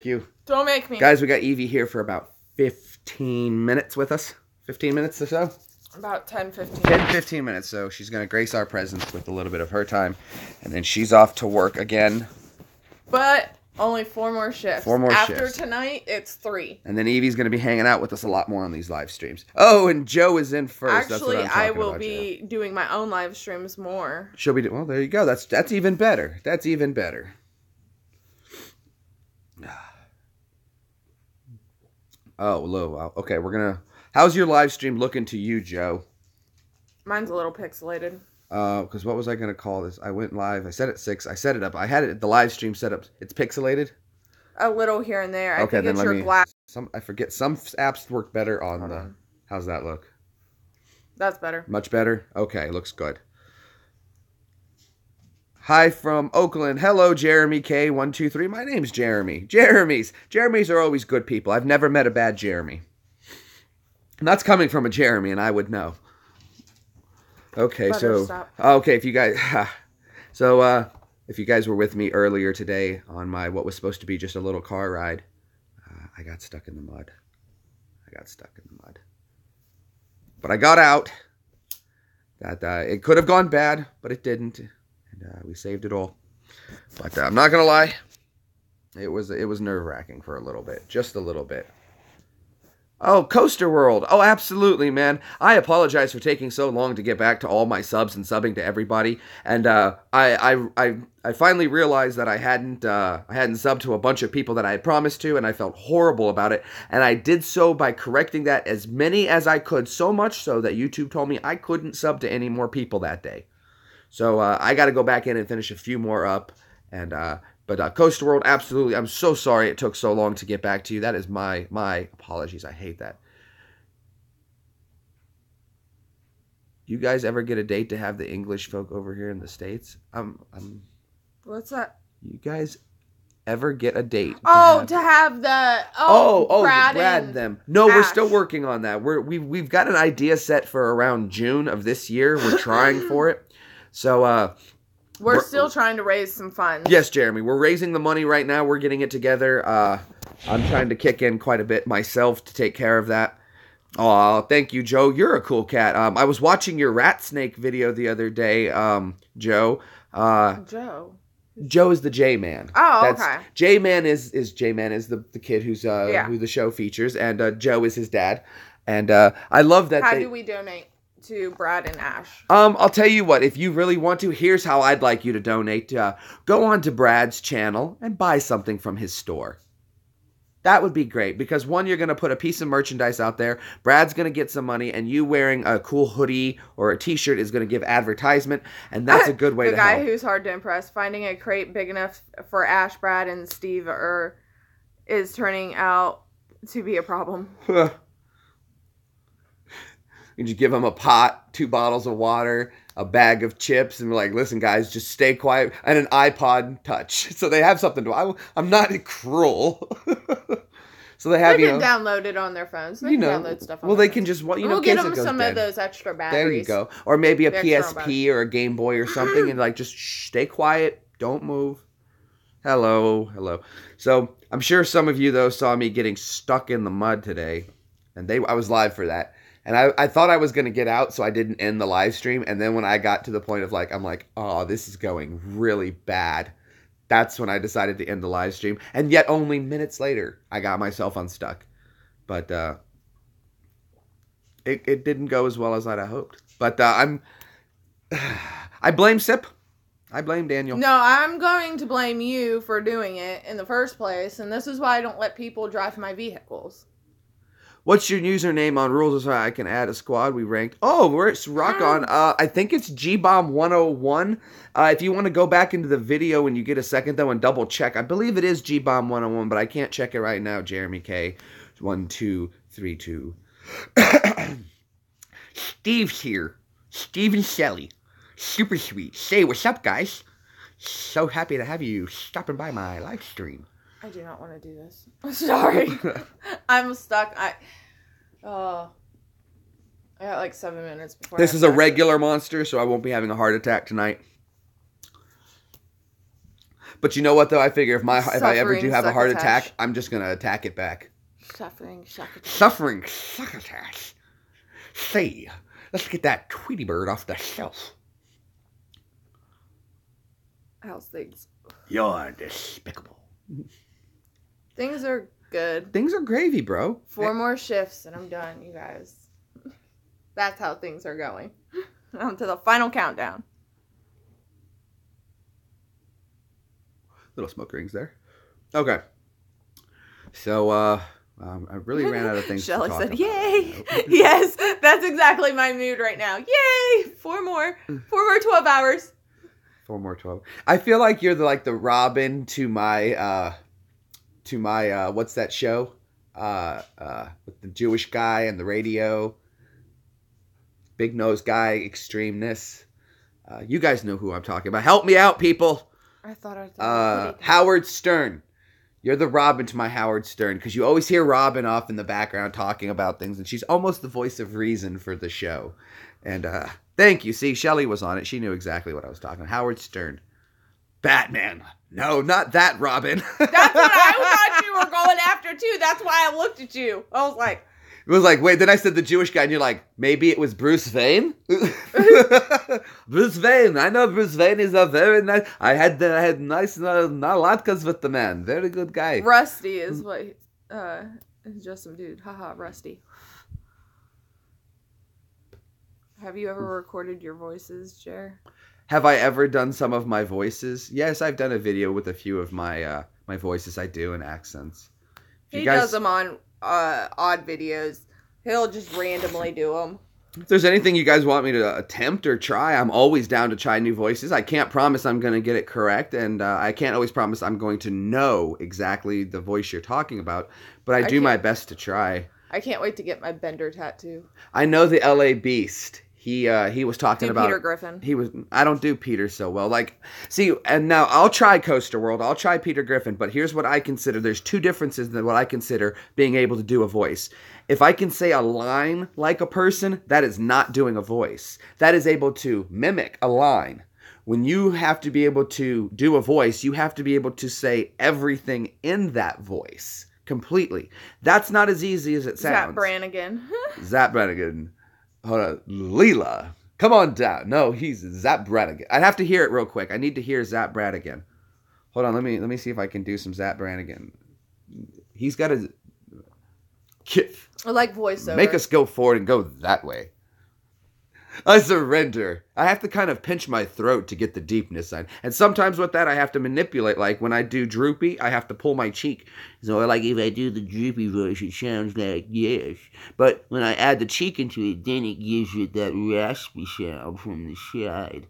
You. Don't make me. Guys, we got Evie here for about 15 minutes with us. 15 minutes or so? About 10, 15 10, 15 minutes. So she's going to grace our presence with a little bit of her time. And then she's off to work again. But only 4 more shifts. 4 more After shifts. tonight, it's 3. And then Evie's going to be hanging out with us a lot more on these live streams. Oh, and Joe is in first. Actually, That's what I'm I talking will about, be doing my own live streams more. She'll be well, there you go. That's even better. That's even better. Oh, low. Okay, we're gonna. How's your live stream looking to you, Joe? Mine's a little pixelated. Because what was I gonna call this? I went live. I set it 6. I set it up. I had it. The live stream set up. It's pixelated. A little here and there. Okay, I think then it's let your me. glass. I forget. Some apps work better on the. How's that look? That's better. Much better. Okay, looks good. Hi from Oakland. Hello, Jeremy K123. My name's Jeremy. Jeremys are always good people. I've never met a bad Jeremy. And that's coming from a Jeremy, and I would know. Okay, if you guys, if you guys were with me earlier today on my what was supposed to be just a little car ride, I got stuck in the mud. But I got out. It could have gone bad, but it didn't. We saved it all. But I'm not gonna lie, it was nerve-wracking for a little bit, just a little bit. Oh, Coaster World. Oh, absolutely, man. I apologize for taking so long to get back to all my subs and subbing to everybody. And I finally realized that I hadn't subbed to a bunch of people that I had promised to, and I felt horrible about it. And I did so by correcting that as many as I could, so much so that YouTube told me I couldn't sub to any more people that day. So I got to go back in and finish a few more up. And but Coaster World, absolutely. I'm so sorry it took so long to get back to you. That is my apologies. I hate that. You guys ever get a date to have the English folk over here in the States? What's that? You guys ever get a date? To have the Brad and them. No, Ash. We're still working on that. We've got an idea set for around June of this year. We're trying for it. So we're still trying to raise some funds. Yes, Jeremy. We're raising the money right now. We're getting it together. I'm trying to kick in quite a bit myself to take care of that. Oh, thank you, Joe. You're a cool cat. I was watching your rat snake video the other day, Joe. Joe is the J-Man. Oh, okay. J-Man is the kid who the show features, and Joe is his dad. And I love that. How do we donate to Brad and Ash? I'll tell you what, if you really want to, here's how I'd like you to donate. Go on to Brad's channel and buy something from his store. That would be great, because one, you're going to put a piece of merchandise out there, Brad's going to get some money, and you wearing a cool hoodie or a t-shirt is going to give advertisement, and that's a good way to help. The guy who's hard to impress, finding a crate big enough for Ash, Brad, and Steve is turning out to be a problem. You just give them a pot, 2 bottles of water, a bag of chips, and we're like, listen, guys, just stay quiet, and an iPod Touch. So they have something to. I'm not cruel. So they can download it on their phones. They can download stuff on well, their they can just, we'll get them some of those extra batteries. There you go. Or maybe a PSP or a Game Boy or something, and like, just stay quiet, don't move. Hello. So I'm sure some of you, though, saw me getting stuck in the mud today, and I was live for that. And I thought I was going to get out, so I didn't end the live stream. And then when I got to the point of I'm like, oh, this is going really bad. That's when I decided to end the live stream. And yet only minutes later, I got myself unstuck. But it didn't go as well as I'd hoped. But I blame Sip. I blame Daniel. No, I'm going to blame you for doing it in the first place. And this is why I don't let people drive my vehicles. What's your username on Rules so I can add a squad? We ranked. Oh, it's rock on. I think it's GBomb101. If you want to go back into the video when you get a second, though, and double check. I believe it is GBomb101, but I can't check it right now. Jeremy K1232. Steve's here. Steve and Shelly. Super sweet. Say what's up, guys. So happy to have you stopping by my live stream. I do not want to do this. Sorry. I'm stuck. I got like 7 minutes before. This is a regular monster, so I won't be having a heart attack tonight. But you know what though? I figure if I ever do Suffering have a heart succotash. attack, I'm just gonna attack it back. Suffering succotash. Suffering succotash. Say, let's get that Tweety bird off the shelf. How's things? You're despicable. Things are good. Things are gravy, bro. 4 more shifts and I'm done, you guys. That's how things are going. On to the final countdown. Little smoke rings there. Okay. So, I really ran out of things Shelly to talk said, about. yay! Yes, that's exactly my mood right now. Yay! 4 more 12 hours. 4 more 12. I feel like you're the Robin to my what's that show? With the Jewish guy and the radio. Big nose guy, extremeness. You guys know who I'm talking about. Help me out, people. I thought I Howard Stern. You're the Robin to my Howard Stern, because you always hear Robin off in the background talking about things, and she's almost the voice of reason for the show. And thank you. See, Shelly was on it. She knew exactly what I was talking about. Howard Stern. Batman. No, not that Robin. That's what I thought you were going after, too. That's why I looked at you. I was like... It was like, wait, then I said the Jewish guy, and you're like, maybe it was Bruce Wayne? Bruce Wayne. I know Bruce Wayne is a very nice... I had nice latkes with the man. Very good guy. Rusty is what... is just some dude. Haha, Rusty. Have you ever recorded your voices, Jer? Have I ever done some of my voices? Yes, I've done a video with a few of my my voices I do and accents. He does them on odd videos. He'll just randomly do them. If there's anything you guys want me to attempt or try, I'm always down to try new voices. I can't promise I'm going to get it correct, and I can't always promise I'm going to know exactly the voice you're talking about, but I do my best to try. I can't wait to get my Bender tattoo. I know the LA Beast. He was talking about Peter Griffin. I don't do Peter so well. Like, see, and now I'll try Coaster World. I'll try Peter Griffin. But here's what I consider. There's 2 differences in what I consider being able to do a voice. If I can say a line like a person, that is not doing a voice. That is able to mimic a line. When you have to be able to do a voice, you have to be able to say everything in that voice completely. That's not as easy as it sounds. Zap Brannigan. Zap Brannigan. Hold on. Leela. Come on down. No, he's Zap Brannigan. I'd have to hear it real quick. I need to hear Zap Brannigan. Hold on. Let me see if I can do some Zap Brannigan. He's got a... I like voiceover. Make us go forward and go that way. I surrender. I have to kind of pinch my throat to get the deepness on. And sometimes with that, I have to manipulate. Like when I do droopy, I have to pull my cheek. So like if I do the droopy voice, it sounds like yes. But when I add the cheek into it, then it gives it that raspy sound from the side.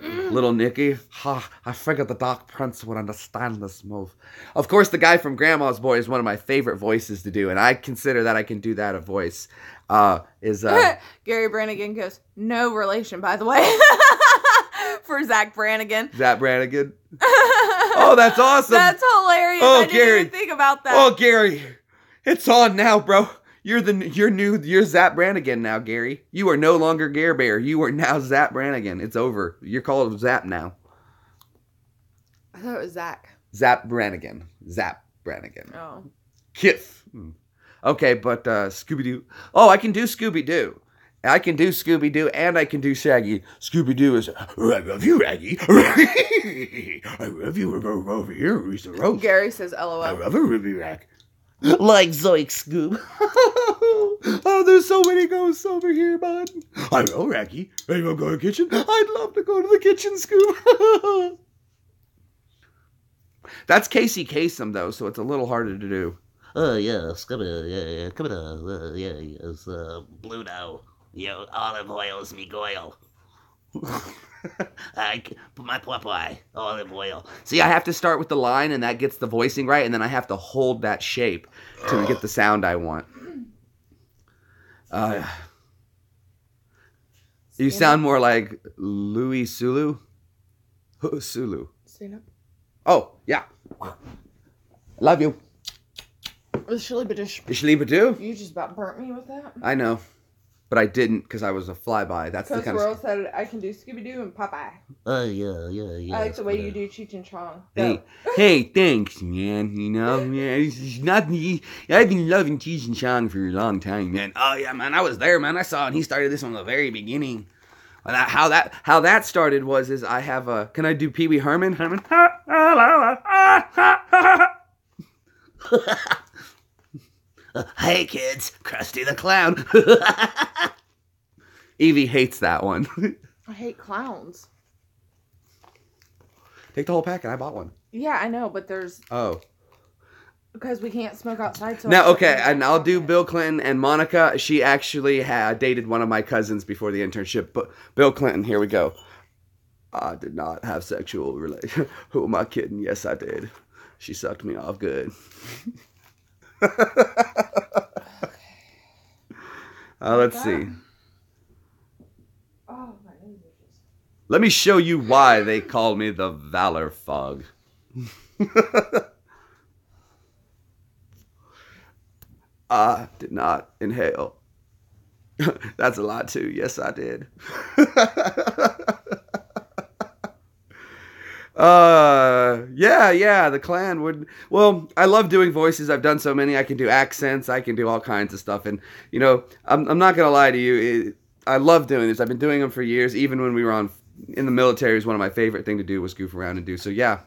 Little Nicky, I figured the Dark Prince would understand this move. Of course, the guy from Grandma's Boy is one of my favorite voices to do, and I consider that I can do that a voice. Gary Brannigan goes, no relation, by the way, for Zach Brannigan. Zach Brannigan? Oh, that's awesome. That's hilarious. Oh, I didn't even think about that. Oh, Gary, it's on now, bro. You're Zap Brannigan now, Gary. You are no longer Gare Bear. You are now Zap Brannigan. It's over. You're called Zap now. I thought it was Zach. Zap Brannigan. Zap Brannigan. Oh. Kith. Okay, but Scooby-Doo. Oh, I can do Scooby-Doo. I can do Scooby-Doo and I can do Shaggy. Scooby-Doo is, I love you, Raggy. I love you over here, Mr. Rose. Gary says LOL. I love a Ruby Rag. Like Zoic Scoob. Oh, there's so many ghosts over here, bud. I know, Raggy. Are you going to go to the kitchen? I'd love to go to the kitchen, Scoob. That's Casey Kasem, though, so it's a little harder to do. Oh, yes, come on, yes, Bluto. Olive oil is me goyle. I put my Popeye, olive oil. See, I have to start with the line, and that gets the voicing right, and then I have to hold that shape to get the sound I want. You sound more like Louis Sulu. Sulu. Oh, yeah. Love you. Shilly-ba-dish. Shilly-ba-doo? You just about burnt me with that. I know. but I didn't because I was a flyby. That's the Coach kind Squirrel of. said I can do Scooby Doo and Popeye. Yeah. I like the way you do Cheech and Chong. Hey, hey, thanks, man. You know, yeah, it's not me. I've been loving Cheech and Chong for a long time, man. Oh yeah, man, I was there, man. I saw it. He started this from the very beginning. How that started is I have a. Can I do Pee Wee Herman? Herman. Hey kids, Krusty the Clown. Evie hates that one. I hate clowns. Take the whole pack, and I bought one. Yeah, I know, but there's Oh. because we can't smoke outside. So Now, okay, and I'll do Bill Clinton and Monica. She actually had dated one of my cousins before the internship. But Bill Clinton, here we go. I did not have sexual relation. Who am I kidding? Yes, I did. She sucked me off good. Let's see. Oh, my nose is just... Let me show you why they call me the Valor Fog. I did not inhale. That's a lot too. Yes, I did. Yeah, the clan would. Well, I love doing voices. I've done so many. I can do accents. I can do all kinds of stuff. And you know, I'm not gonna lie to you. I love doing this. I've been doing them for years. Even when we were in the military, was one of my favorite thing to do was goof around and do. So yeah,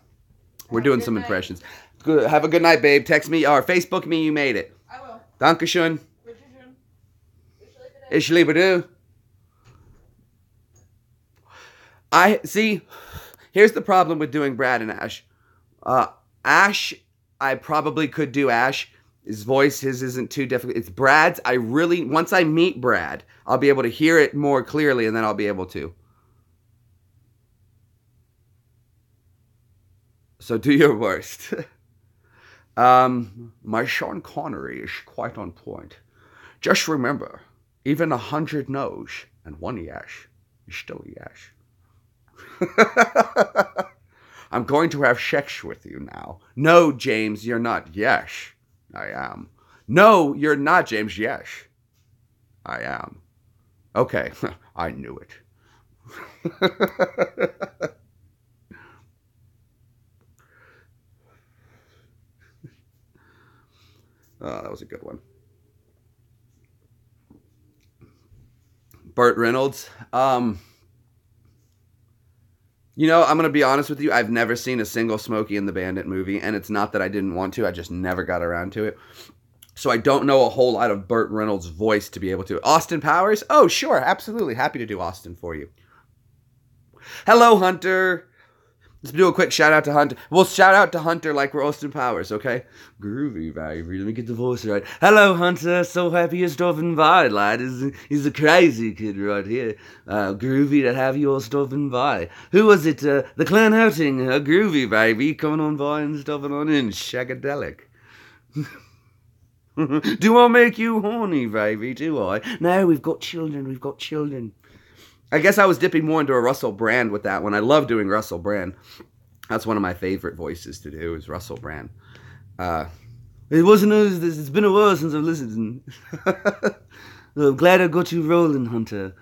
we're doing some impressions. Good. Have a good night, babe. Text me or Facebook me. You made it. I will. Dankeschön. Ich liebe du. I see. Here's the problem with doing Brad and Ash. Ash, I probably could do Ash. His voice, his isn't too difficult. It's Brad's. Once I meet Brad, I'll be able to hear it more clearly, and then I'll be able to. So do your worst. My Sean Connery is quite on point. Just remember, even 100 no's and 1 yash is still a yash. I'm going to have sex with you now. No, James, you're not. Yes, I am. No, you're not, James. Yes, I am. Okay, I knew it. Oh, that was a good one. Burt Reynolds. You know, I'm going to be honest with you. I've never seen a single Smokey and the Bandit movie, and it's not that I didn't want to. I just never got around to it. So I don't know a whole lot of Burt Reynolds' voice to be able to. Austin Powers? Oh, sure. Absolutely. Happy to do Austin for you. Hello, Hunter. Let's do a quick shout out to Hunter. We'll shout out to Hunter like we're Austin Powers, okay? Groovy, baby. Let me get the voice right. Hello, Hunter. So happy you're stopping by, lad. He's a crazy kid right here. Groovy to have you all stopping by. Who was it? The clan outing. Groovy, baby. Coming on by and stopping on in. Shagadelic. Do I make you horny, baby? Do I? No, we've got children. We've got children. I guess I was dipping more into a Russell Brand with that one. I love doing Russell Brand. That's one of my favorite voices to do is Russell Brand. It wasn't it's been a while since I've listened. I'm glad I got you rolling, Hunter.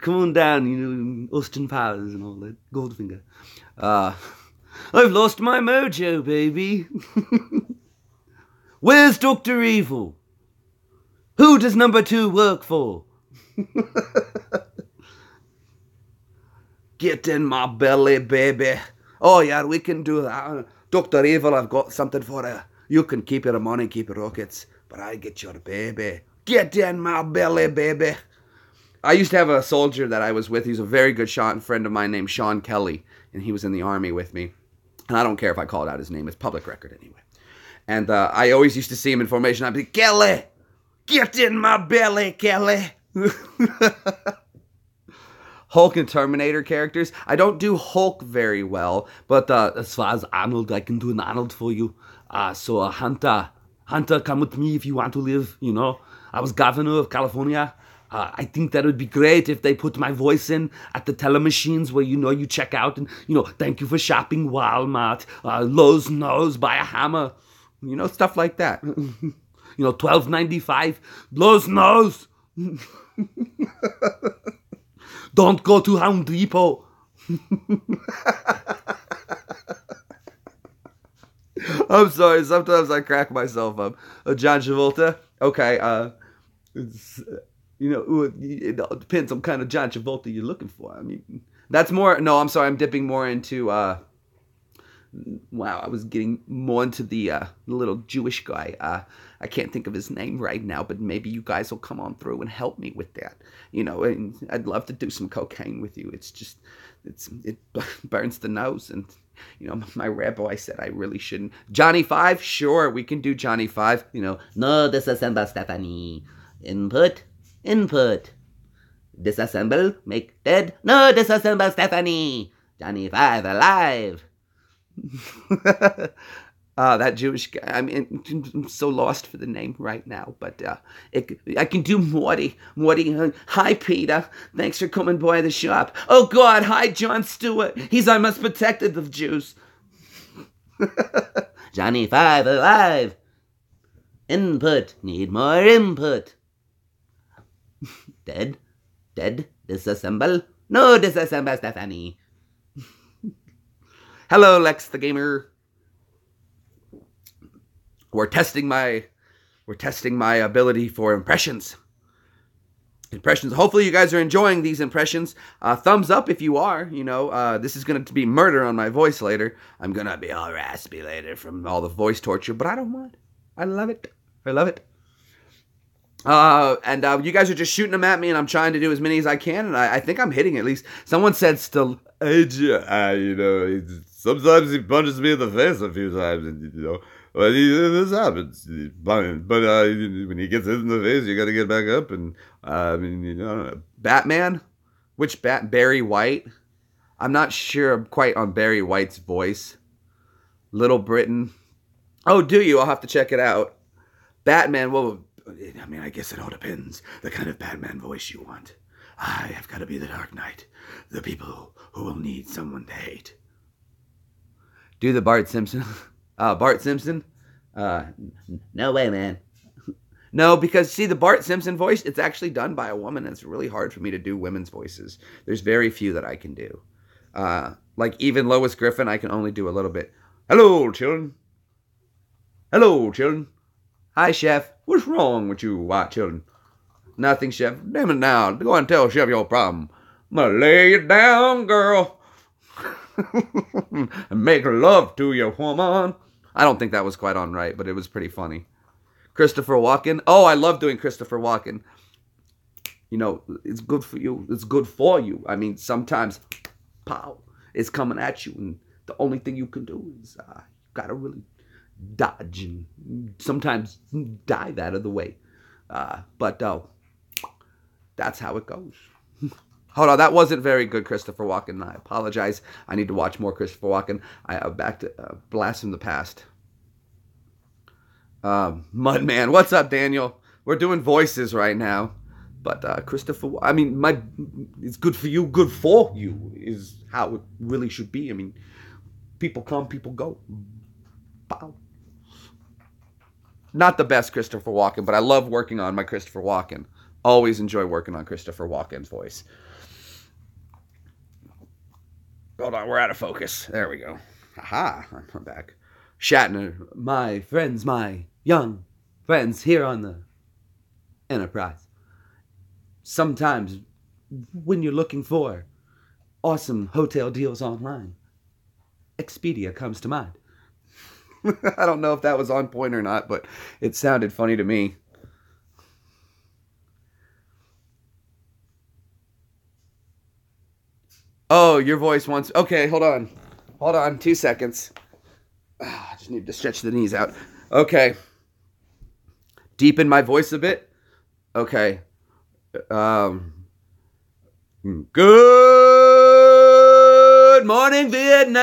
Come on down, you know, Austin Powers and all that. Goldfinger. I've lost my mojo, baby. Where's Dr. Evil? Who does number 2 work for? Get in my belly, baby. Oh, yeah, we can do that. Dr. Evil, I've got something for you. You can keep your money, keep your rockets, but I get your baby. Get in my belly, baby. I used to have a soldier that I was with. He's a very good shot, friend of mine named Sean Kelly, and he was in the Army with me. And I don't care if I called out his name. It's public record anyway. And I always used to see him in formation. I'd be, Kelly, get in my belly, Kelly. Hulk and Terminator characters. I don't do Hulk very well, but as far as Arnold, I can do an Arnold for you. So Hunter, come with me if you want to live, you know. I was governor of California. I think that would be great if they put my voice in at the telemachines where, you know, you check out and, you know, thank you for shopping, Walmart, Lowe's knows, buy a hammer, you know, stuff like that. You know, $12.95, Lowe's knows, Don't go to Home Depot. I'm sorry. Sometimes I crack myself up. John Travolta. Okay. It all depends on kind of John Travolta you're looking for. I mean, that's more. No, I'm sorry. I'm dipping more into. Wow, I was getting more into the little Jewish guy. I can't think of his name right now, but maybe you guys will come on through and help me with that. And I'd love to do some cocaine with you. It's just, it burns the nose, and my rabbi said I really shouldn't. Johnny Five, sure, we can do Johnny Five. No, disassemble, Stephanie. Input. Disassemble, make dead. No, disassemble, Stephanie. Johnny Five, alive. That Jewish guy. I'm so lost for the name right now, but I can do Morty. Hi, Peter. Thanks for coming by the shop. Oh, God. Hi, Jon Stewart. He's our most protected of Jews. Johnny Five, alive. Input. Need more input. Dead. Disassemble. No, disassemble, Stephanie. Hello, Lex the Gamer. We're testing my ability for impressions. Hopefully you guys are enjoying these impressions. Thumbs up if you are. This is going to be murder on my voice later. I'm going to be all raspy later from all the voice torture, but I don't mind. I love it. And you guys are just shooting them at me, and I'm trying to do as many as I can, and I think I'm hitting at least. Someone said still, sometimes he punches me in the face a few times, and but this happens. But when he gets hit in the face, you got to get back up, and Batman, which Barry White? I'm not sure quite on Barry White's voice. Little Britain. Oh, do you? I'll have to check it out. Batman. Well, I guess it all depends the kind of Batman voice you want. I have got to be the Dark Knight, the people who will need someone to hate. Do the Bart Simpson. Bart Simpson? No way, man. No, because see, the Bart Simpson voice, it's actually done by a woman, and it's really hard for me to do women's voices. There's very few that I can do. Like even Lois Griffin, I can only do a little bit. Hello, children. Hi, Chef. What's wrong with you, white children? Nothing, Chef. Damn it now. Go and tell Chef your problem. I'm gonna lay you down, girl. And make love to you, woman. I don't think that was quite on right, but it was pretty funny. Christopher Walken. Oh, I love doing Christopher Walken. It's good for you. It's good for you. Sometimes, pow, it's coming at you, and the only thing you can do is you gotta really dodge and sometimes dive out of the way. But that's how it goes. Hold on, that wasn't very good, Christopher Walken. I apologize. I need to watch more Christopher Walken. Back to Blast from the Past. Mudman, what's up, Daniel? We're doing voices right now, but Christopher. It's good for you. Good for you is how it really should be. People come, people go. Bow. Not the best Christopher Walken, but I love working on my Christopher Walken. Always enjoy working on Christopher Walken's voice. Hold on, we're out of focus. There we go. Aha, I'm back. Shatner, my friends, my young friends here on the Enterprise. Sometimes when you're looking for awesome hotel deals online, Expedia comes to mind. I don't know if that was on point or not, but it sounded funny to me. Oh, your voice wants... Okay, hold on. 2 seconds. I just need to stretch the knees out. Okay. Deepen my voice a bit. Okay. Good morning, Vietnam!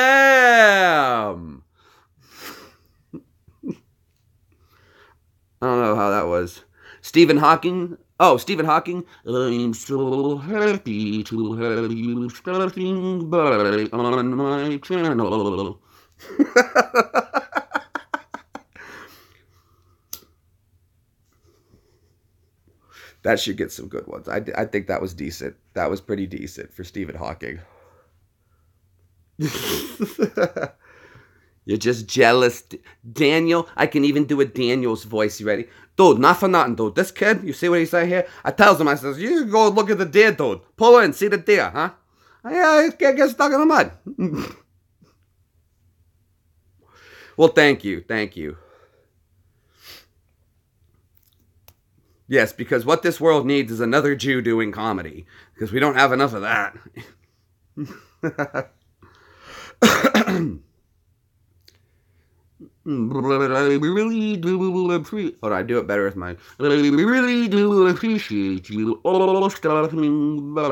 I don't know how that was. Stephen Hawking. Oh, Stephen Hawking. I'm so happy to have you starting back on my channel. That should get some good ones. I think that was decent. That was pretty decent for Stephen Hawking. You're just jealous. Daniel, I can even do a Daniel's voice. You ready? Dude, not for nothing, dude. This kid, you see what he say here? I tells him, I says, you go look at the deer, dude. Pull in, see the deer, huh? Yeah, he gets stuck in the mud. Well, thank you. Thank you. Yes, because what this world needs is another Jew doing comedy. Because we don't have enough of that. Really do appreciate. Hold on, I do it better with my. Really do appreciate you all stopping by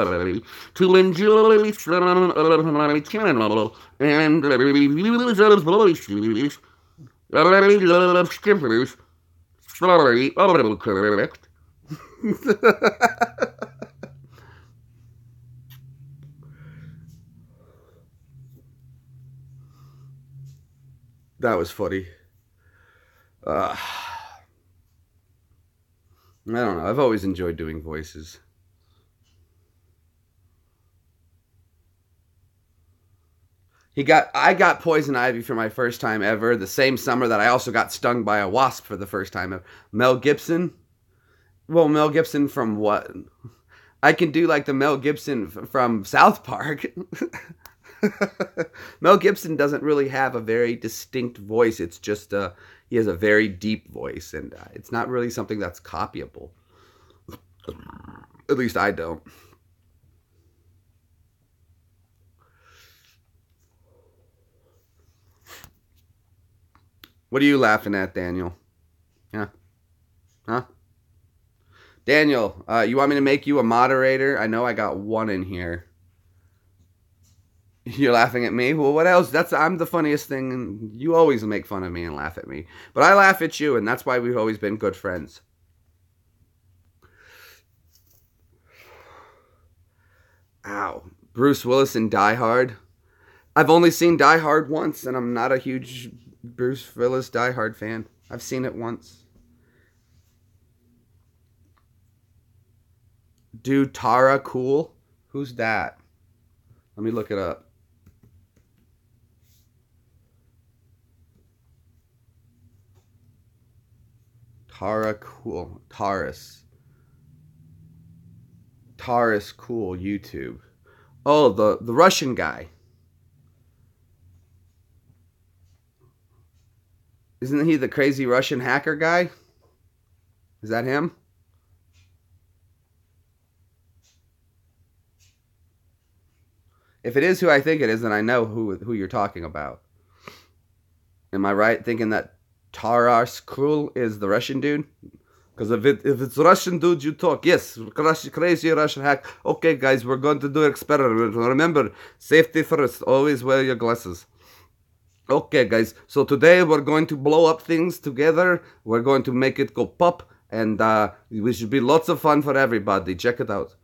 to enjoy my channel and those voices. I love skippers. Sorry, a little correct. That was funny. I don't know. I've always enjoyed doing voices. I got poison ivy for my first time ever. The same summer that I also got stung by a wasp for the first time ever. Mel Gibson. Well, Mel Gibson from what? I can do like the Mel Gibson from South Park. Mel Gibson doesn't really have a very distinct voice. It's just he has a very deep voice, and it's not really something that's copyable. At least I don't. What are you laughing at, Daniel? Yeah. Huh? Daniel, you want me to make you a moderator? I know I got one in here. You're laughing at me? Well, what else? I'm the funniest thing, and you always make fun of me and laugh at me. But I laugh at you, and that's why we've always been good friends. Ow. Bruce Willis in Die Hard. I've only seen Die Hard once, and I'm not a huge Bruce Willis Die Hard fan. I've seen it once. Dude, Tara Cool? Who's that? Let me look it up. Tara Cool. Taurus Cool, YouTube. Oh, the Russian guy. Isn't he the crazy Russian hacker guy? Is that him? If it is who I think it is, then I know who you're talking about. Am I right thinking that Taras Cool is the Russian dude? Because if it's Russian dude you talk, yes, crazy Russian hack. Okay, guys, we're going to do an experiment. Remember, safety first. Always wear your glasses. Okay, guys, so today we're going to blow up things together. We're going to make it go pop, and we should be lots of fun for everybody. Check it out.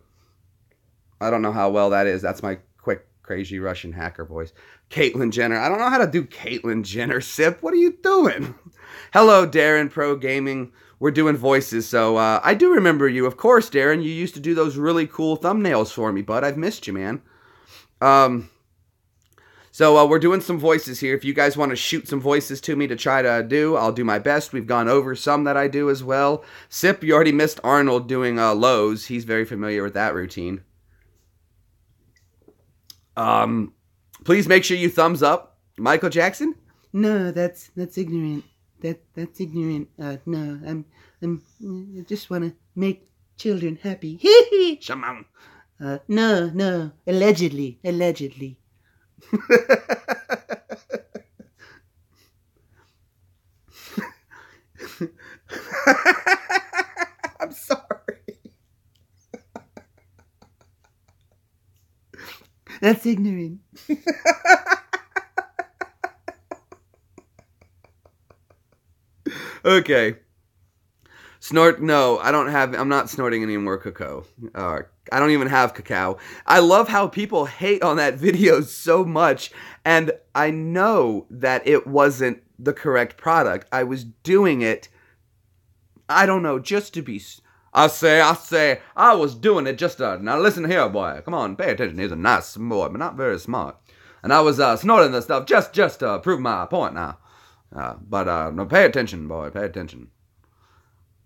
I don't know how well that is. That's my quick, crazy Russian hacker voice. Caitlyn Jenner. I don't know how to do Caitlyn Jenner, Sip. What are you doing? Hello, Darren Pro Gaming. We're doing voices, so I do remember you. Of course, Darren, you used to do those really cool thumbnails for me, bud. I've missed you, man. So we're doing some voices here. If you guys want to shoot some voices to me to try to do, I'll do my best. We've gone over some that I do as well. Sip, you already missed Arnold doing Lowe's. He's very familiar with that routine. Please make sure you thumbs up. Michael Jackson? No, that's ignorant. That's ignorant. No, I just want to make children happy. Shaman. No, allegedly. I'm sorry. That's ignorant. Okay. Snort, no, I'm not snorting any more cacao. I don't even have cacao. I love how people hate on that video so much, and I know that it wasn't the correct product. I was doing it, I don't know, just to be, I say, I was doing it just now listen here, boy. Come on, pay attention. He's a nice boy, but not very smart. And I was snorting this stuff just to prove my point now. But no, pay attention, boy, pay attention.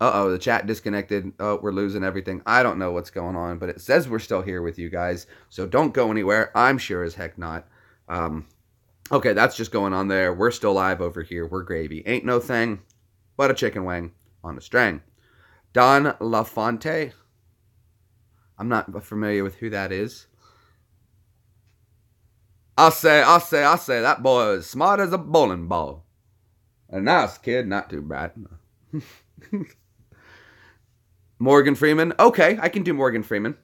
Uh-oh, the chat disconnected. Oh, we're losing everything. I don't know what's going on, but it says we're still here with you guys. So don't go anywhere. I'm sure as heck not. Okay, that's just going on there. We're still live over here. We're gravy. Ain't no thing but a chicken wing on a string. Don LaFonte. I'm not familiar with who that is. I'll say, that boy is smart as a bowling ball. A nice kid, not too bad. Morgan Freeman. Okay, I can do Morgan Freeman.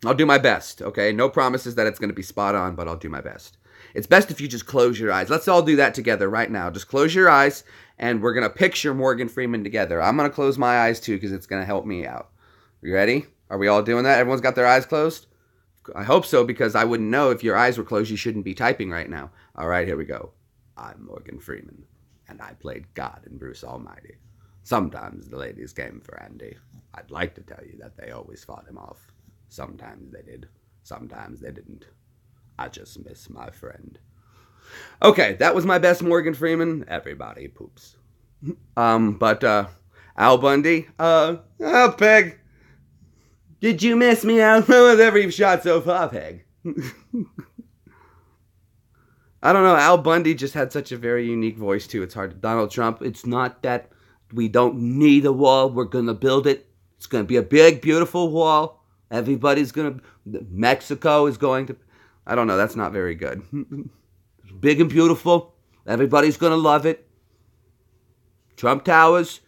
I'll do my best, okay? No promises that it's going to be spot on, but I'll do my best. It's best if you just close your eyes. Let's all do that together right now. Just close your eyes, and we're going to picture Morgan Freeman together. I'm going to close my eyes, too, because it's going to help me out. You ready? Are we all doing that? Everyone's got their eyes closed? I hope so, because I wouldn't know if your eyes were closed. You shouldn't be typing right now. All right, here we go. I'm Morgan Freeman, and I played God in Bruce Almighty. Sometimes the ladies came for Andy. I'd like to tell you that they always fought him off. Sometimes they did. Sometimes they didn't. I just miss my friend. Okay, that was my best Morgan Freeman. Everybody poops. But Al Bundy. Oh, Peg. Did you miss me, Al? With every shot so far, Peg. I don't know. Al Bundy just had such a very unique voice, too. It's hard. Donald Trump, it's not that we don't need a wall. We're going to build it. It's going to be a big, beautiful wall. Everybody's going to... Mexico is going to... I don't know. That's not very good. Big and beautiful. Everybody's going to love it. Trump Towers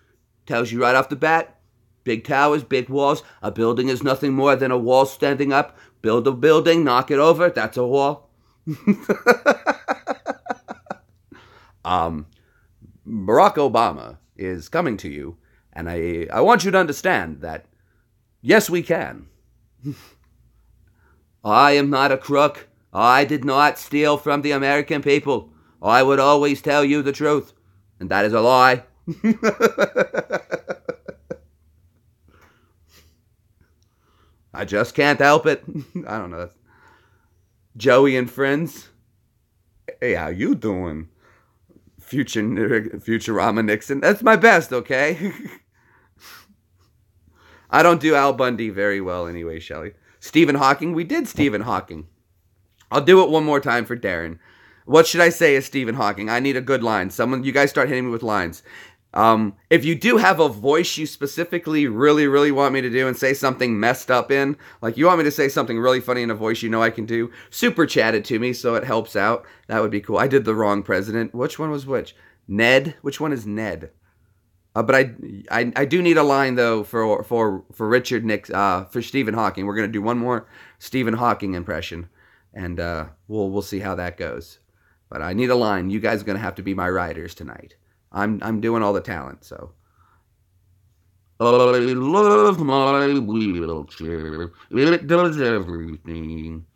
tells you right off the bat. Big towers, big walls. A building is nothing more than a wall standing up. Build a building, knock it over. That's a wall. Barack Obama is coming to you, and I want you to understand that, yes, we can. I am not a crook. I did not steal from the American people. I would always tell you the truth, and that is a lie. I just can't help it. I don't know. Joey and Friends. Hey, how you doing? Futurama Nixon. That's my best, okay? I don't do Al Bundy very well anyway, Shelley. Stephen Hawking. We did Stephen Hawking. I'll do it one more time for Darren. What should I say as Stephen Hawking? I need a good line. You guys start hitting me with lines. If you do have a voice you specifically really, really want me to do and say something messed up in, like you want me to say something really funny in a voice you know I can do, super chat it to me so it helps out. That would be cool. I did the wrong president. Which one was which? Ned? Which one is Ned? But I do need a line though for Richard for Stephen Hawking. We're gonna do one more Stephen Hawking impression, and we'll see how that goes. But I need a line. You guys are gonna have to be my writers tonight. I'm doing all the talent, so. I love my wheelchair. It does everything.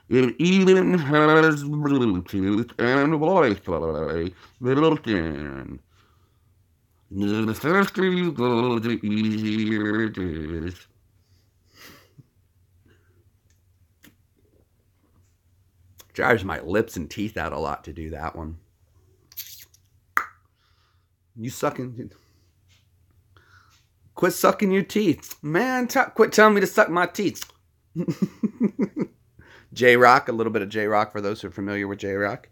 It even has Bluetooth and Wi-Fi built in. The faster you go, the easier it is. Drives my lips and teeth out a lot to do that one. You sucking. Quit sucking your teeth. Man, quit telling me to suck my teeth. J-Rock, a little bit of J-Rock for those who are familiar with J-Rock.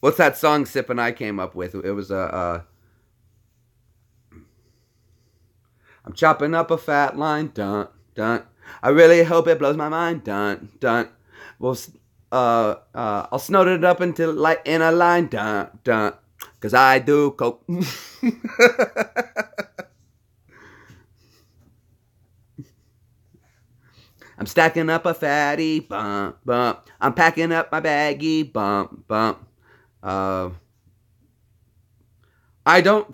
What's that song Sip and I came up with? It was I'm chopping up a fat line, dun, dun. I really hope it blows my mind, dun, dun. Well, I'll snort it up until like in a line, dun, dun. 'Cause I do coke. I'm stacking up a fatty, bump, bump. I'm packing up my baggie, bump, bump. I don't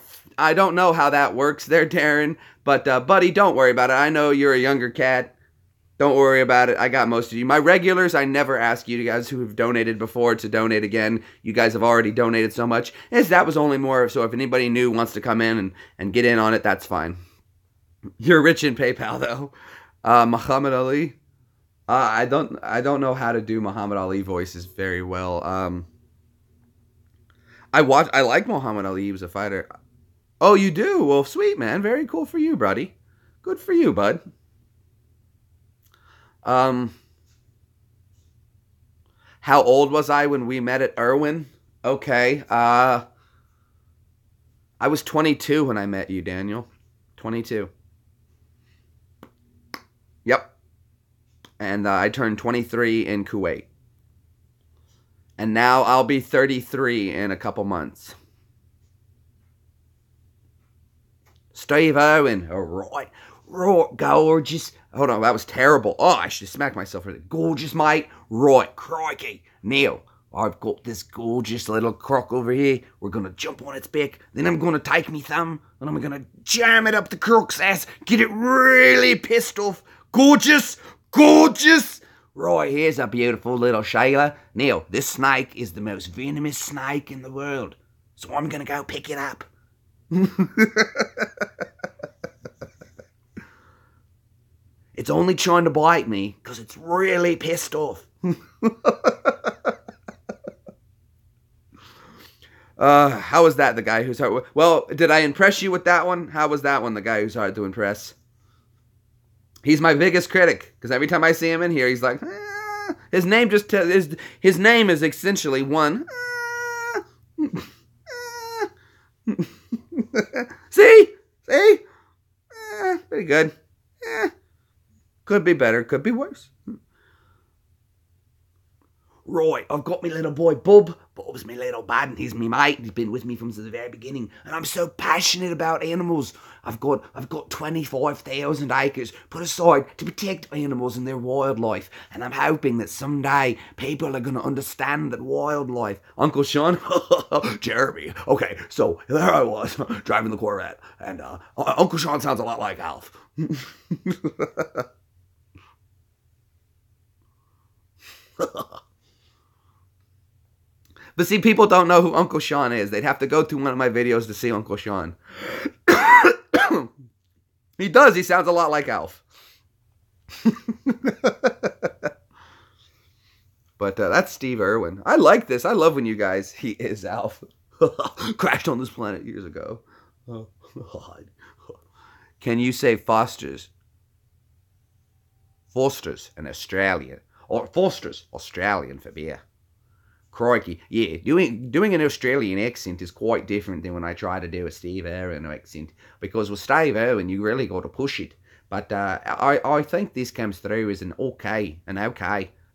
know how that works there, Darren. But, buddy, don't worry about it. I know you're a younger cat. Don't worry about it. I got most of you. My regulars, I never ask you guys who have donated before to donate again. You guys have already donated so much. As that was only more, so if anybody new wants to come in and get in on it, that's fine. You're rich in PayPal, though. Muhammad Ali. I don't know how to do Muhammad Ali voices very well. I like Muhammad Ali. He was a fighter. Oh, you do? Well, sweet, man. Very cool for you, buddy. Good for you, bud. How old was I when we met at Irwin? Okay. I was 22 when I met you, Daniel. 22. Yep. And I turned 23 in Kuwait. And now I'll be 33 in a couple months. Steve Irwin. All right. Right, gorgeous. Hold on, that was terrible. Oh, I should smack myself for it. Gorgeous, mate. Right, crikey. Now, I've got this gorgeous little croc over here. We're going to jump on its back. Then I'm going to take me thumb and I'm going to jam it up the croc's ass. Get it really pissed off. Gorgeous. Gorgeous. Right, here's a beautiful little Shayla. Now, this snake is the most venomous snake in the world. So I'm going to go pick it up. It's only trying to bite me because it's really pissed off. How was that, the guy who's hard? Well, did I impress you with that one? How was that one, the guy who's hard to impress? He's my biggest critic because every time I see him in here, he's like, ah. His name just his name is essentially one. See? Pretty good. Could be better, could be worse. Right, I've got my little boy Bub. Bub's my little bad and he's my mate. He's been with me from the very beginning. And I'm so passionate about animals. I've got 25,000 acres put aside to protect animals and their wildlife. And I'm hoping that someday people are going to understand that wildlife. Uncle Sean? Jeremy. Okay, so there I was, driving the Corvette. And Uncle Sean sounds a lot like Alf. But see, people don't know who Uncle Sean is. They'd have to go to one of my videos to see Uncle Sean. He does. He sounds a lot like Alf. But that's Steve Irwin. I like this. I love when you guys, he is Alf. Crashed on this planet years ago. Oh, God. Can you say Foster's? Foster's, an Australian. Or Foster's, Australian for beer. Crikey. Yeah, doing an Australian accent is quite different than when I try to do a Steve Irwin accent. Because with Steve Irwin, you really got to push it. But I think this comes through as an okay.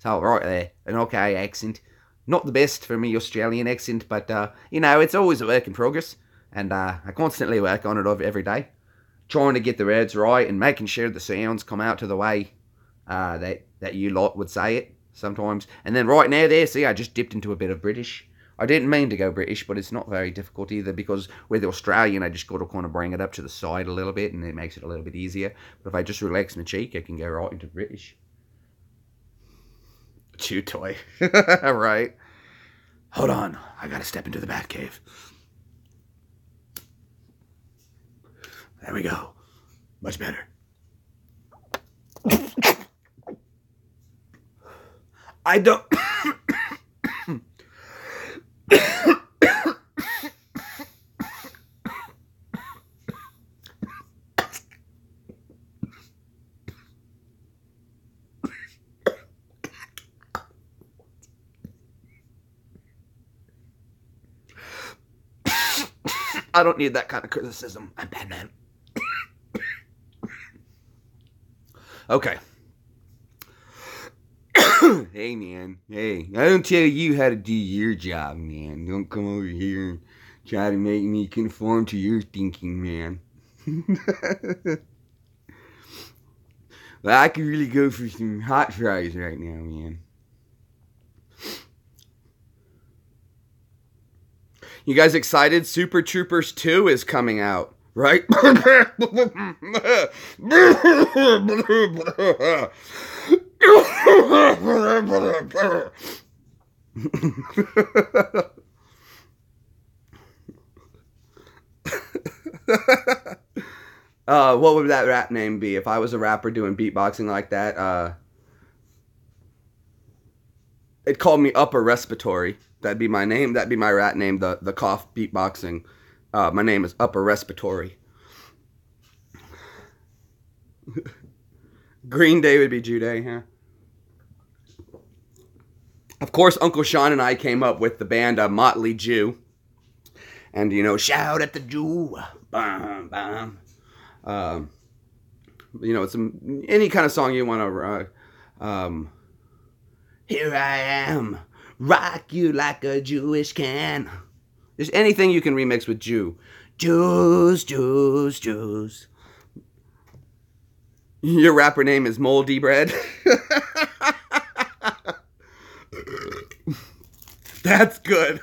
So right there, an okay accent. Not the best for me Australian accent, but, you know, it's always a work in progress. And I constantly work on it every day. Trying to get the words right and making sure the sounds come out to the way that you lot would say it sometimes. And then right now there, see, I just dipped into a bit of British. I didn't mean to go British, but it's not very difficult either because with Australian, I just got to kind of bring it up to the side a little bit and it makes it a little bit easier. But if I just relax my cheek, I can go right into British. Chew toy. Right. Hold on. I got to step into the bat cave. There we go. Much better. I don't... I don't need that kind of criticism. I'm Batman. Okay. Hey, man. Hey, I don't tell you how to do your job, man. Don't come over here and try to make me conform to your thinking, man. Well, I could really go for some hot fries right now, man. You guys excited? Super Troopers 2 is coming out, right? What would that rap name be if I was a rapper doing beatboxing like that? It called me Upper Respiratory. That'd be my name. That'd be my rap name. The cough beatboxing. My name is Upper Respiratory. Green Day would be Jude, huh? Of course, Uncle Sean and I came up with the band Motley Jew. And, you know, shout at the Jew. Bam, bam. You know, it's any kind of song you want to... Here I am, rock you like a Jewish can. There's anything you can remix with Jew. Jews, Jews, Jews. Your rapper name is Moldy Bread. That's good.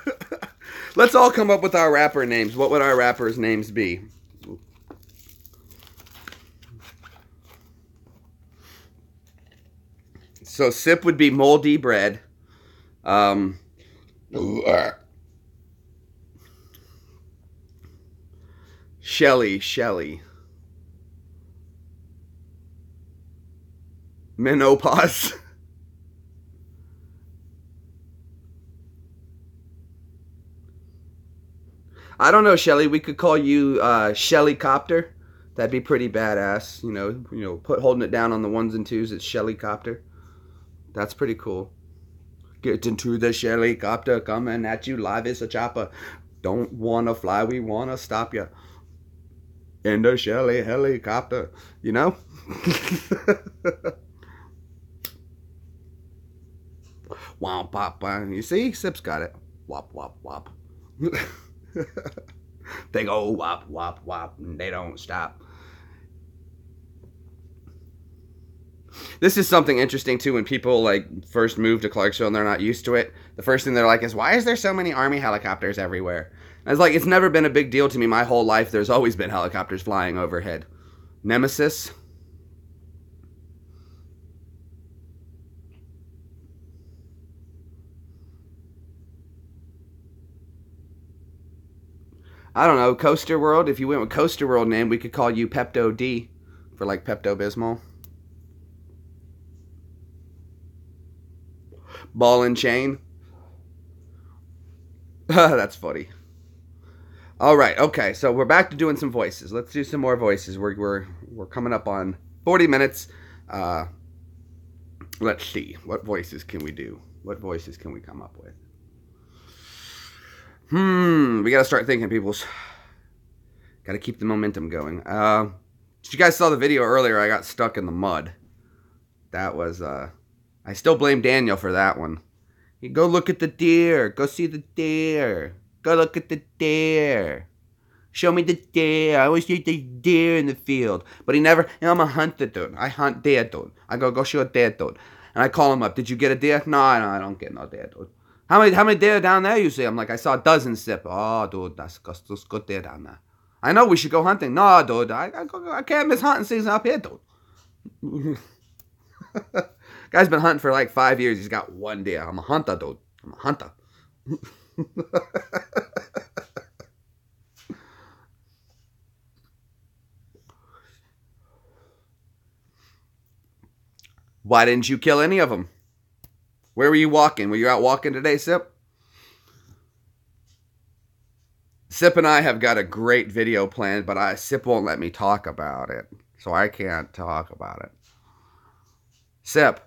Let's all come up with our rapper names. What would our rappers' names be? So Sip would be Moldy Bread. Shelly. Menopause. I don't know, Shelly. We could call you Shellycopter. That'd be pretty badass. You know, holding it down on the ones and twos. It's Shellycopter. That's pretty cool. Get into the Shellycopter, coming at you live as a chopper. Don't wanna fly, we wanna stop ya. In the Shelly helicopter, you know? Womp wop wop. You see? Sip's got it. Wop wop wop. They go wop wop wop and they don't stop. This is something interesting too when people like first move to Clarksville and they're not used to it. The first thing they're like is, why is there so many Army helicopters everywhere? And it's like, it's never been a big deal to me my whole life. There's always been helicopters flying overhead. Nemesis. I don't know, Coaster World. If you went with Coaster World name, we could call you Pepto D for like Pepto-Bismol. Ball and Chain. That's funny. All right, okay, so we're back to doing some voices. Let's do some more voices. We're coming up on 40 minutes. Let's see. What voices can we do? What voices can we come up with? We got to start thinking, peoples. Got to keep the momentum going. You guys saw the video earlier. I got stuck in the mud. That was, I still blame Daniel for that one. You go look at the deer. Go see the deer. Go look at the deer. Show me the deer. I always see the deer in the field. But he never, you know, I'm a hunter, dude. I hunt deer, dude. I go shoot a deer, dude. And I call him up. Did you get a deer? No, I don't get no deer, dude. How many deer down there you see? I'm like, I saw a dozen, Sip. Oh, dude, that's good deer down there. I know we should go hunting. No, dude, I can't miss hunting season up here, dude. Guy's been hunting for like 5 years. He's got one deer. I'm a hunter, dude. I'm a hunter. Why didn't you kill any of them? Where were you walking? Were you out walking today, Sip? Sip and I have got a great video planned, but Sip won't let me talk about it. So I can't talk about it. Sip,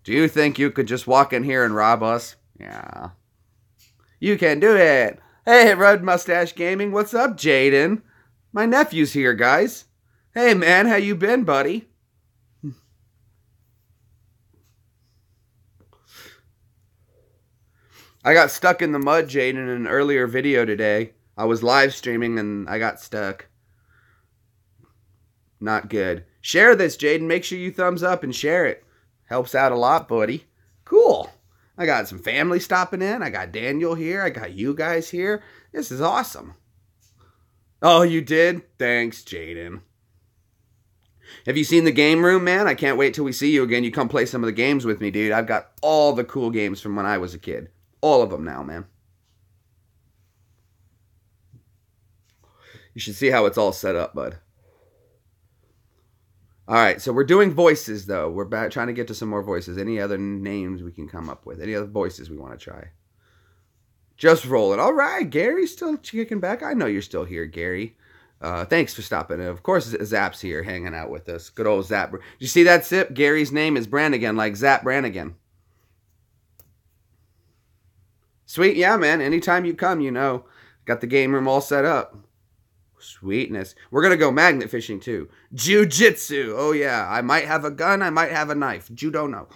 do you think you could just walk in here and rob us? Yeah. You can do it. Hey, Red Mustache Gaming, what's up, Jaden? My nephew's here, guys. Hey, man, how you been, buddy? I got stuck in the mud, Jaden, in an earlier video today. I was live streaming and I got stuck. Not good. Share this, Jaden. Make sure you thumbs up and share it. Helps out a lot, buddy. Cool. I got some family stopping in. I got Daniel here. I got you guys here. This is awesome. Oh, you did? Thanks, Jaden. Have you seen the game room, man? I can't wait till we see you again. You come play some of the games with me, dude. I've got all the cool games from when I was a kid. All of them now, man. You should see how it's all set up, bud. All right, so we're doing voices, though. We're trying to get to some more voices. Any other names we can come up with? Any other voices we want to try? Just rolling. All right, Gary's still kicking back. I know you're still here, Gary. Thanks for stopping in. Of course, Zap's here hanging out with us. Good old Zap. Did you see that, Sip? Gary's name is Brannigan, like Zap Brannigan. Sweet, yeah, man. Anytime you come, you know. Got the game room all set up. Sweetness. We're going to go magnet fishing, too. Jiu-jitsu. Oh, yeah. I might have a gun. I might have a knife. Judo, no.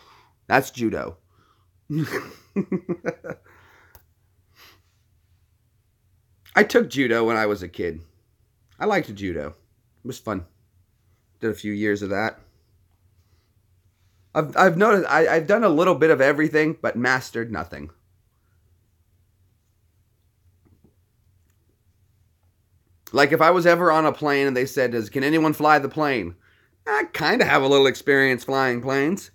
That's judo. I took judo when I was a kid. I liked judo. It was fun. Did a few years of that. I've noticed I've done a little bit of everything, but mastered nothing. Like if I was ever on a plane and they said, can anyone fly the plane? I kind of have a little experience flying planes.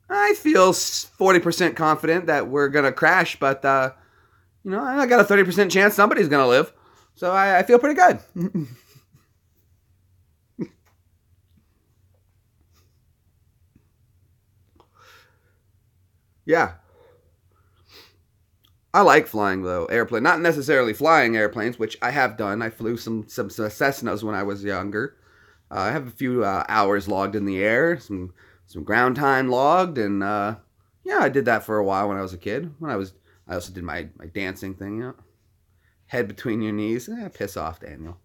I feel 40% confident that we're going to crash, but, you know, I got a 30% chance somebody's going to live. So I feel pretty good. Yeah. I like flying, though, airplane. Not necessarily flying airplanes, which I have done. I flew some Cessnas when I was younger. I have a few hours logged in the air, some ground time logged, and yeah, I did that for a while when I was a kid. I also did my dancing thing, you know. Head between your knees. Piss off, Daniel.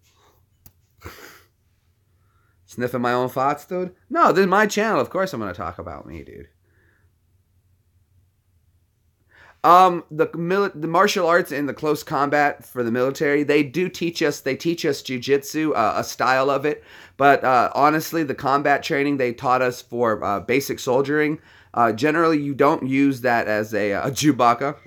Sniffing my own thoughts, dude? No, this is my channel. Of course I'm going to talk about me, dude. The martial arts and the close combat for the military, they teach us jiu-jitsu, a style of it. But honestly, the combat training they taught us for basic soldiering, generally you don't use that as a Chewbacca.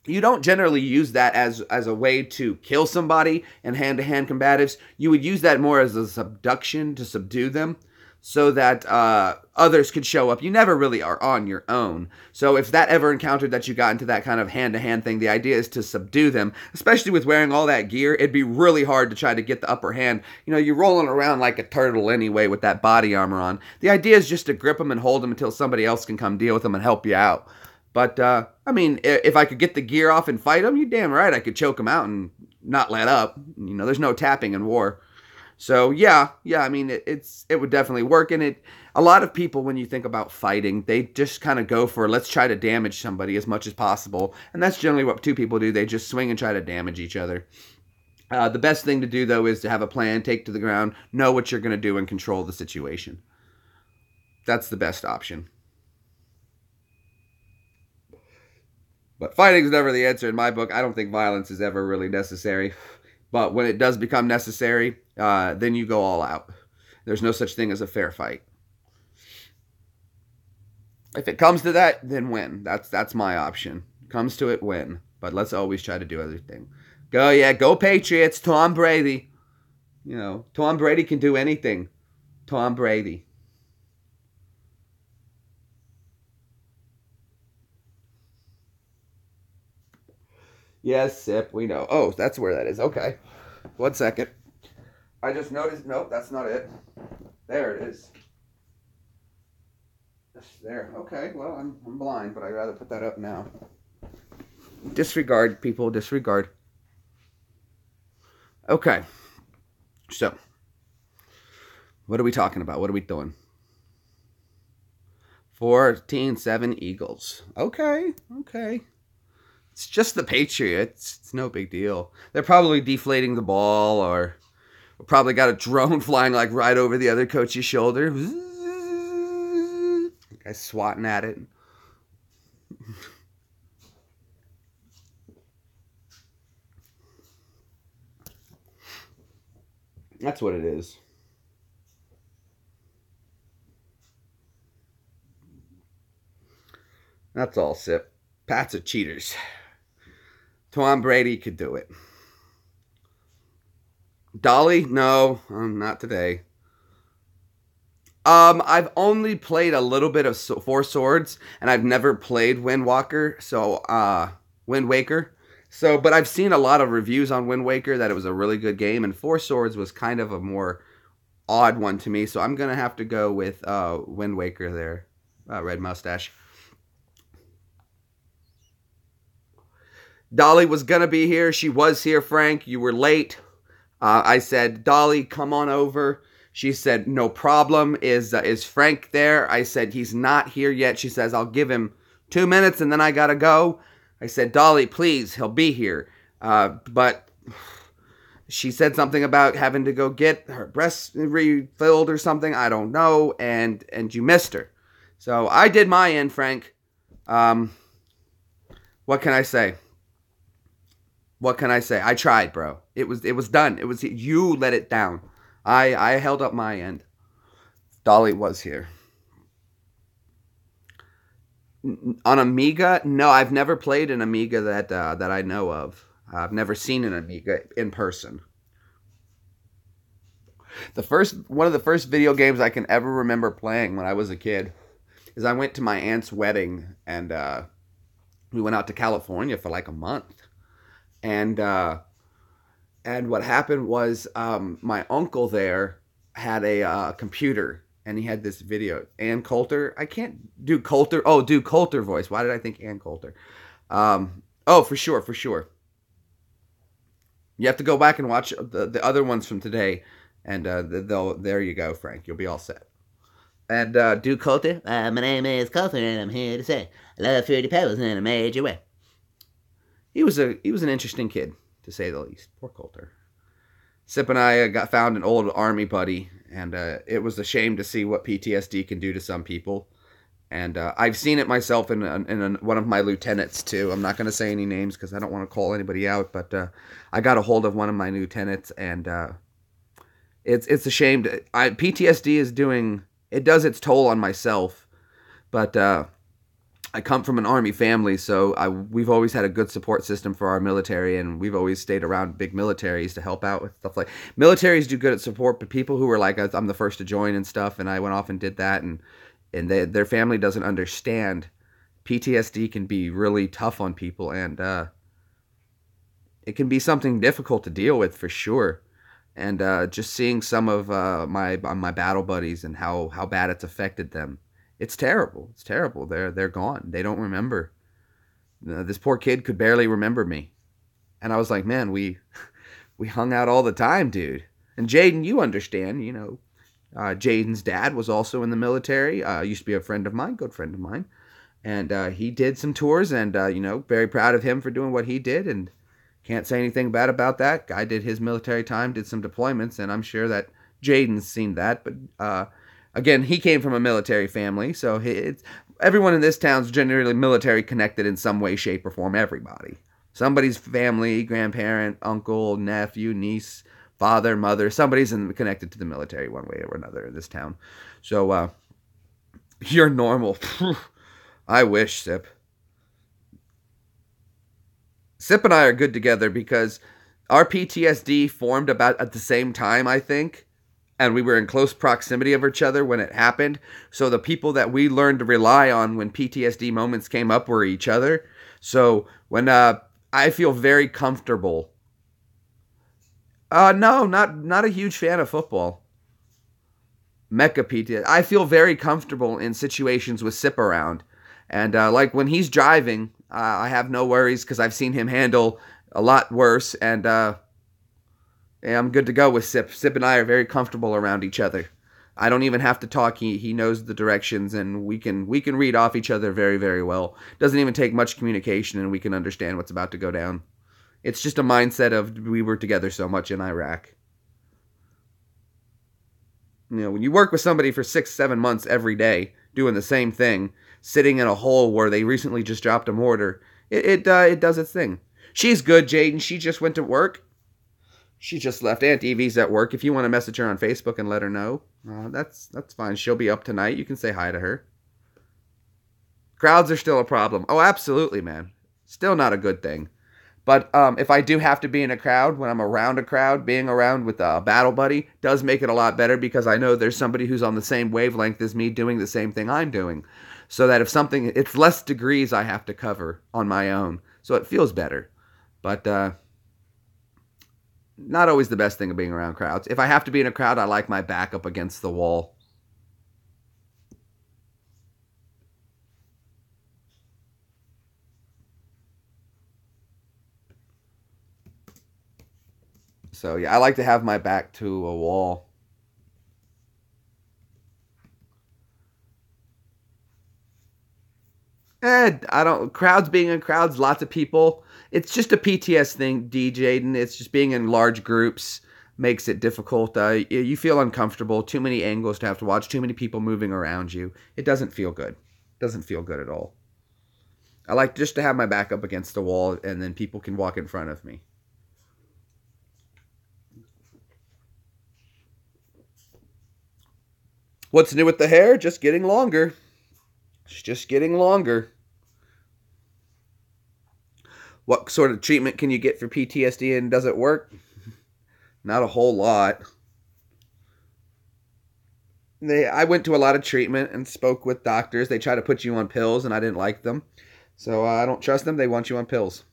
You don't generally use that as a way to kill somebody in hand-to-hand combatives. You would use that more as a subduction to subdue them, so that others could show up. You never really are on your own. So if that ever encountered that you got into that kind of hand-to-hand thing, the idea is to subdue them, especially with wearing all that gear. It'd be really hard to try to get the upper hand. You know, you're rolling around like a turtle anyway with that body armor on. The idea is just to grip them and hold them until somebody else can come deal with them and help you out. But, I mean, if I could get the gear off and fight them, you're damn right I could choke them out and not let up. You know, there's no tapping in war. So yeah, I mean, it would definitely work. And a lot of people, when you think about fighting, they just kind of go for, let's try to damage somebody as much as possible. And that's generally what two people do. They just swing and try to damage each other. The best thing to do, though, is to have a plan, take to the ground, know what you're going to do, and control the situation. That's the best option. But fighting is never the answer in my book. I don't think violence is ever really necessary. But when it does become necessary, then you go all out. There's no such thing as a fair fight. If it comes to that, then win. That's my option. Comes to it, win. But let's always try to do everything. Go Patriots, Tom Brady. You know, Tom Brady can do anything. Tom Brady. Yes, Sip, we know. Oh, that's where that is. Okay. 1 second. I just noticed. Nope, that's not it. There it is. There. Okay, well, I'm blind, but I'd rather put that up now. Disregard, people. Disregard. Okay. So, what are we talking about? What are we doing? 14-7 Eagles. Okay. It's just the Patriots. It's no big deal. They're probably deflating the ball, or probably got a drone flying like right over the other coach's shoulder. Guy's swatting at it. That's what it is. That's all, Sip. Pats are cheaters. Tom Brady could do it. Dolly? No, not today. I've only played a little bit of Four Swords, and I've never played Wind Waker, Wind Waker. So, but I've seen a lot of reviews on Wind Waker that it was a really good game, and Four Swords was kind of a more odd one to me, so I'm gonna have to go with Wind Waker there, Red Mustache. Dolly was gonna be here. She was here, Frank. You were late. I said, Dolly, come on over. She said, no problem. Is Frank there? I said, he's not here yet. She says, I'll give him 2 minutes and then I gotta go. I said, Dolly, please, he'll be here. But she said something about having to go get her breast refilled or something. I don't know. And you missed her. So I did my end, Frank. What can I say? What can I say? I tried, bro. It was done. It was you let it down. I held up my end. Dolly was here. On Amiga? No, I've never played an Amiga that I know of. I've never seen an Amiga in person. One of the first video games I can ever remember playing when I was a kid is I went to my aunt's wedding, and we went out to California for like a month. And what happened was my uncle there had a computer, and he had this video. Ann Coulter. I can't do Coulter. Oh, do Coulter voice. Why did I think Ann Coulter? Oh, for sure. You have to go back and watch the other ones from today, and there you go, Frank. You'll be all set. And do Coulter. My name is Coulter, and I'm here to say I love Fruity Pebbles in a major way. He was an interesting kid, to say the least. Poor Coulter. Sip and I found an old army buddy, and it was a shame to see what PTSD can do to some people. And I've seen it myself in one of my lieutenants, too. I'm not going to say any names because I don't want to call anybody out, but I got a hold of one of my lieutenants, and it's a shame. PTSD it does its toll on myself, but I come from an Army family, so we've always had a good support system for our military, and we've always stayed around big militaries to help out with stuff like... Militaries do good at support, but people who are like, I'm the first to join and stuff, and I went off and did that, and their family doesn't understand. PTSD can be really tough on people, and it can be something difficult to deal with, for sure. And just seeing some of my battle buddies and how bad it's affected them, it's terrible. It's terrible. They're gone. They don't remember. This poor kid could barely remember me. And I was like, man, we hung out all the time, dude. And Jaden, you understand, you know. Jaden's dad was also in the military. Used to be a friend of mine, good friend of mine. And he did some tours, and, very proud of him for doing what he did. And can't say anything bad about that. Guy did his military time, did some deployments, and I'm sure that Jaden's seen that. But, again, he came from a military family, so everyone in this town's generally military connected in some way, shape, or form. Everybody. Somebody's family, grandparent, uncle, nephew, niece, father, mother. Somebody's connected to the military one way or another in this town. So, you're normal. I wish, Sip. Sip and I are good together because our PTSD formed about at the same time, I think. And we were in close proximity of each other when it happened. So the people that we learned to rely on when PTSD moments came up were each other. So when I feel very comfortable. No, not a huge fan of football. Mecha PTSD. I feel very comfortable in situations with Sip around. And like when he's driving, I have no worries because I've seen him handle a lot worse. And yeah, I'm good to go with Sip. Sip and I are very comfortable around each other. I don't even have to talk. He knows the directions, and we can read off each other very, very well. Doesn't even take much communication, and we can understand what's about to go down. It's just a mindset of we were together so much in Iraq. You know, when you work with somebody for 6-7 months every day, doing the same thing, sitting in a hole where they recently just dropped a mortar, it does its thing. She's good, Jaden. She just went to work. She just left. Aunt Evie's at work. If you want to message her on Facebook and let her know, that's fine. She'll be up tonight. You can say hi to her. Crowds are still a problem. Oh, absolutely, man. Still not a good thing. But if I do have to be in a crowd, when I'm around a crowd, being around with a battle buddy does make it a lot better because I know there's somebody who's on the same wavelength as me doing the same thing I'm doing. So that if something, it's less degrees I have to cover on my own. So it feels better. But not always the best thing of being around crowds. If I have to be in a crowd, I like my back up against the wall. So yeah, I like to have my back to a wall. And I don't, crowds being in crowds, lots of people. It's just a PTS thing, Jaden. It's just being in large groups makes it difficult. You feel uncomfortable, too many angles to have to watch, too many people moving around you. It doesn't feel good. It doesn't feel good at all. I like just to have my back up against the wall and then people can walk in front of me. What's new with the hair? Just getting longer. It's just getting longer. What sort of treatment can you get for PTSD and does it work? Not a whole lot. I went to a lot of treatment and spoke with doctors. They try to put you on pills and I didn't like them. So I don't trust them. They want you on pills.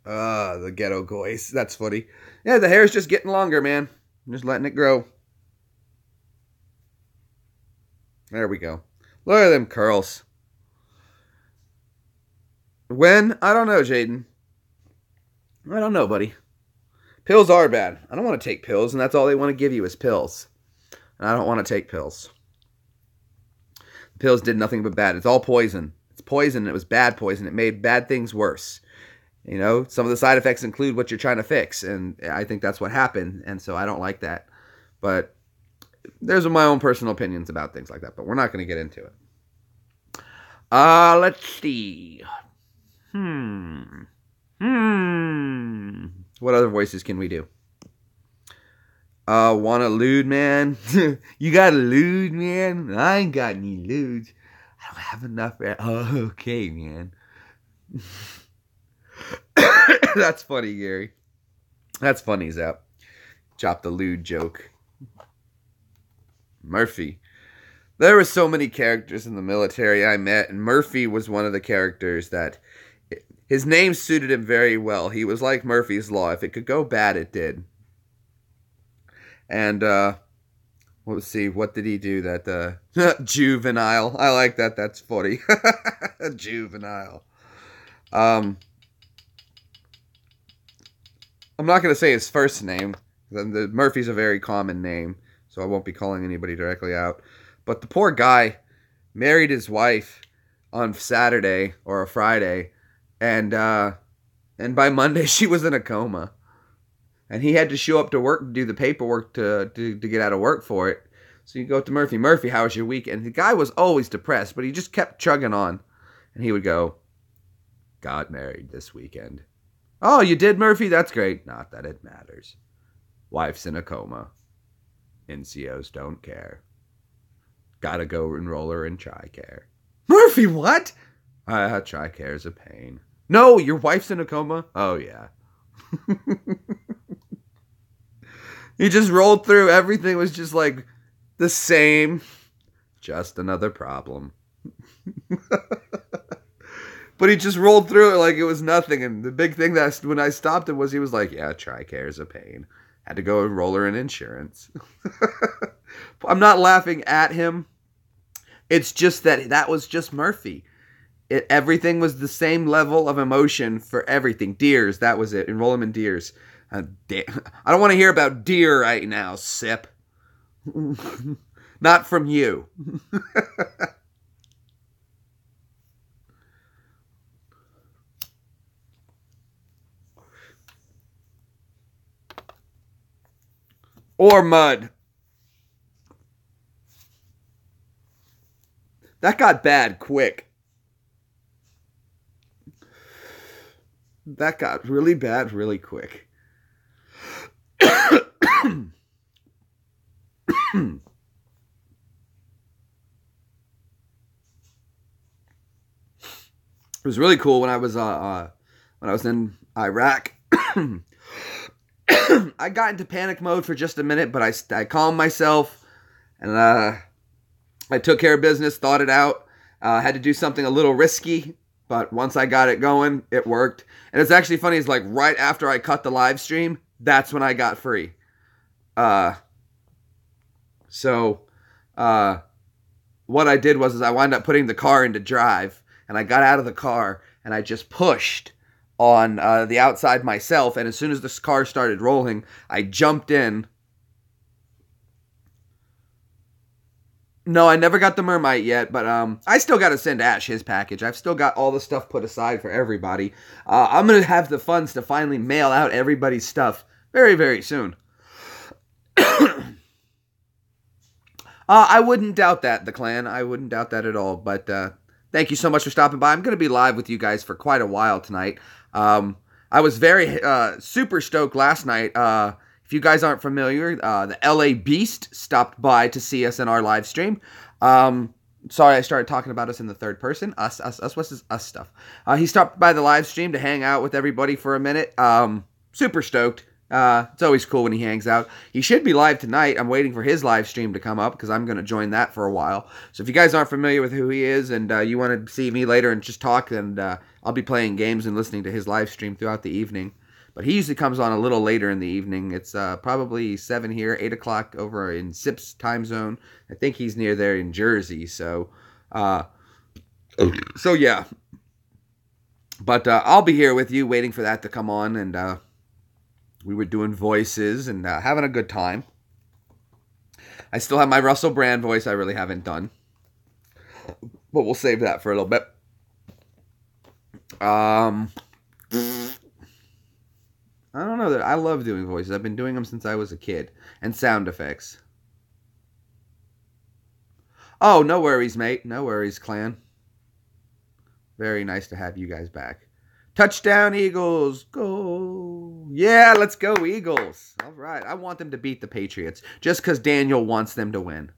The ghetto goys. That's funny. Yeah, the hair's just getting longer, man. I'm just letting it grow. There we go. Look at them curls. When? I don't know, Jaden. I don't know, buddy. Pills are bad. I don't want to take pills, and that's all they want to give you is pills. And I don't want to take pills. Pills did nothing but bad. It's all poison. It's poison. It was bad poison. It made bad things worse. You know, some of the side effects include what you're trying to fix, and I think that's what happened, and so I don't like that. But there's my own personal opinions about things like that, but we're not going to get into it. Let's see. What other voices can we do? Want a lewd, man? You got a lewd, man? I ain't got any lewds. I don't have enough. Oh, okay, man. That's funny, Gary. That's funny, Zap. Drop the lewd joke. Murphy. There were so many characters in the military I met, and Murphy was one of the characters that his name suited him very well. He was like Murphy's Law. If it could go bad, it did. And let's see, what did he do? That juvenile. I like that. That's funny. Juvenile. I'm not going to say his first name. Murphy's a very common name, so I won't be calling anybody directly out. But the poor guy married his wife on Saturday or a Friday, and by Monday she was in a coma. And he had to show up to work to do the paperwork to get out of work for it. So you go to Murphy. Murphy, how was your weekend? The guy was always depressed, but he just kept chugging on. And he would go, got married this weekend. Oh, you did, Murphy? That's great. Not that it matters. Wife's in a coma. NCOs don't care. Gotta go enroll her in TRICARE. Murphy, what? TRICARE's a pain. No, your wife's in a coma? Oh, yeah. He just rolled through. Everything was just like the same. Just another problem. But he just rolled through it like it was nothing. And the big thing that when I stopped him was he was like, yeah, TRICARE's a pain. Had to go enroll her in insurance. I'm not laughing at him. It's just that was just Murphy. Everything was the same level of emotion for everything. Deers, that was it. Enroll him in Deers. I don't want to hear about deer right now, Sip. Not from you. Or mud. That got bad quick. That got really bad really quick. It was really cool when I was when I was in Iraq. I got into panic mode for just a minute, but I calmed myself, and I took care of business, thought it out. Had to do something a little risky, but once I got it going, it worked. And it's actually funny, it's like right after I cut the live stream, that's when I got free. So what I did was I wound up putting the car into drive, and I got out of the car, and I just pushed on the outside myself, and as soon as this car started rolling, I jumped in. No, I never got the Mermite yet, but I still got to send Ash his package. I've still got all the stuff put aside for everybody. I'm going to have the funds to finally mail out everybody's stuff very, very soon. I wouldn't doubt that, the clan. I wouldn't doubt that at all, but thank you so much for stopping by. I'm going to be live with you guys for quite a while tonight. I was very super stoked last night. If you guys aren't familiar, the LA Beast stopped by to see us in our live stream. Sorry, I started talking about us in the third person. Us, what's this us stuff? He stopped by the live stream to hang out with everybody for a minute. Super stoked. It's always cool when he hangs out. He should be live tonight. I'm waiting for his live stream to come up because I'm going to join that for a while. So if you guys aren't familiar with who he is and you want to see me later and just talk, then I'll be playing games and listening to his live stream throughout the evening. But he usually comes on a little later in the evening. It's probably 7 here, 8 o'clock over in SIP's time zone. I think he's near there in Jersey. So yeah. But I'll be here with you waiting for that to come on, and we were doing voices and having a good time. I still have my Russell Brand voice I really haven't done. But we'll save that for a little bit. I don't know. I love doing voices. I've been doing them since I was a kid. And sound effects. Oh, no worries, mate. No worries, clan. Very nice to have you guys back. Touchdown, Eagles. Go. Yeah, let's go, Eagles. All right. I want them to beat the Patriots just because Daniel wants them to win.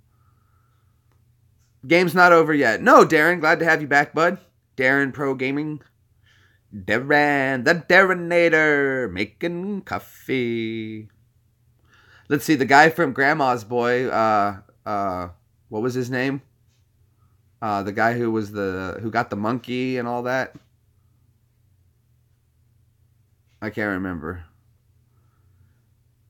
Game's not over yet. No, Darren. Glad to have you back, bud. Darren Pro Gaming. Darren, the Darrenator, making coffee. Let's see, the guy from Grandma's Boy, what was his name? The guy who was who got the monkey and all that. I can't remember.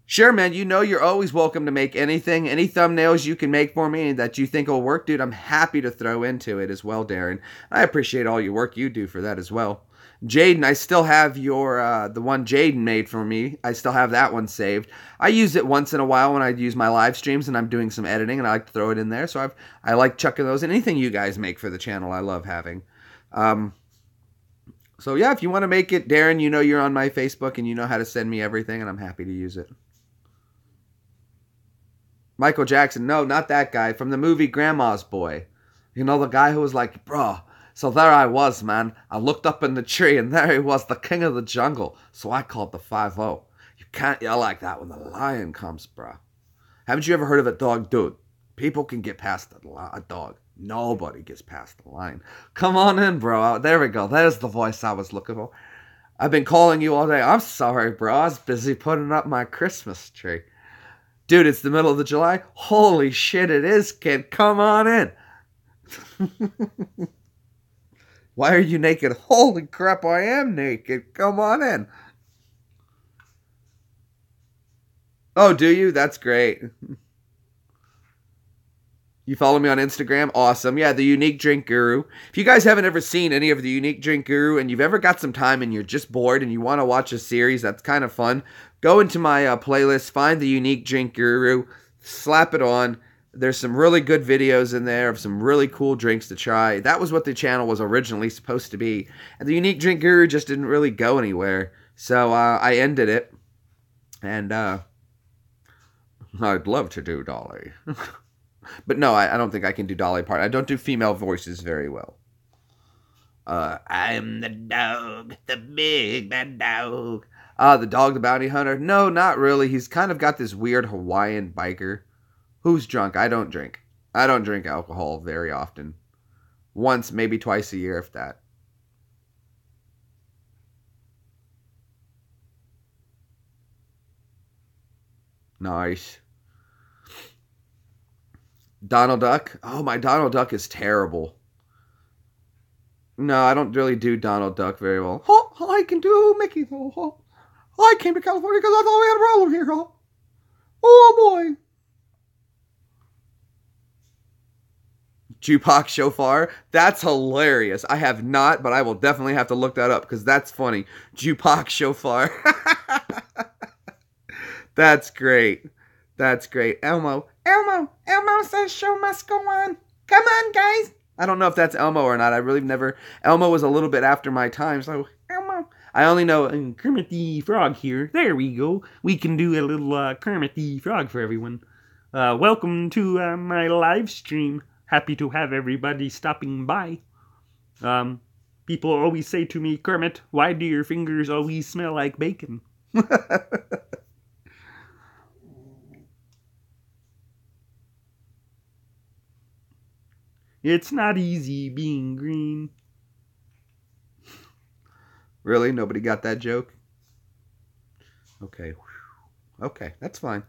Sure, man, you know you're always welcome to make anything. Any thumbnails you can make for me that you think will work, dude, I'm happy to throw into it as well, Darren. I appreciate all your work you do for that as well. Jaden, I still have your, the one Jaden made for me. I still have that one saved. I use it once in a while when I use my live streams and I'm doing some editing and I like to throw it in there. So I like chucking those in. Anything you guys make for the channel, I love having. So yeah, if you want to make it, Darren, you know you're on my Facebook and you know how to send me everything and I'm happy to use it. Michael Jackson, no, not that guy. From the movie Grandma's Boy. You know, the guy who was like, bro, so there I was, man. I looked up in the tree and there he was, the king of the jungle. So I called the 5-0. You can't yell like that when the lion comes, bro. Haven't you ever heard of a dog? Dude, people can get past a dog. Nobody gets past the lion. Come on in, bro. There we go. There's the voice I was looking for. I've been calling you all day. I'm sorry, bro. I was busy putting up my Christmas tree. Dude, it's the middle of the July. Holy shit, it is, kid. Come on in. Why are you naked? Holy crap, I am naked. Come on in. Oh, do you? That's great. You follow me on Instagram? Awesome. Yeah, the Unique Drink Guru. If you guys haven't ever seen any of the Unique Drink Guru and you've ever got some time and you're just bored and you want to watch a series that's kind of fun, go into my playlist, find the Unique Drink Guru, slap it on. There's some really good videos in there of some really cool drinks to try. That was what the channel was originally supposed to be. And the Unique Drink Guru just didn't really go anywhere. So I ended it. And I'd love to do Dolly. But no, I don't think I can do Dolly Parton. I don't do female voices very well. I'm the dog, the big bad dog. The Dog the Bounty Hunter? No, not really. He's kind of got this weird Hawaiian biker. Who's drunk? I don't drink. I don't drink alcohol very often. Once, maybe twice a year, if that. Nice. Donald Duck? Oh, my Donald Duck is terrible. No, I don't really do Donald Duck very well. Oh, I can do Mickey, though. Oh, I came to California because I thought we had a problem here. Oh boy. Jupak Shofar? That's hilarious. I have not, but I will definitely have to look that up because that's funny. Jupak Shofar. That's great. That's great. Elmo says show must go on. Come on, guys. I don't know if that's Elmo or not. I really never... Elmo was a little bit after my time, so... Elmo. I only know Kermit the Frog here. There we go. We can do a little Kermit the Frog for everyone. Welcome to my live stream. Happy to have everybody stopping by. People always say to me, Kermit, why do your fingers always smell like bacon? It's not easy being green. Really? Nobody got that joke? Okay. Okay, that's fine.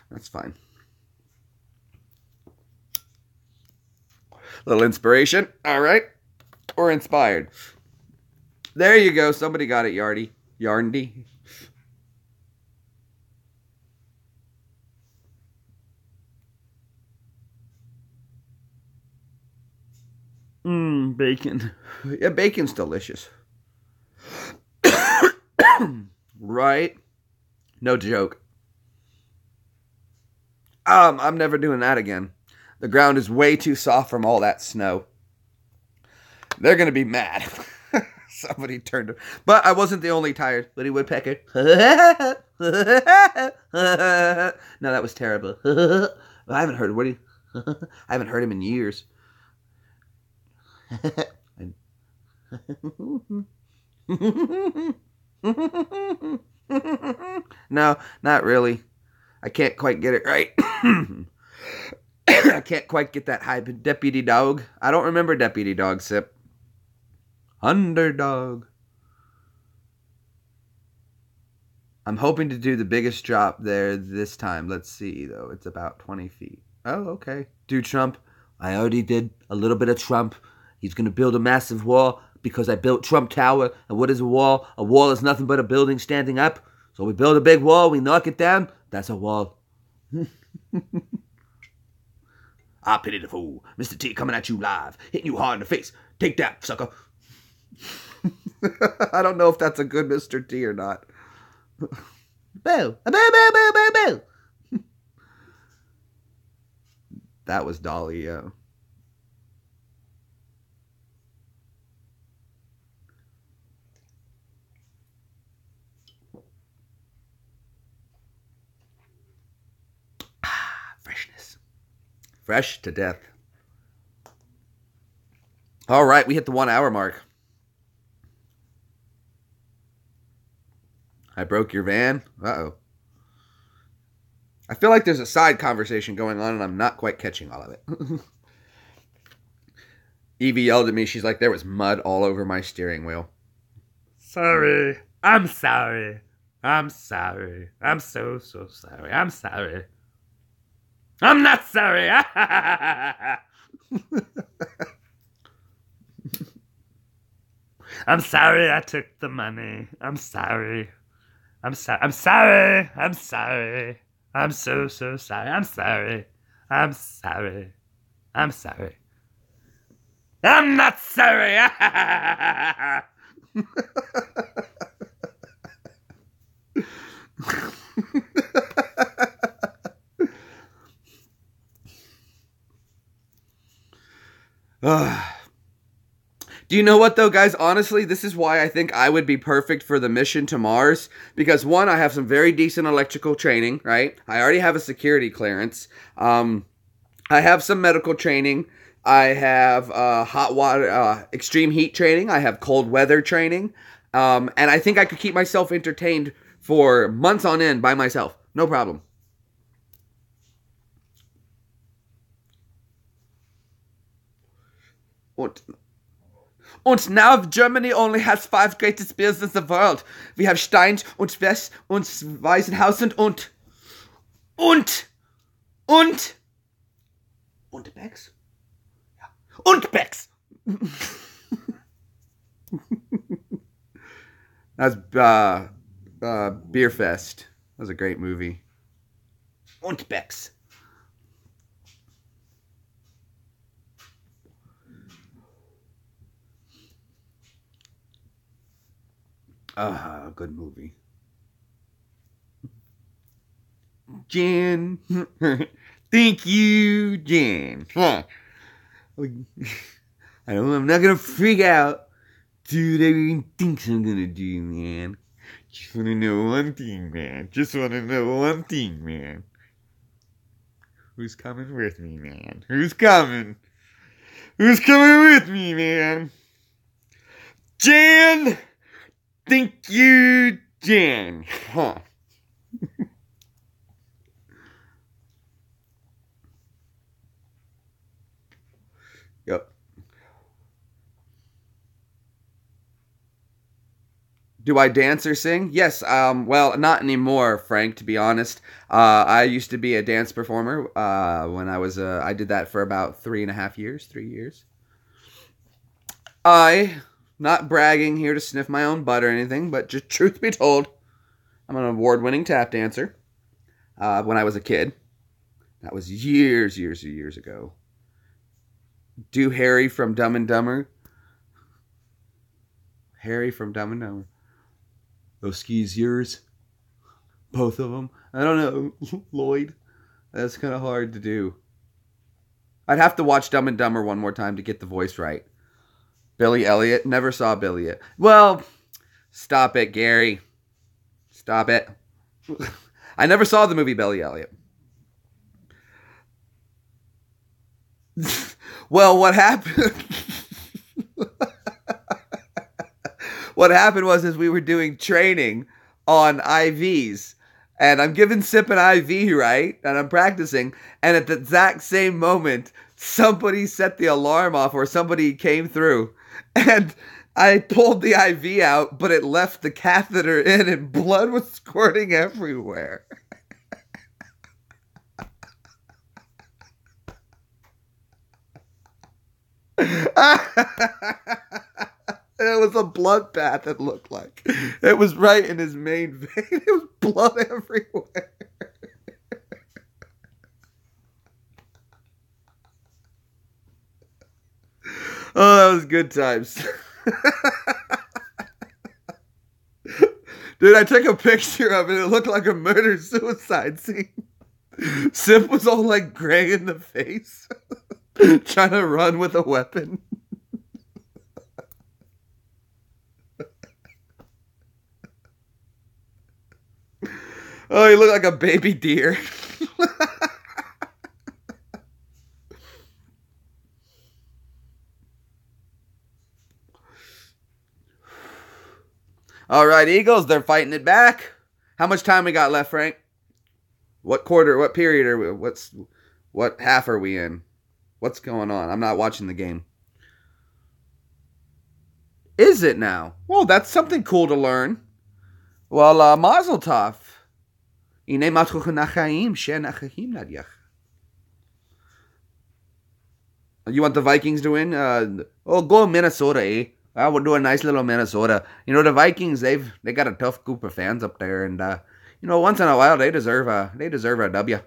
That's fine. Little inspiration. All right. We're inspired. There you go. Somebody got it, Yardy. Yarndy. Bacon. Yeah, bacon's delicious. Right? No joke. I'm never doing that again. The ground is way too soft from all that snow. They're gonna be mad. Somebody turned. But I wasn't the only tired Woody Woodpecker. No, that was terrible. I haven't heard Woody. I haven't heard him in years. No, not really. I can't quite get it right. I can't quite get that high. Deputy Dog. I don't remember Deputy Dog, Sip. Underdog. I'm hoping to do the biggest drop there this time. Let's see, though. It's about 20 feet. Oh, okay. Do Trump. I already did a little bit of Trump. He's going to build a massive wall because I built Trump Tower. And what is a wall? A wall is nothing but a building standing up. So we build a big wall, we knock it down. That's a wall. I pity the fool. Mr. T coming at you live. Hitting you hard in the face. Take that, sucker. I don't know if that's a good Mr. T or not. Boo. Boo, boo, boo, boo, boo. That was Dolly, yeah. Freshness. Fresh to death. All right, we hit the 1 hour mark. I broke your van. Uh-oh. I feel like there's a side conversation going on and I'm not quite catching all of it. Evie yelled at me. She's like, there was mud all over my steering wheel. Sorry. I'm sorry. I'm sorry. I'm so sorry. I'm sorry. I'm not sorry. I'm sorry I took the money. I'm sorry. I'm sorry. I'm sorry. I'm sorry. I'm so sorry. I'm sorry. I'm sorry. I'm sorry. I'm not sorry. Do you know what, though, guys? Honestly, this is why I think I would be perfect for the mission to Mars. Because, one, I have some very decent electrical training, right? I already have a security clearance. I have some medical training. I have hot water, extreme heat training. I have cold weather training. And I think I could keep myself entertained for months on end by myself. No problem. Und now Germany only has 5 greatest beers in the world. We have Stein und West und Weißenhausen und Und Becks? Ja. Und Becks! That's Beer Fest. That was a great movie. Und Becks. Good movie. Jan. Thank you, Jan. Huh. I'm not gonna freak out. Do what everyone thinks I'm gonna do, man. Just wanna know one thing, man. Who's coming with me, man? Who's coming? Who's coming with me, man? Jan! Thank you, Jan. Huh. Yep. Do I dance or sing? Yes. Well, not anymore, Frank, to be honest. I used to be a dance performer when I did that for about 3.5 years, 3 years. Not bragging here to sniff my own butt or anything, but just truth be told, I'm an award-winning tap dancer. When I was a kid. That was years ago. Do Harry from Dumb and Dumber. Harry from Dumb and Dumber. Those skis yours? Both of them? I don't know. Lloyd? That's kind of hard to do. I'd have to watch Dumb and Dumber one more time to get the voice right. Billy Elliot? Never saw Billy Elliot. Well, stop it, Gary. Stop it. I never saw the movie Billy Elliot. Well, what happened? What happened was we were doing training on IVs. And I'm giving Sip an IV, right? And I'm practicing. And at the exact same moment, somebody set the alarm off or somebody came through. And I pulled the IV out, but it left the catheter in and blood was squirting everywhere. It was a bloodbath, it looked like. It was right in his main vein. It was blood everywhere. Oh, that was good times. Dude, I took a picture of it. It looked like a murder-suicide scene. Sip was all like gray in the face. Trying to run with a weapon. Oh, he looked like a baby deer. All right, Eagles, they're fighting it back. How much time we got left, Frank? What quarter, what period are we, what half are we in? What's going on? I'm not watching the game. Is it now? Well, that's something cool to learn. Well, Mazel Tov. You want the Vikings to win? Go Minnesota, eh? We'll do a nice little Minnesota. You know, the Vikings, they got a tough group of fans up there, and once in a while they deserve a W.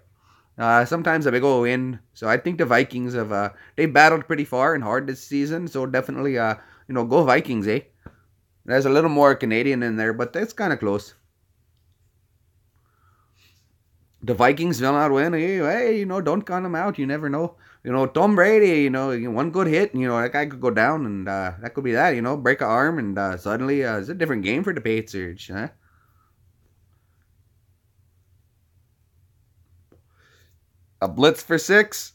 Sometimes a big old win. So I think the Vikings they battled pretty far and hard this season. So definitely, go Vikings, eh? There's a little more Canadian in there, but that's kind of close. The Vikings will not win. Hey, don't count them out. You never know. Tom Brady, one good hit, that guy could go down, and that could be that, break an arm, and suddenly it's a different game for the Patriots, huh? A blitz for 6?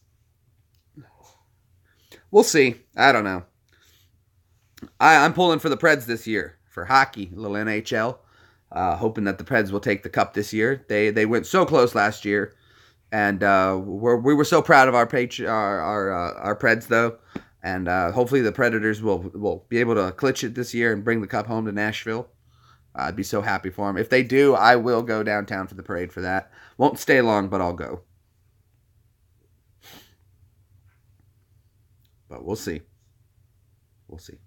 We'll see. I don't know. I'm pulling for the Preds this year for hockey, a little NHL. Hoping that the Preds will take the cup this year. They went so close last year, and we were so proud of our Preds though, and hopefully the Predators will be able to clinch it this year and bring the cup home to Nashville. I'd be so happy for them. If they do, I will go downtown for the parade for that. Won't stay long, but I'll go. But we'll see. We'll see.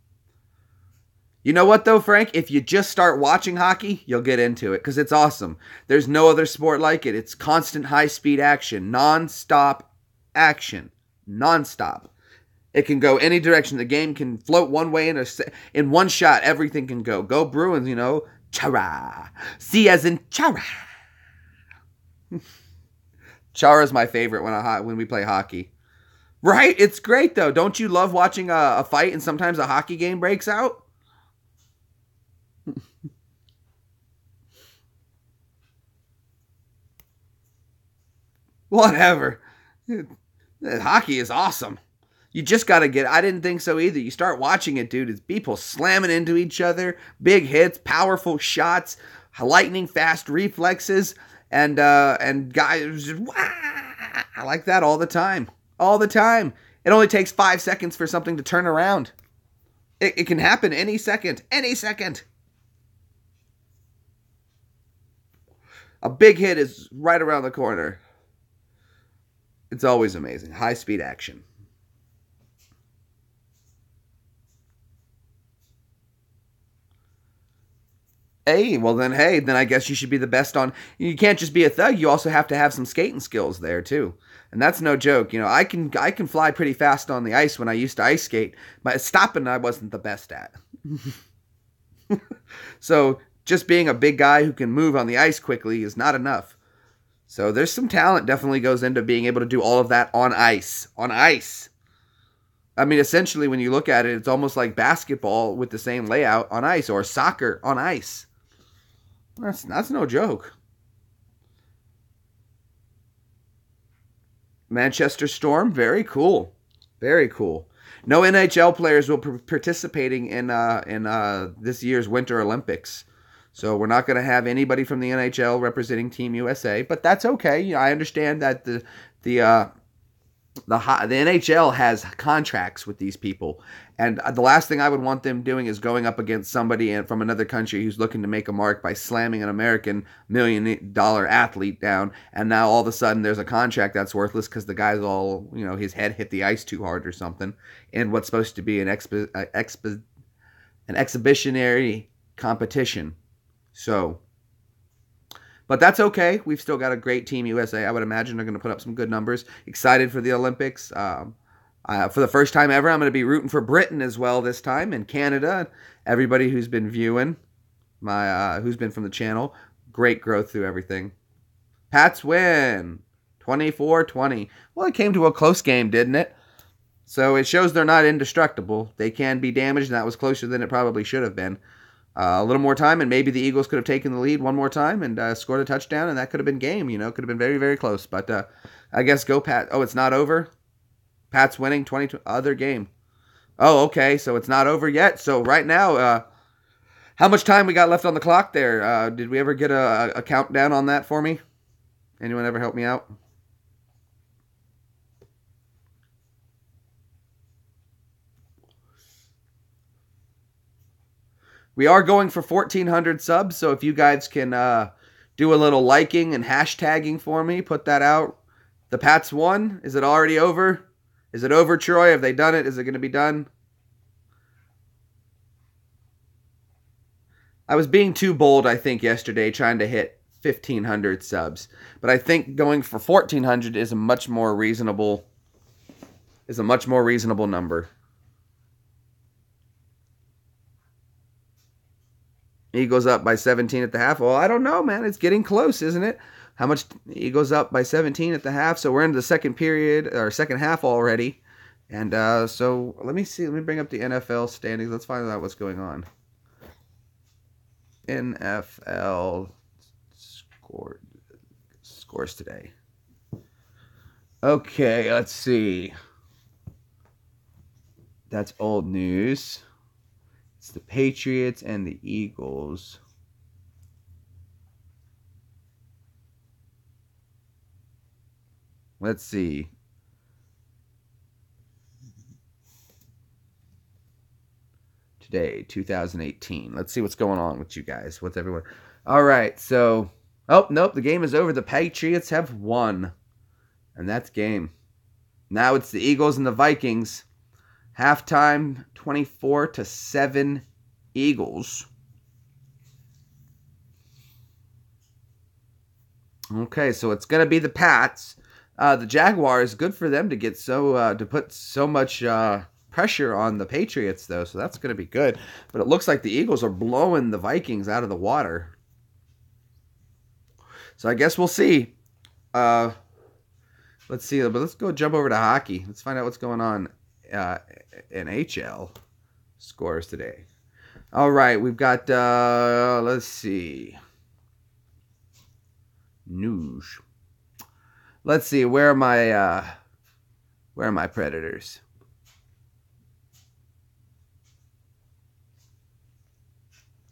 You know what, though, Frank? If you just start watching hockey, you'll get into it because it's awesome. There's no other sport like it. It's constant high-speed action, non-stop action, non-stop. It can go any direction. The game can float one way in one shot. Everything can go. Go Bruins, you know. Chara. C as in Chara. Chara is my favorite when we play hockey. Right? It's great, though. Don't you love watching a fight and sometimes a hockey game breaks out? Whatever. Hockey is awesome. You just got to I didn't think so either. You start watching it, dude. It's people slamming into each other, big hits, powerful shots, lightning fast reflexes, and guys just, wah! I like that all the time. All the time. It only takes 5 seconds for something to turn around. It can happen any second. Any second. A big hit is right around the corner. It's always amazing. High-speed action. Hey, then I guess you should be the best on... You can't just be a thug. You also have to have some skating skills there, too. And that's no joke. You know, I can fly pretty fast on the ice when I used to ice skate, but stopping I wasn't the best at. So just being a big guy who can move on the ice quickly is not enough. So there's some talent definitely goes into being able to do all of that on ice. On ice. I mean, essentially, when you look at it, it's almost like basketball with the same layout on ice, or soccer on ice. That's no joke. Manchester Storm, very cool. Very cool. No NHL players will be participating in this year's Winter Olympics. So we're not going to have anybody from the NHL representing Team USA, but that's okay. I understand that the NHL has contracts with these people, and the last thing I would want them doing is going up against somebody from another country who's looking to make a mark by slamming an American $1 million athlete down, and now all of a sudden there's a contract that's worthless because the guy's all, you know, his head hit the ice too hard or something, in what's supposed to be an exhibitionary competition. So, but that's okay. We've still got a great Team USA. I would imagine they're going to put up some good numbers. Excited for the Olympics. For the first time ever, I'm going to be rooting for Britain as well this time, and Canada. Everybody who's been viewing, who's been from the channel, great growth through everything. Pats win, 24-20. Well, it came to a close game, didn't it? So it shows they're not indestructible. They can be damaged, and that was closer than it probably should have been. A little more time, and maybe the Eagles could have taken the lead one more time and scored a touchdown, and that could have been game. You know, could have been very, very close. But I guess go Pat. Oh, it's not over? Pat's winning 20 other game. Oh, okay, so it's not over yet. So right now, how much time we got left on the clock there? Did we ever get a countdown on that for me? Anyone ever help me out? We are going for 1,400 subs, so if you guys can do a little liking and hashtagging for me, put that out. The Pats won. Is it already over? Is it over, Troy? Have they done it? Is it going to be done? I was being too bold, I think, yesterday, trying to hit 1,500 subs. But I think going for 1,400 is a much more reasonable number. Eagles up by 17 at the half. Well, I don't know, man. It's getting close, isn't it? How much? Eagles up by 17 at the half. So we're into the second period, or second half already. And so let me see. Let me bring up the NFL standings. Let's find out what's going on. NFL scores today. Okay, let's see. That's old news. It's the Patriots and the Eagles. Let's see. today, 2018. Let's see what's going on with you guys. What's everyone? All right, so... Oh, nope, the game is over. The Patriots have won. And that's game. Now it's the Eagles and the Vikings. Halftime, 24-7 Eagles. Okay, so it's going to be the Pats. The Jaguars, good for them to get to put so much pressure on the Patriots, though. So that's going to be good. But it looks like the Eagles are blowing the Vikings out of the water. So I guess we'll see. Let's see. But let's go jump over to hockey. Let's find out what's going on in HL scores today. All right, we've got, let's see. News. Let's see, where are my Predators?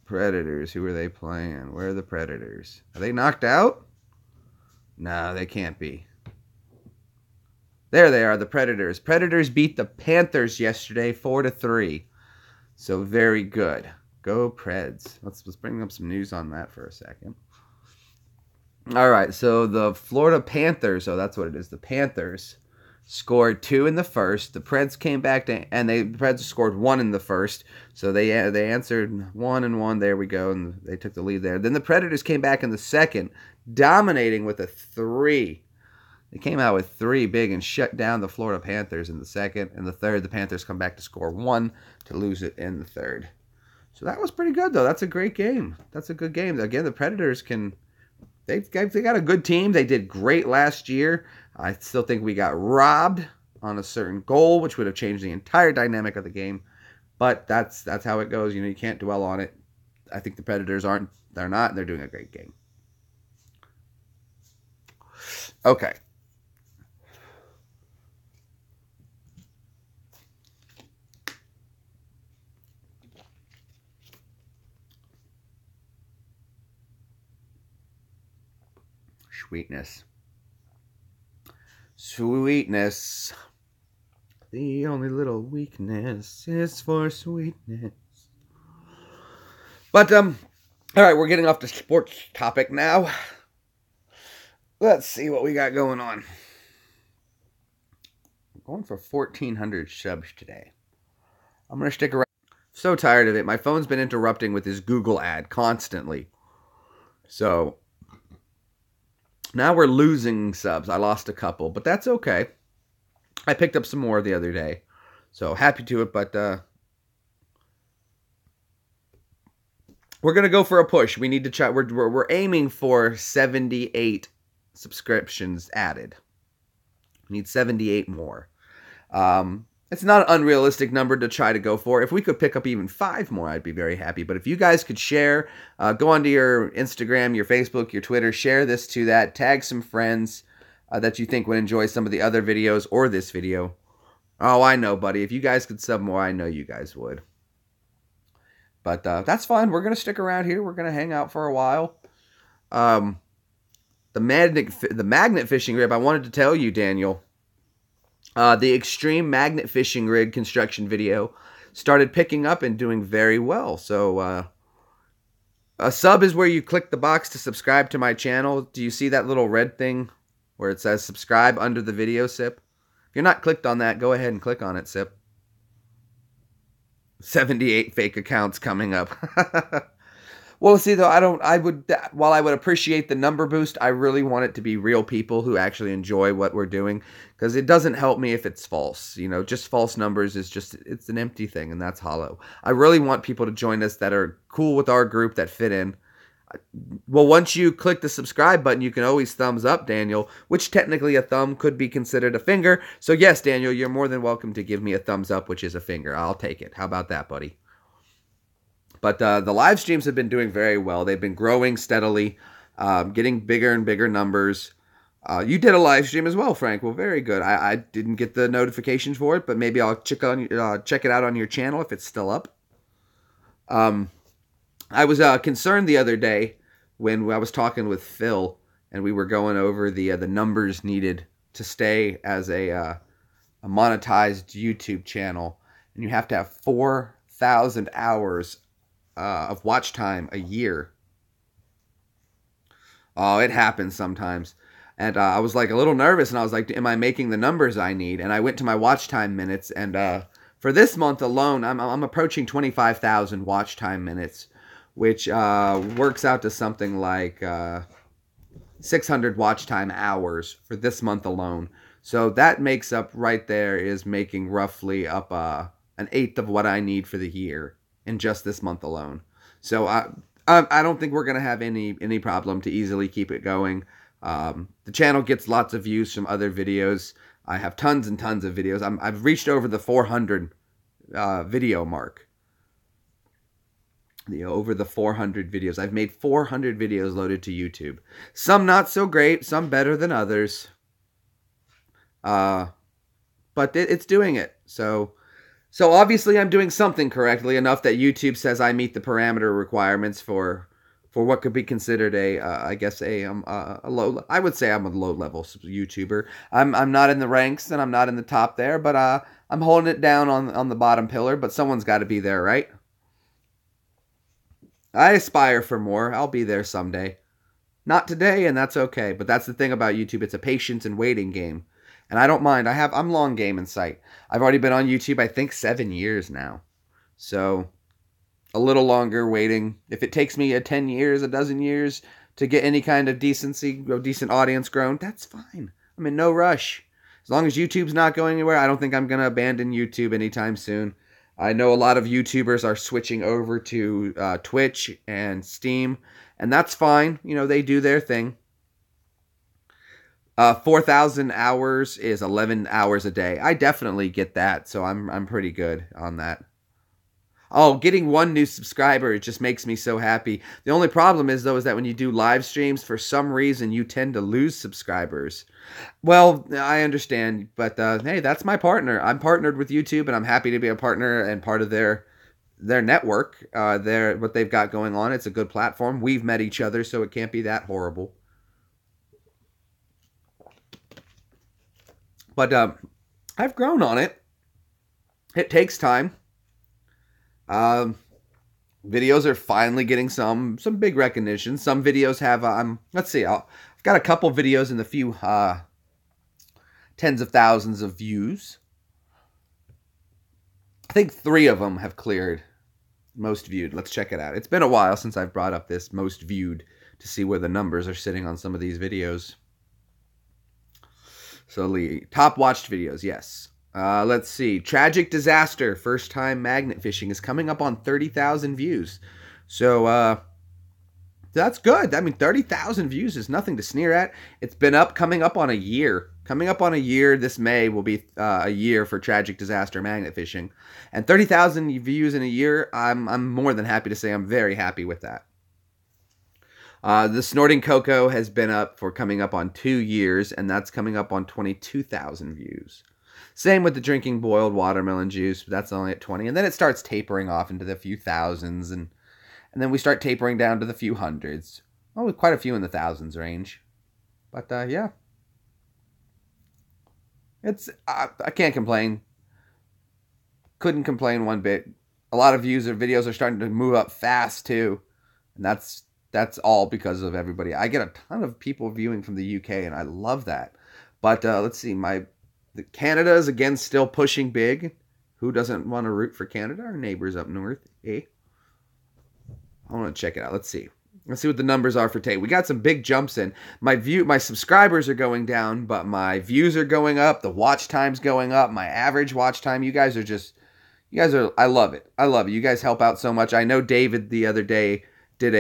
Predators, who are they playing? Where are the Predators? Are they knocked out? No, they can't be. There they are, the Predators. Predators beat the Panthers yesterday 4-3. So very good. Go Preds. Let's bring up some news on that for a second. All right, so the Florida Panthers, oh, that's what it is. The Panthers scored 2 in the first. The Preds came back the Preds scored 1 in the first. So they answered 1-1. There we go, and they took the lead there. Then the Predators came back in the second, dominating with a 3. They came out with 3 big and shut down the Florida Panthers in the second. In the third, the Panthers come back to score 1 to lose it in the third. So that was pretty good, though. That's a great game. That's a good game. Again, the Predators can... They got a good team. They did great last year. I still think we got robbed on a certain goal, which would have changed the entire dynamic of the game. But that's how it goes. You know, you can't dwell on it. I think the Predators aren't. They're not. They're doing a great game. Okay. Sweetness. Sweetness. The only little weakness is for sweetness. But, all right, we're getting off the sports topic now. Let's see what we got going on. I'm going for 1,400 subs today. I'm going to stick around. So tired of it. My phone's been interrupting with this Google ad constantly. So... now we're losing subs. I lost a couple, but that's okay. I picked up some more the other day. So happy to it, but we're going to go for a push. We need to try. We're aiming for 78 subscriptions added. We need 78 more. It's not an unrealistic number to try to go for. If we could pick up even 5 more, I'd be very happy. But if you guys could share, go onto your Instagram, your Facebook, your Twitter, share this to that, tag some friends that you think would enjoy some of the other videos or this video. Oh, I know, buddy. If you guys could sub more, I know you guys would. But that's fine. We're going to stick around here. We're going to hang out for a while. The magnet fishing rib, I wanted to tell you, Daniel. The extreme magnet fishing rig construction video started picking up and doing very well. So, a sub is where you click the box to subscribe to my channel. Do you see that little red thing where it says subscribe under the video, Sip? If you're not clicked on that, go ahead and click on it, Sip. 78 fake accounts coming up. Well, see, though, while I would appreciate the number boost, I really want it to be real people who actually enjoy what we're doing, because it doesn't help me if it's false. You know, just false numbers it's an empty thing, and that's hollow. I really want people to join us that are cool with our group, that fit in. Well, once you click the subscribe button, you can always thumbs up, Daniel, which technically a thumb could be considered a finger. So yes, Daniel, you're more than welcome to give me a thumbs up, which is a finger. I'll take it. How about that, buddy? But the live streams have been doing very well. They've been growing steadily, getting bigger and bigger numbers. You did a live stream as well, Frank. Well, very good. I didn't get the notifications for it, but maybe I'll check it out on your channel if it's still up. I was concerned the other day when I was talking with Phil, and we were going over the numbers needed to stay as a monetized YouTube channel, and you have to have 25,000 hours of watch time a year. Oh, it happens sometimes. And I was like a little nervous, and I was like, am I making the numbers I need? And I went to my watch time minutes, and for this month alone, I'm approaching 25,000 watch time minutes, which works out to something like 600 watch time hours for this month alone. So that makes up right there is making roughly up an eighth of what I need for the year in just this month alone. So I don't think we're gonna have any problem to easily keep it going. The channel gets lots of views from other videos. I have tons and tons of videos. I've reached over the 400 video mark. Over the 400 videos. I've made 400 videos loaded to YouTube. Some not so great, some better than others. But it's doing it. So obviously I'm doing something correctly enough that YouTube says I meet the parameter requirements for what could be considered I guess a low. I would say I'm a low level YouTuber. I'm not in the ranks and I'm not in the top there, but I'm holding it down on the bottom pillar. But someone's got to be there, right? I aspire for more. I'll be there someday. Not today, and that's okay. But that's the thing about YouTube. It's a patience and waiting game. And I don't mind. I'm long game in sight. I've already been on YouTube, I think, 7 years now. So a little longer waiting. If it takes me 10 years, a dozen years to get any kind of decency, decent audience grown, that's fine. I'm in no rush. As long as YouTube's not going anywhere, I don't think I'm going to abandon YouTube anytime soon. I know a lot of YouTubers are switching over to Twitch and Steam, and that's fine. They do their thing. 4,000 hours is 11 hours a day. I definitely get that, so I'm pretty good on that. Oh, getting one new subscriber, it just makes me so happy. The only problem is, though, is that when you do live streams, for some reason, you tend to lose subscribers. Well, I understand, but hey, that's my partner. I'm partnered with YouTube, and I'm happy to be a partner and part of their network. What they've got going on. It's a good platform. We've met each other, so it can't be that horrible. But I've grown on it. It takes time. Videos are finally getting some big recognition. Some videos have let's see, I've got a couple videos in the few tens of thousands of views. I think 3 of them have cleared most viewed. Let's check it out. It's been a while since I've brought up this most viewed to see where the numbers are sitting on some of these videos. So the top watched videos, yes. Let's see. Tragic Disaster, first time magnet fishing, is coming up on 30,000 views. So, that's good. I mean, 30,000 views is nothing to sneer at. It's been coming up on a year. Coming up on a year, this May will be a year for Tragic Disaster magnet fishing. And 30,000 views in a year, I'm more than happy to say I'm very happy with that. The Snorting Coco has been up for coming up on 2 years, and that's coming up on 22,000 views. Same with the Drinking Boiled Watermelon Juice, but that's only at 20. And then it starts tapering off into the few thousands, and then we start tapering down to the few hundreds. Oh, quite a few in the thousands range. But, yeah. I can't complain. Couldn't complain one bit. A lot of videos are starting to move up fast, too. And that's all because of everybody. I get a ton of people viewing from the UK, and I love that. But let's see, Canada is again still pushing big. Who doesn't want to root for Canada? Our neighbors up north, eh? I want to check it out. Let's see. Let's see what the numbers are for today. We got some big jumps in. My subscribers are going down, but my views are going up. The watch time's going up. My average watch time. I love it. I love it. You guys help out so much. I know David the other day did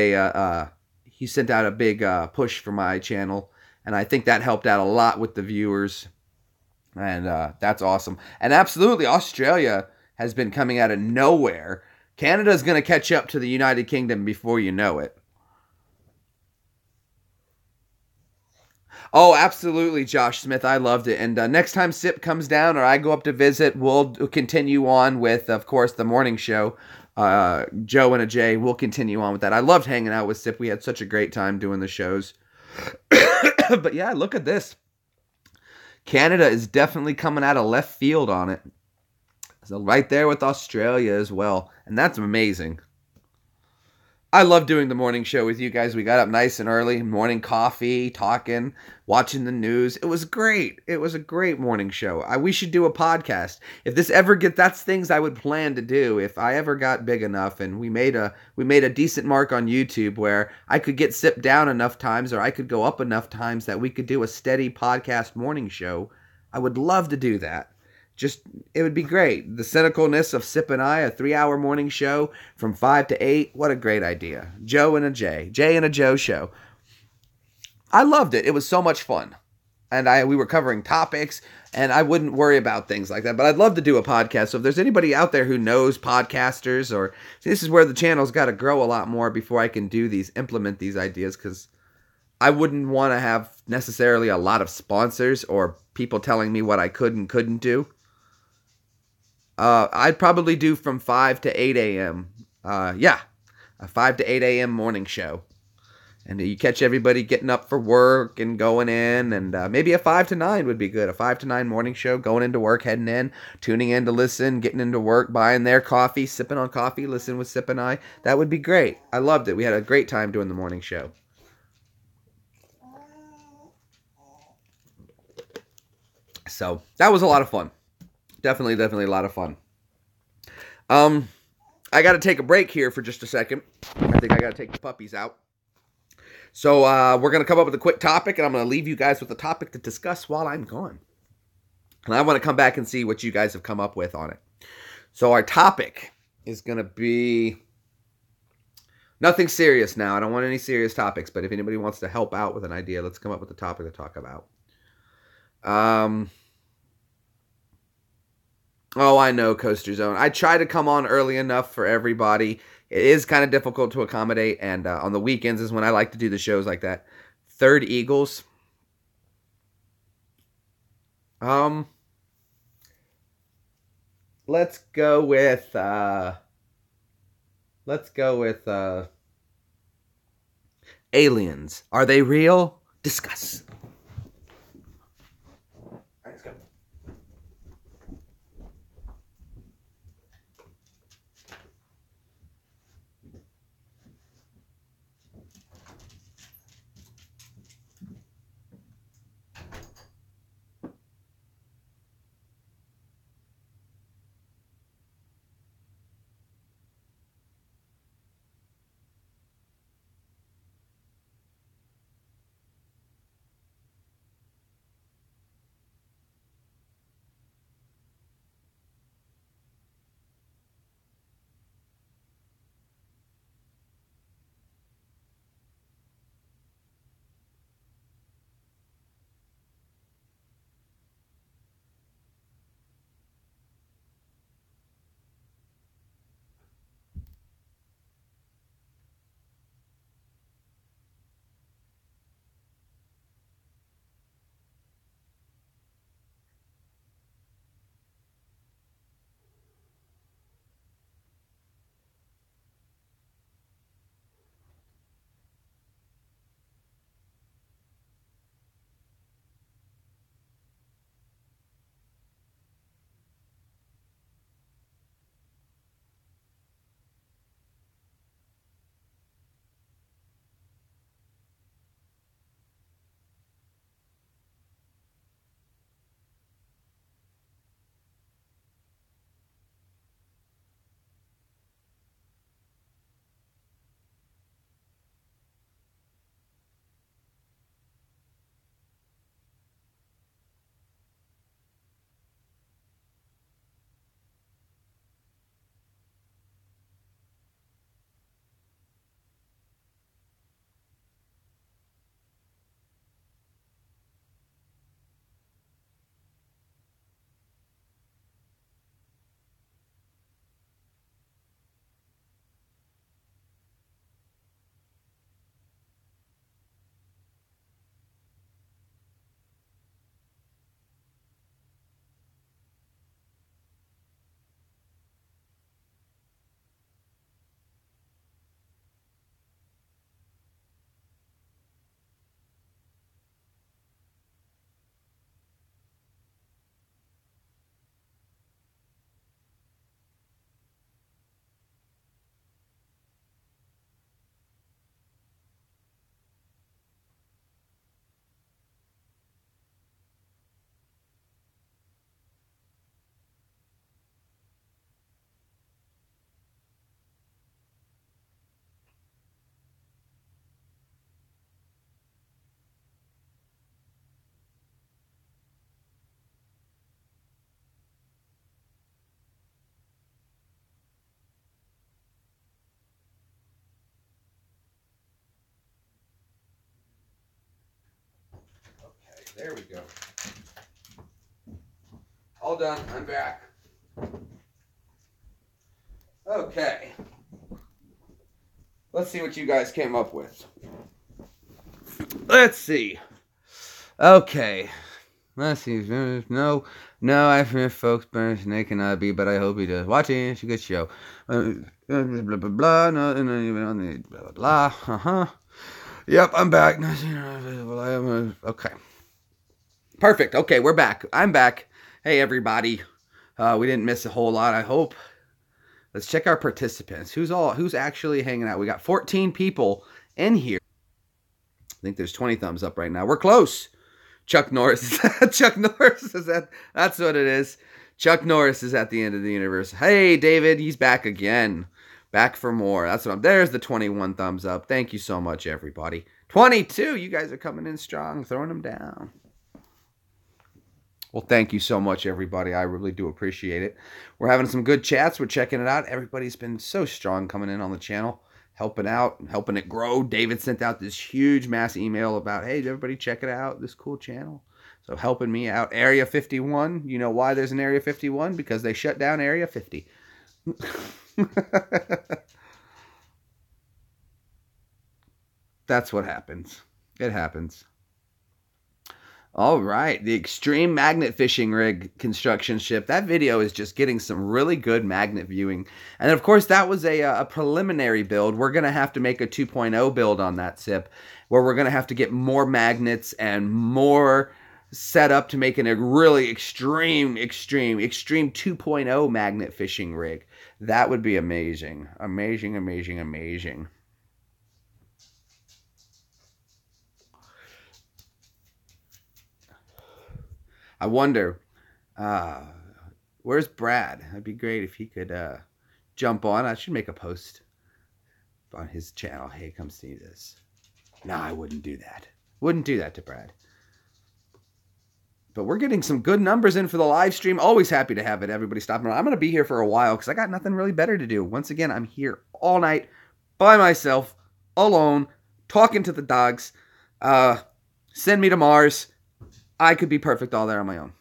he sent out a big push for my channel, and I think that helped out a lot with the viewers. And that's awesome. And absolutely, Australia has been coming out of nowhere. Canada's going to catch up to the United Kingdom before you know it. Oh, absolutely, Josh Smith. I loved it. And next time Sip comes down or I go up to visit, we'll continue on with, of course, the morning show. Joe and a J. We'll continue on with that. I loved hanging out with Sip. We had such a great time doing the shows. But yeah, look at this. Canada is definitely coming out of left field on it. So right there with Australia as well. And that's amazing. I love doing the morning show with you guys. We got up nice and early, morning coffee, talking, watching the news. It was great. It was a great morning show. We should do a podcast. If this ever that's things I would plan to do if I ever got big enough and we made a decent mark on YouTube where I could get sipped down enough times or I could go up enough times that we could do a steady podcast morning show. I would love to do that. It would be great. The cynicalness of Sip and I, a 3-hour morning show from 5 to 8. What a great idea. Joe and a Jay. Jay and a Joe show. I loved it. It was so much fun. And we were covering topics, and I wouldn't worry about things like that. But I'd love to do a podcast. So if there's anybody out there who knows podcasters, or this is where the channel's got to grow a lot more before I can implement these ideas, because I wouldn't want to have necessarily a lot of sponsors or people telling me what I could and couldn't do. I'd probably do from 5 to 8 a.m. A 5 to 8 a.m. morning show. And you catch everybody getting up for work and going in. And maybe a 5 to 9 would be good. A 5 to 9 morning show, going into work, heading in, tuning in to listen, getting into work, buying their coffee, sipping on coffee, listening with Sip and I. That would be great. I loved it. We had a great time doing the morning show. So that was a lot of fun. Definitely a lot of fun. I got to take a break here for just a second. I think I got to take the puppies out. So we're going to come up with a quick topic, and I'm going to leave you guys with a topic to discuss while I'm gone. And I want to come back and see what you guys have come up with on it. So our topic is going to be nothing serious now. I don't want any serious topics, but if anybody wants to help out with an idea, let's come up with a topic to talk about. Oh, I know, Coaster Zone. I try to come on early enough for everybody. It is kind of difficult to accommodate, and on the weekends is when I like to do the shows like that. Third Eagles. Let's go with aliens. Are they real? Discuss. Let's go. There we go. All done. I'm back. Okay. Let's see what you guys came up with. Let's see. Okay. Let's see. No, I've heard folks burn snake cannot be, but I hope he does. Watching, it's a good show. Blah, blah, blah, no, not even on the blah, blah, blah. Yep, I'm back. Okay. Perfect. Okay, we're back. I'm back. Hey, everybody. We didn't miss a whole lot, I hope. Let's check our participants. Who's actually hanging out? We got 14 people in here. I think there's 20 thumbs up right now. We're close. Chuck Norris. Chuck Norris is at. That's what it is. Chuck Norris is at the end of the universe. Hey, David, he's back again. Back for more. That's what I'm. There's the 21 thumbs up. Thank you so much, everybody. 22. You guys are coming in strong, throwing them down. Well, thank you so much, everybody. I really do appreciate it. We're having some good chats. We're checking it out. Everybody's been so strong coming in on the channel, helping out, helping it grow. David sent out this huge mass email about, hey, everybody check it out, this cool channel. So helping me out. Area 51. You know why there's an Area 51? Because they shut down Area 50. That's what happens. It happens. All right, the Extreme Magnet Fishing Rig construction ship. That video is just getting some really good magnet viewing. And of course, that was a preliminary build. We're going to have to make a 2.0 build on that ship, where we're going to have to get more magnets and more set up to make a really extreme 2.0 magnet fishing rig. That would be amazing. Amazing, amazing, amazing. I wonder, where's Brad? It'd be great if he could jump on. I should make a post on his channel. Hey, come see this. No, I wouldn't do that. Wouldn't do that to Brad. But we're getting some good numbers in for the live stream. Always happy to have it. Everybody stopping around. I'm going to be here for a while because I got nothing really better to do. Once again, I'm here all night by myself, alone, talking to the dogs. Send me to Mars. I could be perfect all there on my own.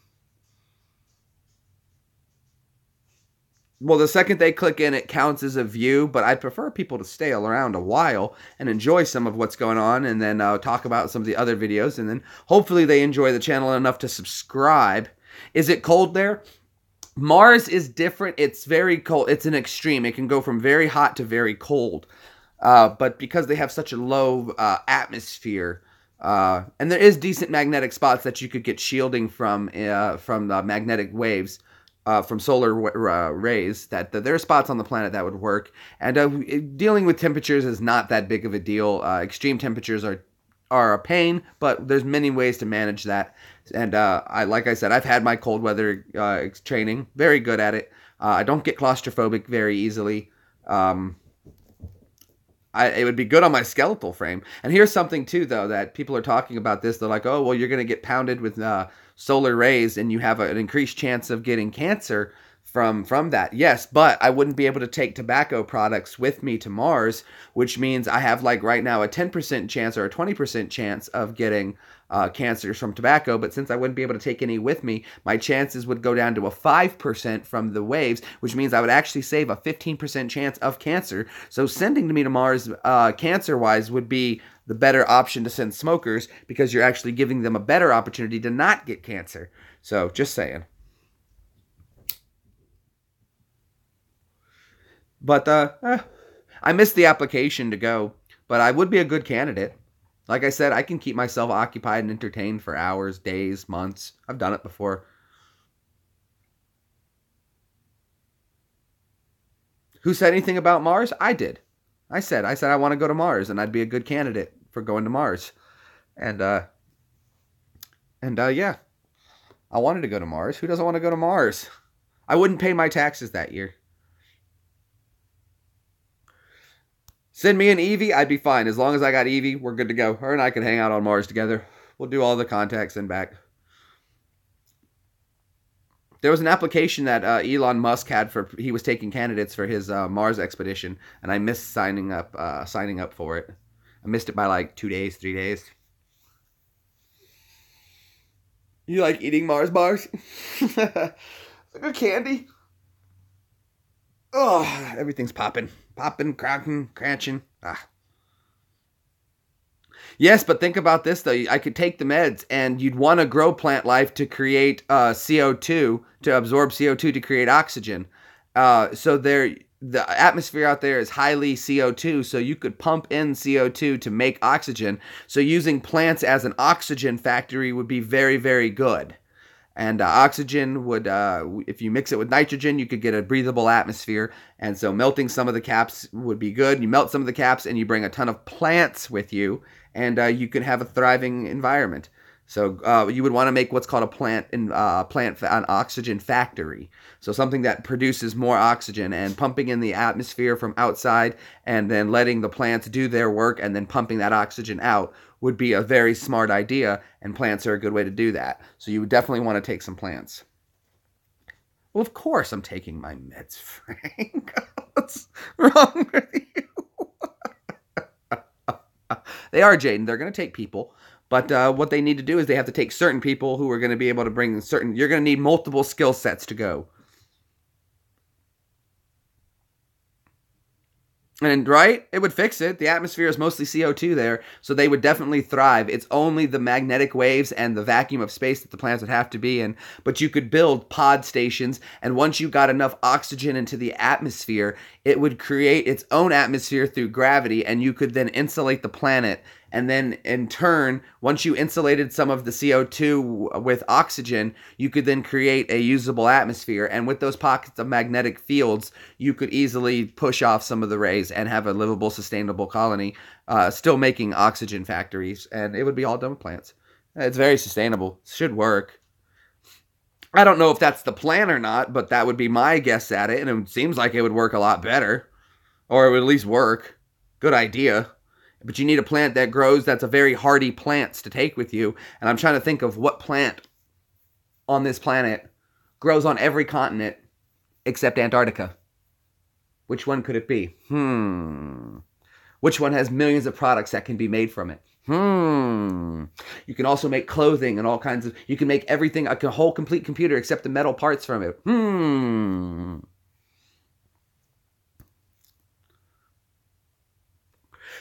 Well, the second they click in, it counts as a view, but I'd prefer people to stay around a while and enjoy some of what's going on, and then talk about some of the other videos, and then hopefully they enjoy the channel enough to subscribe. Is it cold there? Mars is different. It's very cold. It's an extreme. It can go from very hot to very cold. But because they have such a low atmosphere, and there is decent magnetic spots that you could get shielding from the magnetic waves, from solar rays, that there are spots on the planet that would work. And dealing with temperatures is not that big of a deal. Extreme temperatures are a pain, but there's many ways to manage that. And like I said, I've had my cold weather training, very good at it. I don't get claustrophobic very easily. It would be good on my skeletal frame. And here's something, too, though, that people are talking about this. They're like, oh, well, you're going to get pounded with solar rays, and you have an increased chance of getting cancer from that. Yes, but I wouldn't be able to take tobacco products with me to Mars, which means I have, like, right now, a 10% chance or a 20% chance of getting cancers from tobacco. But since I wouldn't be able to take any with me, my chances would go down to a 5% from the waves, which means I would actually save a 15% chance of cancer. So sending me to Mars cancer-wise would be the better option to send smokers, because you're actually giving them a better opportunity to not get cancer. So just saying. But I missed the application to go, but I would be a good candidate. Like I said, I can keep myself occupied and entertained for hours, days, months. I've done it before. Who said anything about Mars? I did. I said I want to go to Mars, and I'd be a good candidate for going to Mars. And yeah, I wanted to go to Mars. Who doesn't want to go to Mars? I wouldn't pay my taxes that year. Send me an Eevee, I'd be fine. As long as I got Eevee, we're good to go. Her and I can hang out on Mars together. We'll do all the contacts and back. There was an application that Elon Musk had he was taking candidates for his Mars expedition, and I missed signing up for it. I missed it by like 2 days, 3 days. You like eating Mars bars? It's like a candy. Oh, everything's popping. Popping, cracking, crunching. Ah. Yes, but think about this, though. I could take the meds, and you'd want to grow plant life to create CO2, to absorb CO2 to create oxygen. So the atmosphere out there is highly CO2, so you could pump in CO2 to make oxygen. So using plants as an oxygen factory would be very, very good. And oxygen would, if you mix it with nitrogen, you could get a breathable atmosphere. And so melting some of the caps would be good. You melt some of the caps and you bring a ton of plants with you, and you could have a thriving environment. So you would want to make what's called an oxygen factory. So something that produces more oxygen, and pumping in the atmosphere from outside and then letting the plants do their work and then pumping that oxygen out would be a very smart idea, and plants are a good way to do that. So you would definitely want to take some plants. Well, of course I'm taking my meds, Frank. What's wrong with you? They are, Jaden. They're going to take people. But what they need to do is they have to take certain people who are going to be able to bring certain... You're going to need multiple skill sets to go. And, right? It would fix it. The atmosphere is mostly CO2 there, so they would definitely thrive. It's only the magnetic waves and the vacuum of space that the plants would have to be in. But you could build pod stations, and once you got enough oxygen into the atmosphere, it would create its own atmosphere through gravity, and you could then insulate the planet. And then, in turn, once you insulated some of the CO2 with oxygen, you could then create a usable atmosphere. And with those pockets of magnetic fields, you could easily push off some of the rays and have a livable, sustainable colony, still making oxygen factories. And it would be all done with plants. It's very sustainable. Should work. I don't know if that's the plan or not, but that would be my guess at it. And it seems like it would work a lot better. Or it would at least work. Good idea. But you need a plant that grows, that's a very hardy plant to take with you. And I'm trying to think of what plant on this planet grows on every continent except Antarctica. Which one could it be? Which one has millions of products that can be made from it? You can also make clothing and all kinds of... You can make everything, a whole complete computer except the metal parts from it.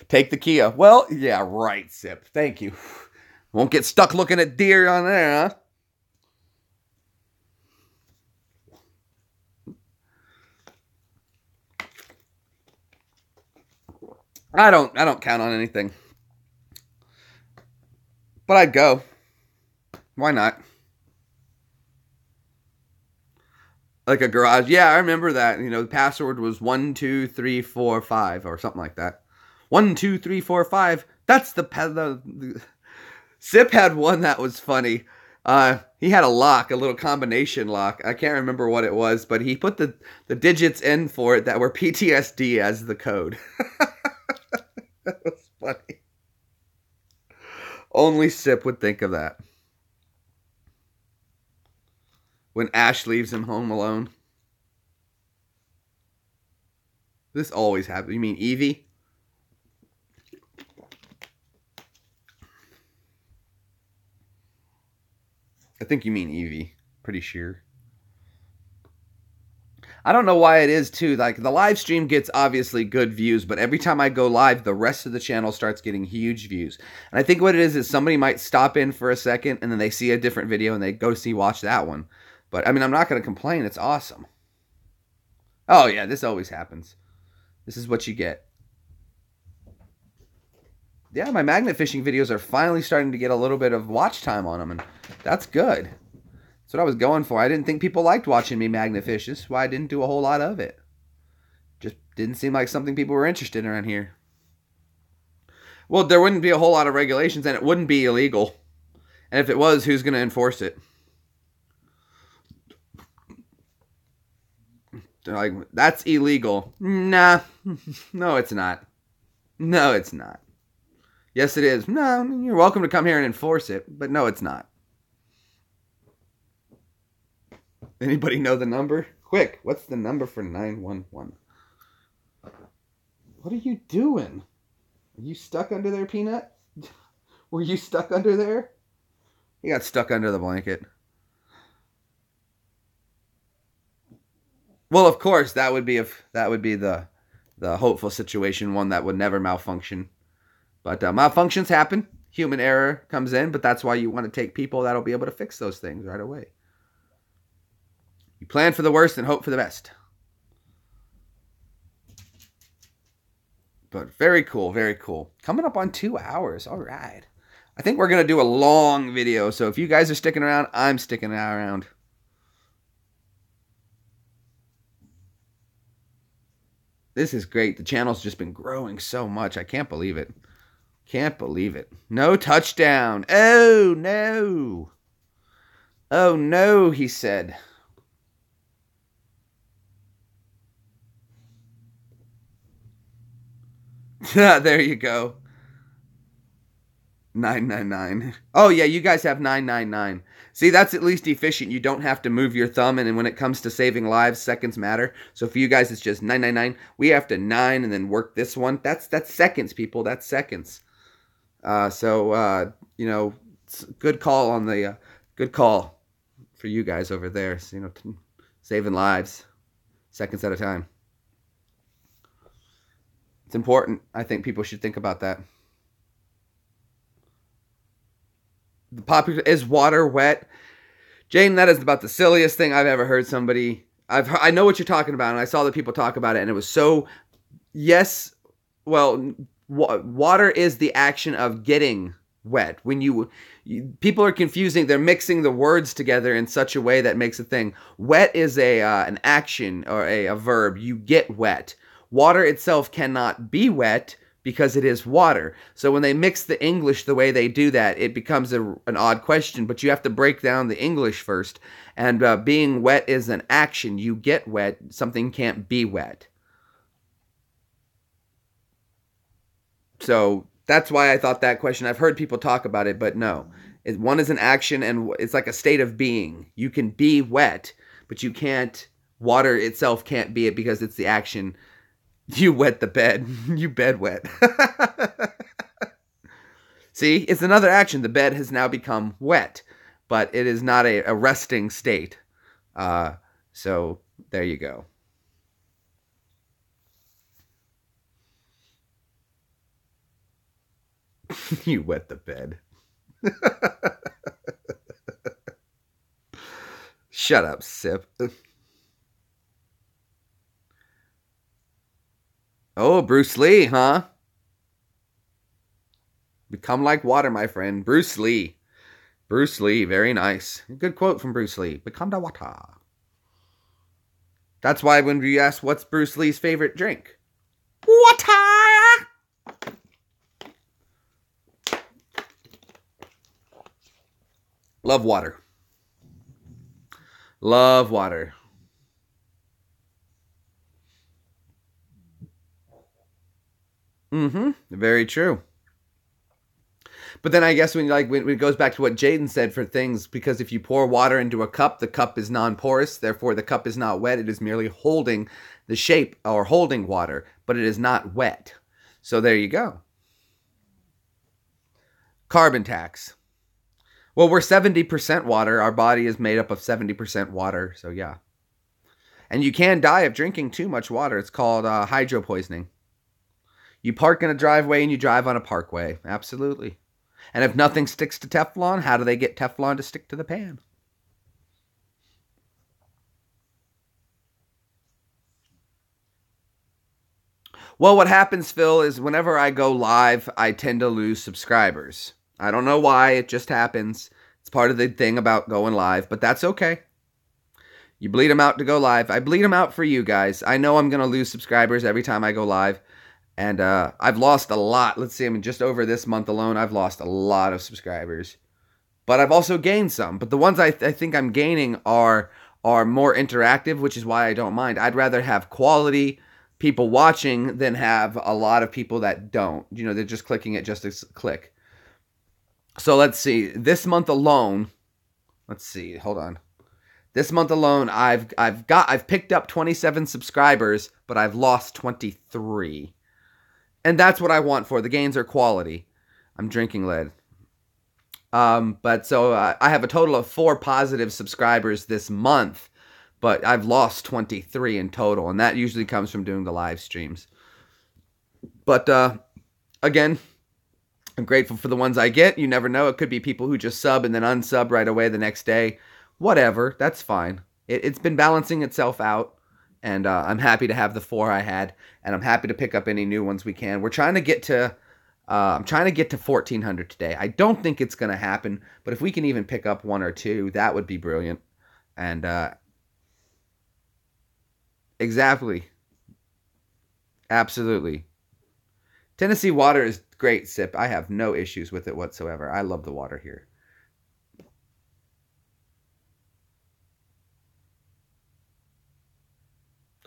Take the Kia. Well, yeah, right, Sip. Thank you. Won't get stuck looking at deer on there, huh? I don't count on anything. But I'd go. Why not? Like a garage. Yeah, I remember that. You know, the password was 12345 or something like that. 1, 2, 3, 4, 5. That's the Sip had one that was funny. He had a lock, a little combination lock. I can't remember what it was, but he put the digits in for it that were PTSD as the code. That was funny. Only Sip would think of that. When Ash leaves him home alone. This always happens. You mean Evie? I think you mean Evie. Pretty sure. I don't know why it is, too. Like, the live stream gets obviously good views, but every time I go live, the rest of the channel starts getting huge views. And I think what it is somebody might stop in for a second, and then they see a different video, and they go watch that one. But, I mean, I'm not going to complain. It's awesome. Oh, yeah, this always happens. This is what you get. Yeah, my magnet fishing videos are finally starting to get a little bit of watch time on them, and that's good. That's what I was going for. I didn't think people liked watching me magnet fish. This is why I didn't do a whole lot of it. Just didn't seem like something people were interested in around here. Well, there wouldn't be a whole lot of regulations, and it wouldn't be illegal. And if it was, who's going to enforce it? They're like, that's illegal. Nah. No, it's not. No, it's not. Yes, it is. No, you're welcome to come here and enforce it, but no, it's not. Anybody know the number? Quick, what's the number for 911? What are you doing? Are you stuck under there, Peanut? Were you stuck under there? He got stuck under the blanket. Well, of course, that would be the hopeful situation, one that would never malfunction. But malfunctions happen. Human error comes in, but that's why you want to take people that'll be able to fix those things right away. You plan for the worst and hope for the best. But very cool, very cool. Coming up on 2 hours. All right. I think we're going to do a long video, so if you guys are sticking around, I'm sticking around. This is great. The channel's just been growing so much. I can't believe it. Can't believe it. No touchdown. Oh, no. Oh, no, he said. There you go. 999. Oh, yeah, you guys have 999. See, that's at least efficient. You don't have to move your thumb, and when it comes to saving lives, seconds matter. So for you guys, it's just 999. We have to 9 and then work this one. That's seconds, people. That's seconds. You know, good call on the good call for you guys over there. So, you know, saving lives, seconds at a time. It's important. I think people should think about that. The popular is water wet. Jane, that is about the silliest thing I've ever heard somebody. I know what you're talking about, and I saw the people talk about it, and it was so. Yes, well, water is the action of getting wet. When people are confusing, they're mixing the words together in such a way that makes a thing. Wet is an action or a verb. You get wet. Water itself cannot be wet because it is water. So when they mix the English the way they do that, it becomes an odd question, but you have to break down the English first. And being wet is an action. You get wet. Something can't be wet. So that's why I thought that question. I've heard people talk about it, but no. One is an action, and it's like a state of being. You can be wet, but you can't. Water itself can't be it because it's the action. You wet the bed. You bed wet. See, it's another action. The bed has now become wet, but it is not a resting state. So there you go. You wet the bed. Shut up, Sip. Oh, Bruce Lee, huh? Become like water, my friend. Bruce Lee. Bruce Lee, very nice. Good quote from Bruce Lee. Become the water. That's why when we ask what's Bruce Lee's favorite drink? Water! Love water. Love water. Very true. But then I guess when it goes back to what Jaden said for things, because if you pour water into a cup, the cup is non-porous, therefore the cup is not wet. It is merely holding the shape or holding water, but it is not wet. So there you go. Carbon tax. Well, we're 70% water. Our body is made up of 70% water, so yeah. And you can die of drinking too much water. It's called hydropoisoning. You park in a driveway and you drive on a parkway. Absolutely. And if nothing sticks to Teflon, how do they get Teflon to stick to the pan? Well, what happens, Phil, is whenever I go live, I tend to lose subscribers. I don't know why. It just happens. It's part of the thing about going live, but that's okay. You bleed them out to go live. I bleed them out for you guys. I know I'm going to lose subscribers every time I go live. And I've lost a lot. Let's see, I mean, just over this month alone, I've lost a lot of subscribers. But I've also gained some. But the ones I think I'm gaining are more interactive, which is why I don't mind. I'd rather have quality people watching than have a lot of people that don't. You know, they're just clicking it just to click. So let's see. This month alone, let's see. Hold on. This month alone, I've picked up 27 subscribers, but I've lost 23. And that's what I want for. The gains are quality. I'm drinking lead. But so I have a total of 4 positive subscribers this month, but I've lost 23 in total, and that usually comes from doing the live streams. But again, I'm grateful for the ones I get. You never know. It could be people who just sub and then unsub right away the next day. Whatever. That's fine. It's been balancing itself out. And I'm happy to have the 4 I had. And I'm happy to pick up any new ones we can. We're trying to get to... I'm trying to get to 1,400 today. I don't think it's going to happen. But if we can even pick up 1 or 2, that would be brilliant. And exactly. Absolutely. Tennessee water is great, Sip. I have no issues with it whatsoever. I love the water here.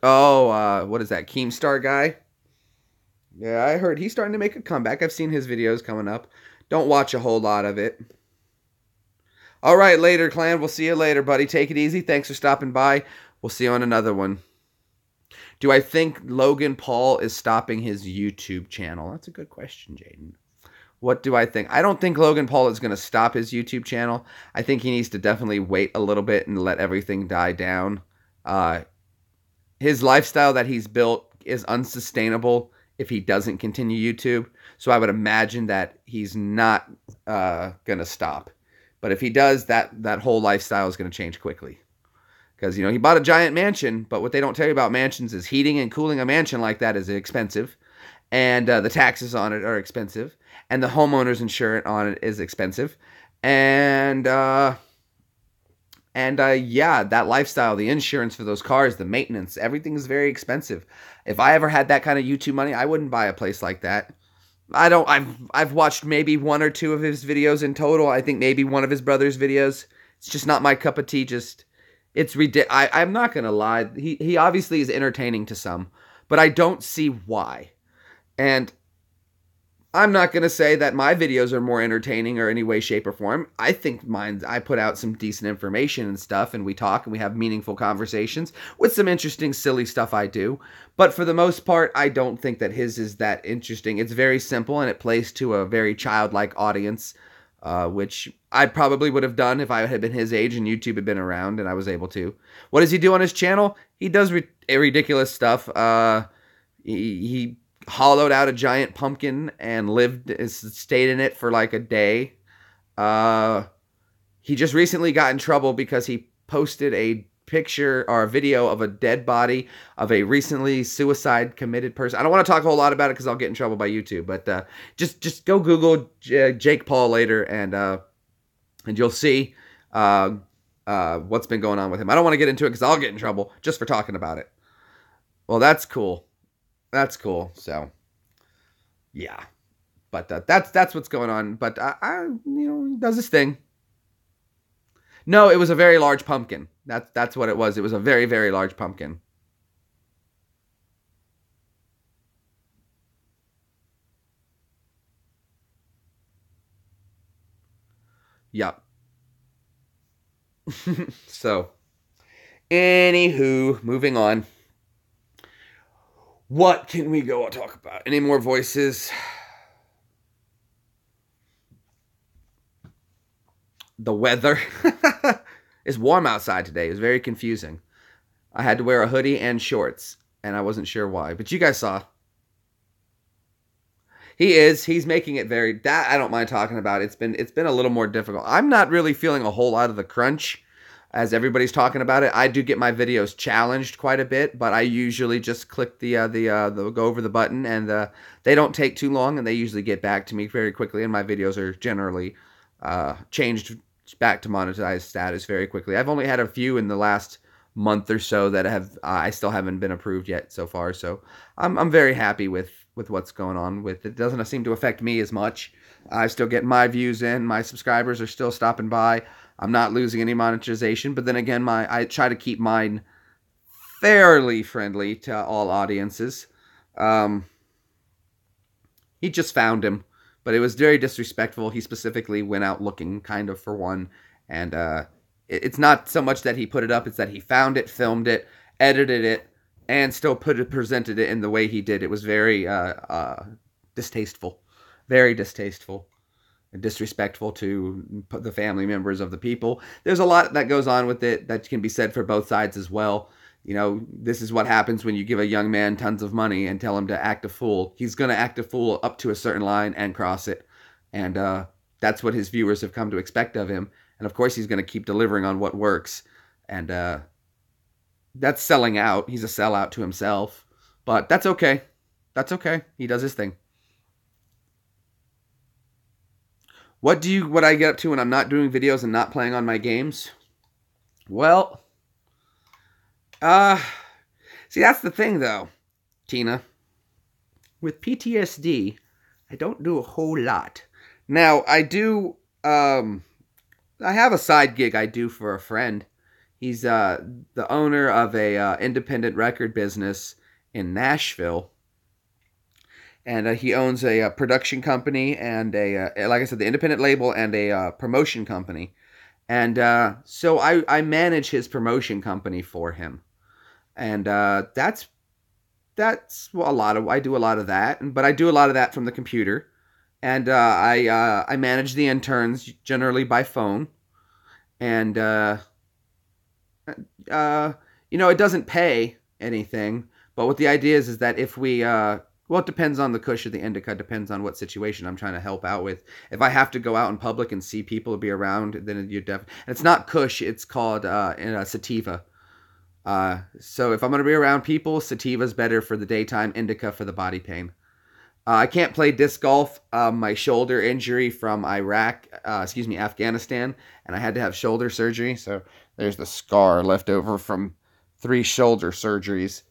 Oh, what is that? Keemstar guy? Yeah, I heard he's starting to make a comeback. I've seen his videos coming up. Don't watch a whole lot of it. All right, later, clan. We'll see you later, buddy. Take it easy. Thanks for stopping by. We'll see you on another one. Do I think Logan Paul is stopping his YouTube channel? That's a good question, Jaden. What do I think? I don't think Logan Paul is going to stop his YouTube channel. I think he needs to definitely wait a little bit and let everything die down. His lifestyle that he's built is unsustainable if he doesn't continue YouTube. So I would imagine that he's not going to stop. But if he does, that whole lifestyle is going to change quickly. Because, you know, he bought a giant mansion, but what they don't tell you about mansions is heating and cooling a mansion like that is expensive. And the taxes on it are expensive. And the homeowner's insurance on it is expensive. And yeah, that lifestyle, the insurance for those cars, the maintenance, everything is very expensive. If I ever had that kind of YouTube money, I wouldn't buy a place like that. I've watched maybe 1 or 2 of his videos in total. I think maybe one of his brother's videos. It's just not my cup of tea. It's ridiculous. I'm not going to lie. He obviously is entertaining to some, but I don't see why. And I'm not going to say that my videos are more entertaining or any way, shape, or form. I think I put out some decent information and stuff, and we talk and we have meaningful conversations with some interesting, silly stuff I do. But for the most part, I don't think that his is that interesting. It's very simple, and it plays to a very childlike audience, which I probably would have done if I had been his age and YouTube had been around and I was able to. What does he do on his channel? He does ridiculous stuff. He hollowed out a giant pumpkin and stayed in it for like a day. He just recently got in trouble because he posted a picture or a video of a dead body of a recently suicide committed person. I don't want to talk a whole lot about it because I'll get in trouble by YouTube, but just go Google Jake Paul later and you'll see what's been going on with him. I don't want to get into it because I'll get in trouble just for talking about it. Well, that's cool. That's cool. So, yeah. But that's what's going on. But he does his thing. No, it was a very large pumpkin. That's what it was. It was a very, very large pumpkin. Yep. So, anywho, moving on. What can we go and talk about? Any more voices? The weather. It's warm outside today. It's very confusing. I had to wear a hoodie and shorts, and I wasn't sure why. But you guys saw. He's making it very, that I don't mind talking about. It's been a little more difficult. I'm not really feeling a whole lot of the crunch as everybody's talking about it. I do get my videos challenged quite a bit, but I usually just click the go over the button, and they don't take too long, and they usually get back to me very quickly, and my videos are generally changed back to monetized status very quickly. I've only had a few in the last month or so that have I still haven't been approved yet so far, so I'm very happy with what's going on with it. It doesn't seem to affect me as much. I still get my views in, my subscribers are still stopping by. I'm not losing any monetization, but then again, I try to keep mine fairly friendly to all audiences. He just found him, but it was very disrespectful. He specifically went out looking kind of for one, and it's not so much that he put it up, it's that he found it, filmed it, edited it, and still presented it in the way he did. It was very distasteful. Very distasteful. disrespectful to the family members of the people. There's a lot that goes on with it that can be said for both sides as well. You know, this is what happens when you give a young man tons of money and tell him to act a fool. He's going to act a fool up to a certain line and cross it. And that's what his viewers have come to expect of him. And of course, he's going to keep delivering on what works. And that's selling out. He's a sellout to himself. But that's okay. That's okay. He does his thing. What I get up to when I'm not doing videos and not playing on my games? Well, see, that's the thing though, Tina. With PTSD, I don't do a whole lot. Now, I do, I have a side gig I do for a friend. He's the owner of a independent record business in Nashville. And he owns a production company and like I said, the independent label and a promotion company. And so I manage his promotion company for him. And that's I do a lot of that. But I do a lot of that from the computer. And I manage the interns generally by phone. And, you know, it doesn't pay anything. But what the idea is that if we... well, it depends on the kush or the indica. It depends on what situation I'm trying to help out with. If I have to go out in public and see people be around, then you're definitely... It's not kush. It's called sativa. So if I'm going to be around people, sativa's better for the daytime, indica for the body pain. I can't play disc golf. My shoulder injury from Afghanistan, and I had to have shoulder surgery. So there's the scar left over from 3 shoulder surgeries.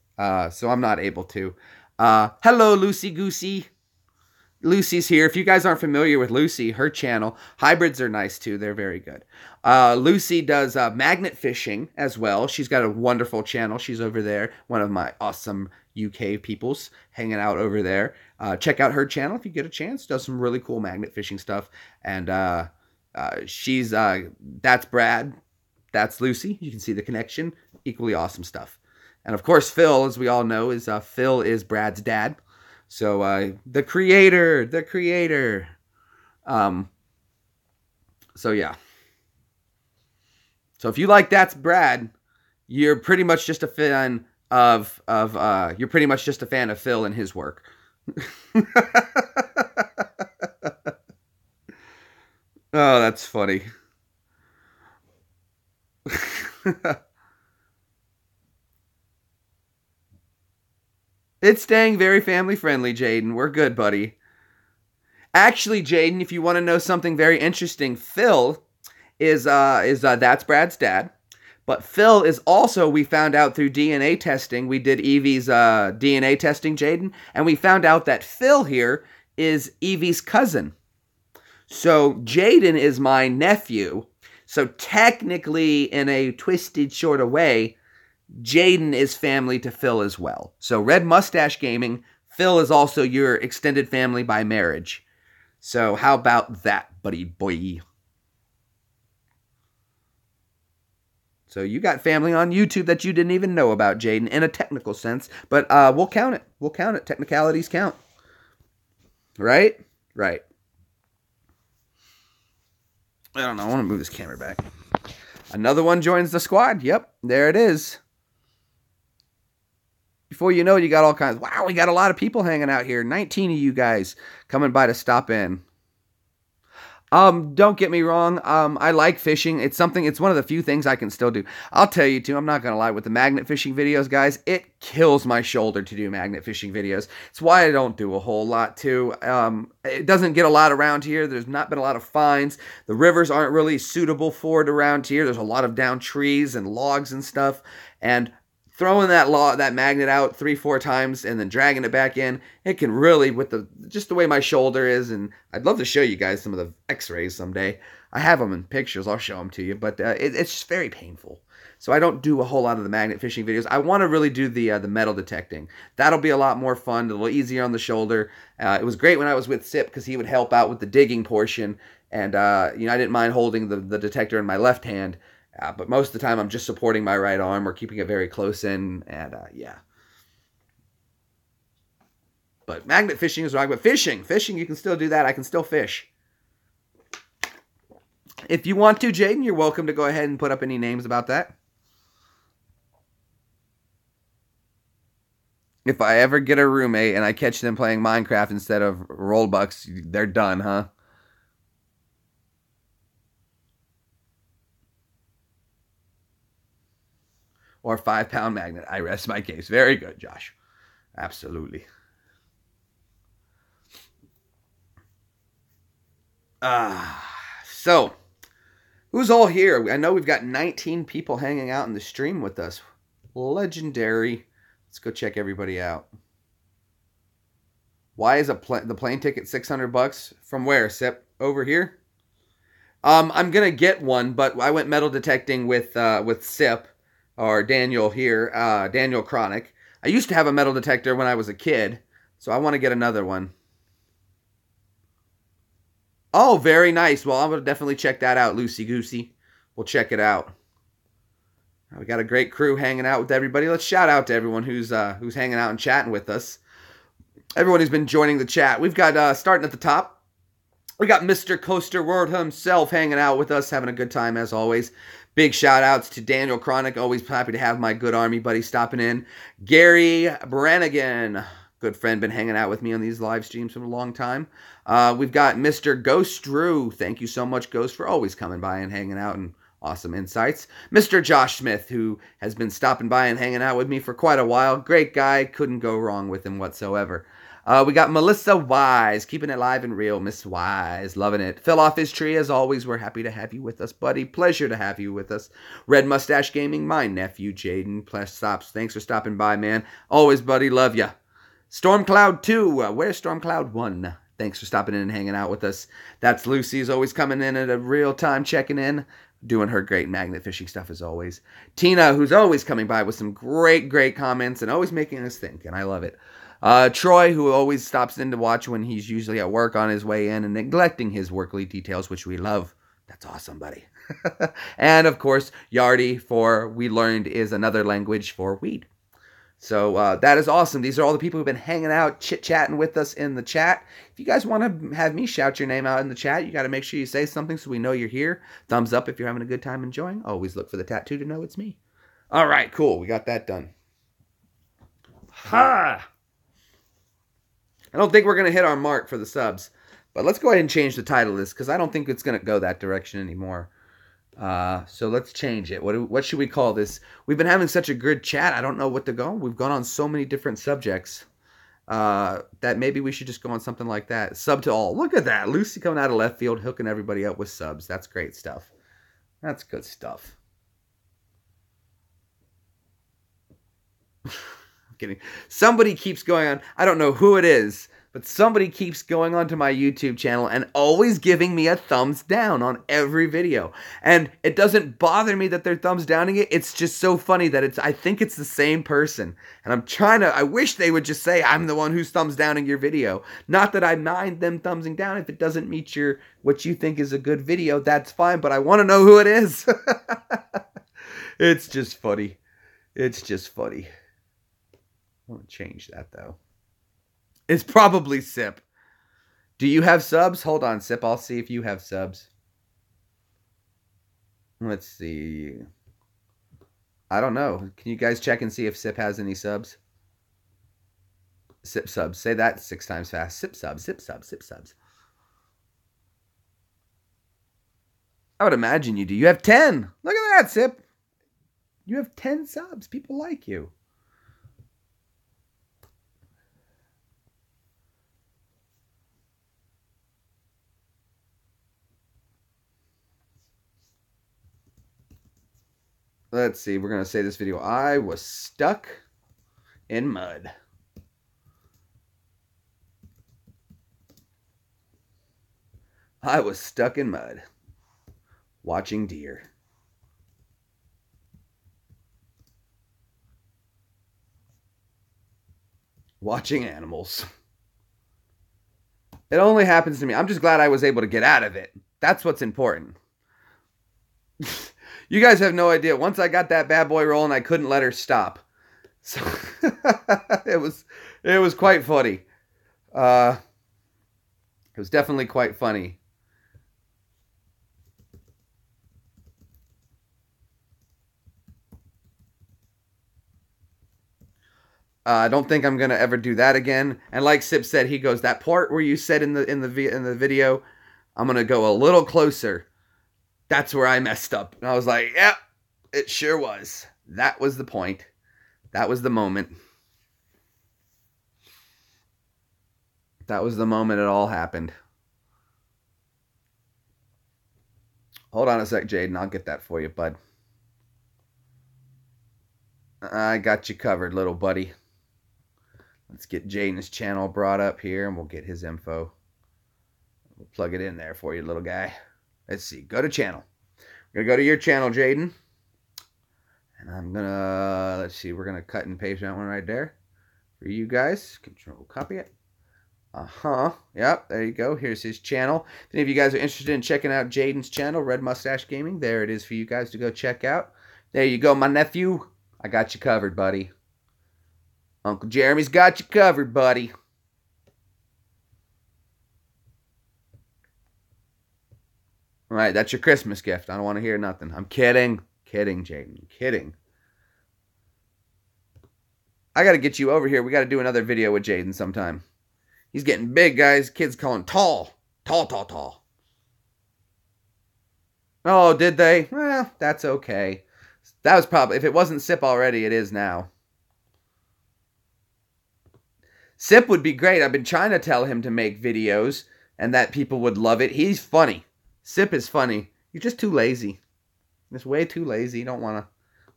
So I'm not able to. Hello, Lucy Goosey. Lucy's here. If you guys aren't familiar with Lucy, her channel, hybrids are nice too. They're very good. Lucy does magnet fishing as well. She's got a wonderful channel. She's over there. One of my awesome UK peoples hanging out over there. Check out her channel if you get a chance. Does some really cool magnet fishing stuff. And she's, that's Brad. That's Lucy. You can see the connection. Equally awesome stuff. And of course, Phil, as we all know, Phil is Brad's dad. So the creator. So yeah. So if you like That's Brad, you're pretty much just a fan of Phil and his work. Oh, that's funny. It's staying very family friendly, Jaden. We're good, buddy. Actually, Jaden, if you want to know something very interesting, Phil is that's Brad's dad. But Phil is also, we found out through DNA testing, we did Evie's DNA testing, Jaden, and we found out that Phil here is Evie's cousin. So Jaden is my nephew. So technically, in a twisted sort of way, Jaden is family to Phil as well. So Red Mustache Gaming, Phil is also your extended family by marriage. So how about that, buddy boy? So you got family on YouTube that you didn't even know about, Jaden, in a technical sense. But we'll count it. We'll count it. Technicalities count. Right? Right. I don't know. I want to move this camera back. Another one joins the squad. Yep, there it is. Before you know it, you got all kinds. Wow, we got a lot of people hanging out here. 19 of you guys coming by to stop in. Don't get me wrong. I like fishing. It's one of the few things I can still do. I'll tell you too, I'm not going to lie, with the magnet fishing videos, guys, it kills my shoulder to do magnet fishing videos. It's why I don't do a whole lot too. It doesn't get a lot around here. There's not been a lot of finds. The rivers aren't really suitable for it around here. There's a lot of down trees and logs and stuff. And throwing that magnet out 3-4 times and then dragging it back in, it can really, with just the way my shoulder is, and I'd love to show you guys some of the x-rays someday. I have them in pictures. I'll show them to you, but it's just very painful. So I don't do a whole lot of the magnet fishing videos. I want to really do the metal detecting. That'll be a lot more fun, a little easier on the shoulder. It was great when I was with Sip because he would help out with the digging portion, and I didn't mind holding the detector in my left hand. But most of the time, I'm just supporting my right arm or keeping it very close in, and yeah. But magnet fishing is right. But fishing, you can still do that. I can still fish. If you want to, Jaden, you're welcome to go ahead and put up any names about that. If I ever get a roommate and I catch them playing Minecraft instead of Roblox, they're done, huh? Or 5-pound magnet. I rest my case. Very good, Josh. Absolutely. So, who's all here? I know we've got 19 people hanging out in the stream with us. Legendary. Let's go check everybody out. Why is the plane ticket $600? From where, Sip? Over here? I'm gonna get one, but I went metal detecting with Sip, or Daniel here, Daniel Chronic. I used to have a metal detector when I was a kid, so I want to get another one. Oh, very nice. Well, I'm gonna definitely check that out, Loosey Goosey. We'll check it out. We got a great crew hanging out with everybody. Let's shout out to everyone who's hanging out and chatting with us. Everyone who's been joining the chat. We've got, starting at the top, we got Mr. Coaster Word himself hanging out with us, having a good time as always. Big shout outs to Daniel Chronic. Always happy to have my good army buddy stopping in. Gary Brannigan, good friend, been hanging out with me on these live streams for a long time. We've got Mr. Ghost Drew. Thank you so much, Ghost, for always coming by and hanging out and awesome insights. Mr. Josh Smith, who has been stopping by and hanging out with me for quite a while. Great guy. Couldn't go wrong with him whatsoever. We got Melissa Wise, keeping it live and real. Miss Wise, loving it. Fell off his tree as always. We're happy to have you with us, buddy. Pleasure to have you with us. Red Mustache Gaming, my nephew, Jaden. Thanks for stopping by, man. Always, buddy. Love ya. Stormcloud 2. Where's Stormcloud 1? Thanks for stopping in and hanging out with us. That's Lucy's always coming in at a real time, checking in. Doing her great magnet fishing stuff as always. Tina, who's always coming by with some great comments and always making us think, and I love it. Troy, who always stops in to watch when he's usually at work on his way in and neglecting his workly details, which we love. That's awesome, buddy. And, of course, Yardy, for we learned is another language for weed. So that is awesome. These are all the people who've been hanging out, chit-chatting with us in the chat. If you guys want to have me shout your name out in the chat, you got to make sure you say something so we know you're here. Thumbs up if you're having a good time enjoying. Always look for the tattoo to know it's me. All right, cool. We got that done. Ha! I don't think we're going to hit our mark for the subs. But let's go ahead and change the title of this because I don't think it's going to go that direction anymore. So let's change it. What should we call this? We've been having such a good chat. I don't know what to go. We've gone on so many different subjects that maybe we should just go on something like that. Sub to all. Look at that. Lucy coming out of left field, hooking everybody up with subs. That's great stuff. That's good stuff. I'm kidding. Somebody keeps going on. I don't know who it is. But somebody keeps going onto my YouTube channel and always giving me a thumbs down on every video. And it doesn't bother me that they're thumbs downing it. It's just so funny that I think it's the same person. And I wish they would just say, I'm the one who's thumbs downing your video. Not that I mind them thumbsing down. If it doesn't meet what you think is a good video, that's fine. But I want to know who it is. It's just funny. It's just funny. I want to change that though. It's probably Sip. Do you have subs? Hold on, Sip. I'll see if you have subs. Let's see. I don't know. Can you guys check and see if Sip has any subs? Sip subs. Say that 6 times fast. Sip subs, Sip subs, Sip subs. I would imagine you do. You have 10. Look at that, Sip. You have 10 subs. People like you. Let's see. We're going to say this video. I was stuck in mud. I was stuck in mud. Watching deer. Watching animals. It only happens to me. I'm just glad I was able to get out of it. That's what's important. You guys have no idea. Once I got that bad boy rolling, I couldn't let her stop. So it was quite funny. It was definitely quite funny. I don't think I'm gonna ever do that again. And like Sip said, he goes, that part where you said in the video, I'm gonna go a little closer. That's where I messed up. And I was like, yeah, it sure was. That was the point. That was the moment. That was the moment it all happened. Hold on a sec, Jaden. I'll get that for you, bud. I got you covered, little buddy. Let's get Jaden's channel brought up here, and we'll get his info. We'll plug it in there for you, little guy. Let's see. Go to channel. We're going to go to your channel, Jaden. And I'm going to, let's see, we're going to cut and paste that one right there for you guys. Control copy it. Yep, there you go. Here's his channel. If any of you guys are interested in checking out Jaden's channel, Red Mustache Gaming, there it is for you guys to go check out. There you go, my nephew. I got you covered, buddy. Uncle Jeremy's got you covered, buddy. All right, that's your Christmas gift. I don't want to hear nothing. I'm kidding. Kidding, Jaden. Kidding. I got to get you over here. We got to do another video with Jaden sometime. He's getting big, guys. Kids call him tall. Tall, tall, tall. Oh, did they? Well, that's okay. That was probably, if it wasn't Sip already, it is now. Sip would be great. I've been trying to tell him to make videos and that people would love it. He's funny. Sip is funny. You're just too lazy. Just way too lazy. You don't want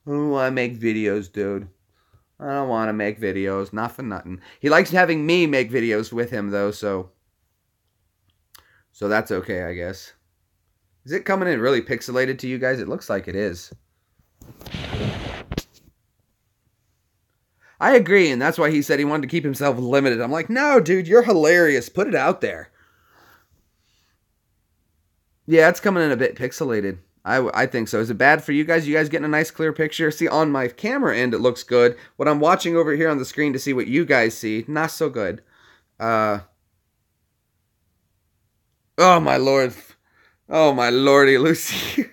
to make videos, dude. I don't want to make videos. Not for nothing. He likes having me make videos with him, though, so that's okay, I guess. Is it coming in really pixelated to you guys? It looks like it is. I agree, and that's why he said he wanted to keep himself limited. I'm like, no, dude, you're hilarious. Put it out there. Yeah, it's coming in a bit pixelated. I think so. Is it bad for you guys? You guys getting a nice clear picture? See, on my camera end, it looks good. What I'm watching over here on the screen to see what you guys see, not so good. Oh, my Lord. Oh, my Lordy, Lucy.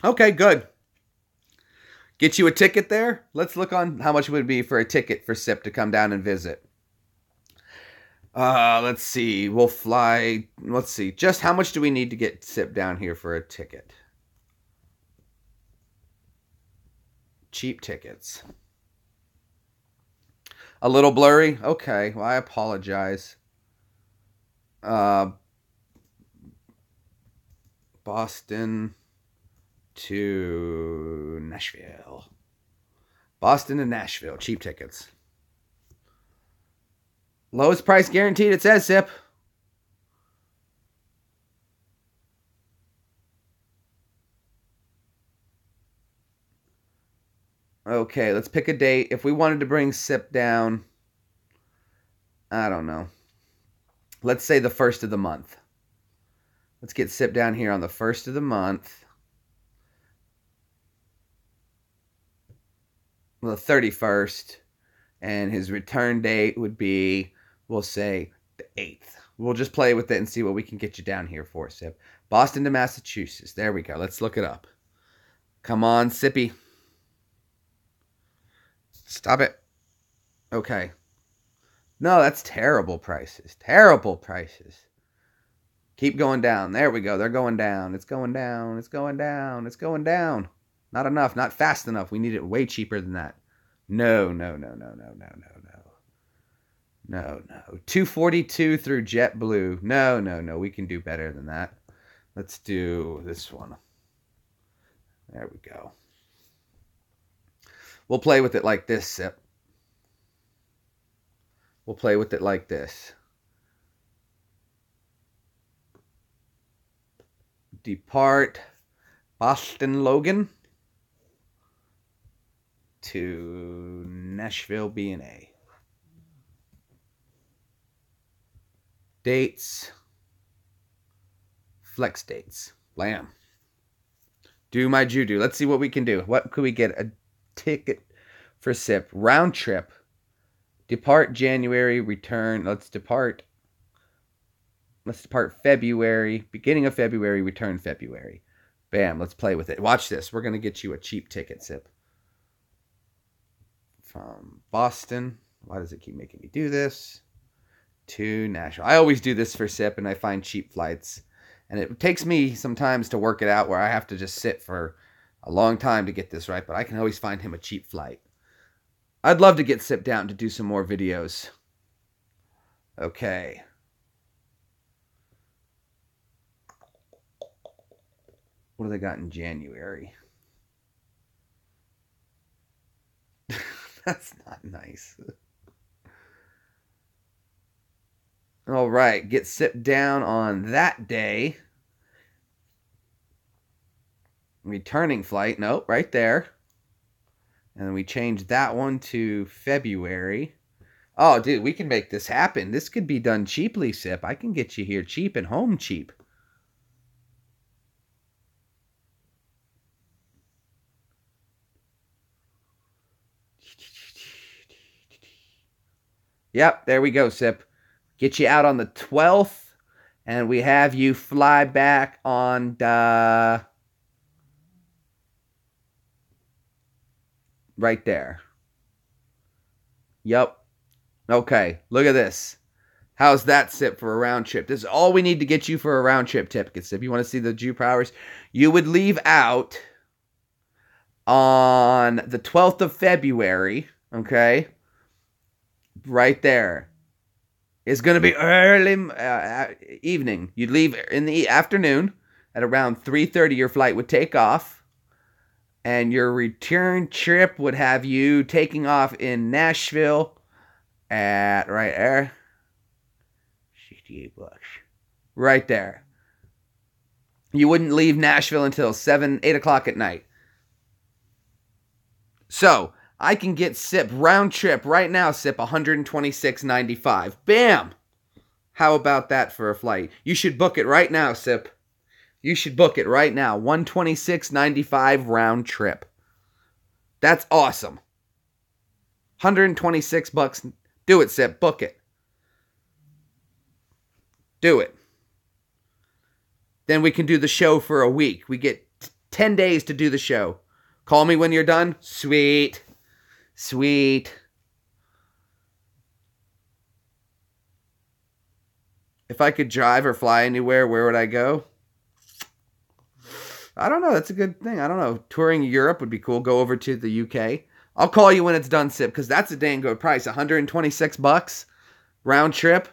Okay, good. Get you a ticket there? Let's look on how much it would be for a ticket for Sip to come down and visit. Let's see. We'll fly. Let's see. Just how much do we need to get Sip down here for a ticket? Cheap tickets. A little blurry? Okay. Well, I apologize. Boston to Nashville. Boston to Nashville. Cheap tickets. Lowest price guaranteed, it says, Sip. Okay, let's pick a date. If we wanted to bring Sip down, I don't know. Let's say the 1st of the month. Let's get Sip down here on the 1st of the month. Well, the 31st. And his return date would be, we'll say, the 8th. We'll just play with it and see what we can get you down here for, Sip. Boston to Massachusetts. There we go. Let's look it up. Come on, Sippy. Stop it. Okay. No, that's terrible prices. Terrible prices. Keep going down. There we go. They're going down. It's going down. It's going down. It's going down. Not enough. Not fast enough. We need it way cheaper than that. No. 242 through JetBlue. No. We can do better than that. Let's do this one. There we go. We'll play with it like this, Sip. We'll play with it like this. Depart Boston Logan to Nashville B&A. Dates. Flex dates. Blam. Do my judo. Let's see what we can do. What could we get? A ticket for Sip. Round trip. Depart January. Return. Let's depart February. Beginning of February. Return February. Bam, let's play with it. Watch this. We're going to get you a cheap ticket, Sip. From Boston. Why does it keep making me do this? To Nashville. I always do this for Sip, and I find cheap flights. And it takes me sometimes to work it out where I have to just sit for a long time to get this right, but I can always find him a cheap flight. I'd love to get Sip down to do some more videos. Okay. What do they got in January? That's not nice. All right, get Sip down on that day. Returning flight, nope, right there. And then we change that one to February. Oh, dude, we can make this happen. This could be done cheaply, Sip. I can get you here cheap and home cheap. Yep, there we go, Sip. Get you out on the 12th, and we have you fly back on the... right there. Yep. Okay, look at this. How's that, Sip, for a round trip? This is all we need to get you for a round trip ticket, Sip. You want to see the Jew Powers? You would leave out on the 12th of February, okay? Right there. It's going to be early evening. You'd leave in the afternoon at around 3:30. Your flight would take off. And your return trip would have you taking off in Nashville at right there. $68. Right there. You wouldn't leave Nashville until 8 o'clock at night. So, I can get Sip round trip right now, Sip, $126.95. Bam! How about that for a flight? You should book it right now, Sip. You should book it right now. $126.95 round trip. That's awesome. $126. Do it, Sip. Book it. Do it. Then we can do the show for a week. We get 10 days to do the show. Call me when you're done. Sweet. Sweet. If I could drive or fly anywhere, where would I go? I don't know. That's a good thing. I don't know. Touring Europe would be cool. Go over to the UK. I'll call you when it's done, Sip, because that's a dang good price. $126 round trip.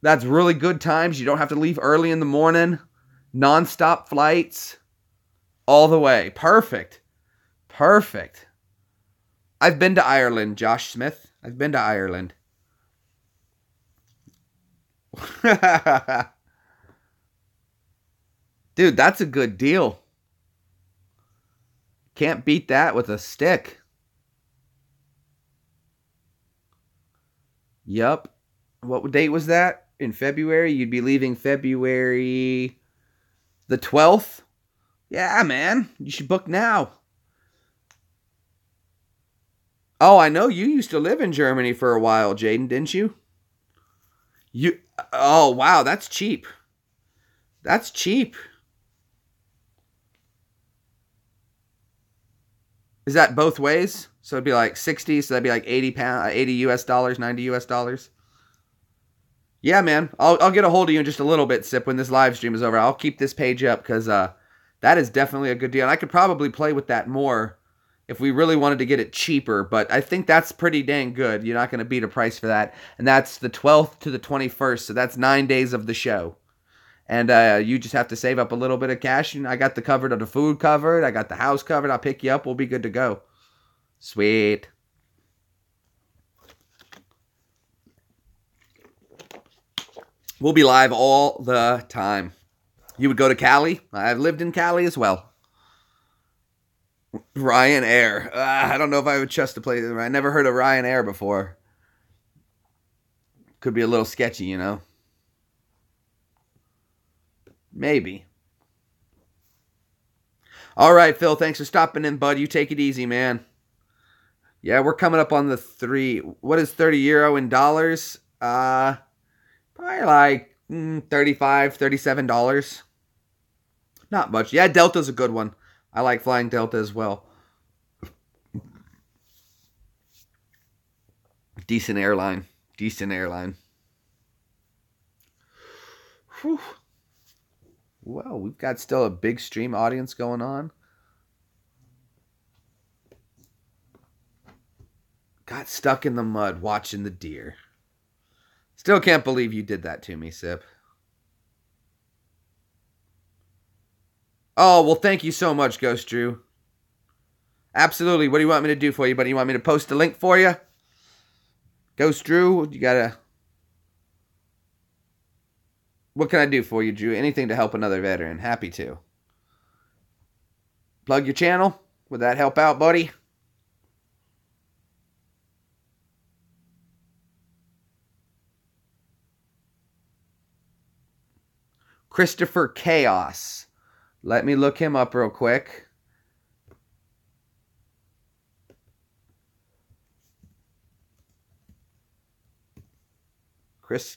That's really good times. You don't have to leave early in the morning. Non-stop flights. All the way. Perfect. Perfect. I've been to Ireland, Josh Smith. I've been to Ireland. Dude, that's a good deal. Can't beat that with a stick. Yup. What date was that? In February? You'd be leaving February the 12th? Yeah, man. You should book now. Oh, I know you used to live in Germany for a while, Jaden, didn't you? Oh, wow, that's cheap. That's cheap. Is that both ways? So it'd be like 60, so that'd be like 80 US dollars, 90 US dollars. Yeah, man. I'll get a hold of you in just a little bit, Sip, when this live stream is over. I'll keep this page up because that is definitely a good deal. And I could probably play with that more if we really wanted to get it cheaper, but I think that's pretty dang good. You're not going to beat a price for that. And that's the 12th to the 21st, so that's 9 days of the show. And you just have to save up a little bit of cash. And I got the covered of the food covered. I got the house covered. I'll pick you up. We'll be good to go. Sweet. We'll be live all the time. You would go to Cali? I've lived in Cali as well. Ryanair. I don't know if I would trust to play. I never heard of Ryanair before. Could be a little sketchy, you know. Maybe. All right, Phil. Thanks for stopping in, bud. You take it easy, man. Yeah, we're coming up on the 3. What is 30 euro in dollars? Probably like $35, $37. Not much. Yeah, Delta's a good one. I like flying Delta as well. Decent airline. Decent airline. Whew. Well, we've got still a big stream audience going on. Got stuck in the mud watching the deer. Still can't believe you did that to me, Sip. Oh, well, thank you so much, Ghost Drew. Absolutely. What do you want me to do for you, buddy? You want me to post a link for you? Ghost Drew, you gotta... What can I do for you, Drew? Anything to help another veteran. Happy to. Plug your channel. Would that help out, buddy? Christopher Chaos. Let me look him up real quick. Chris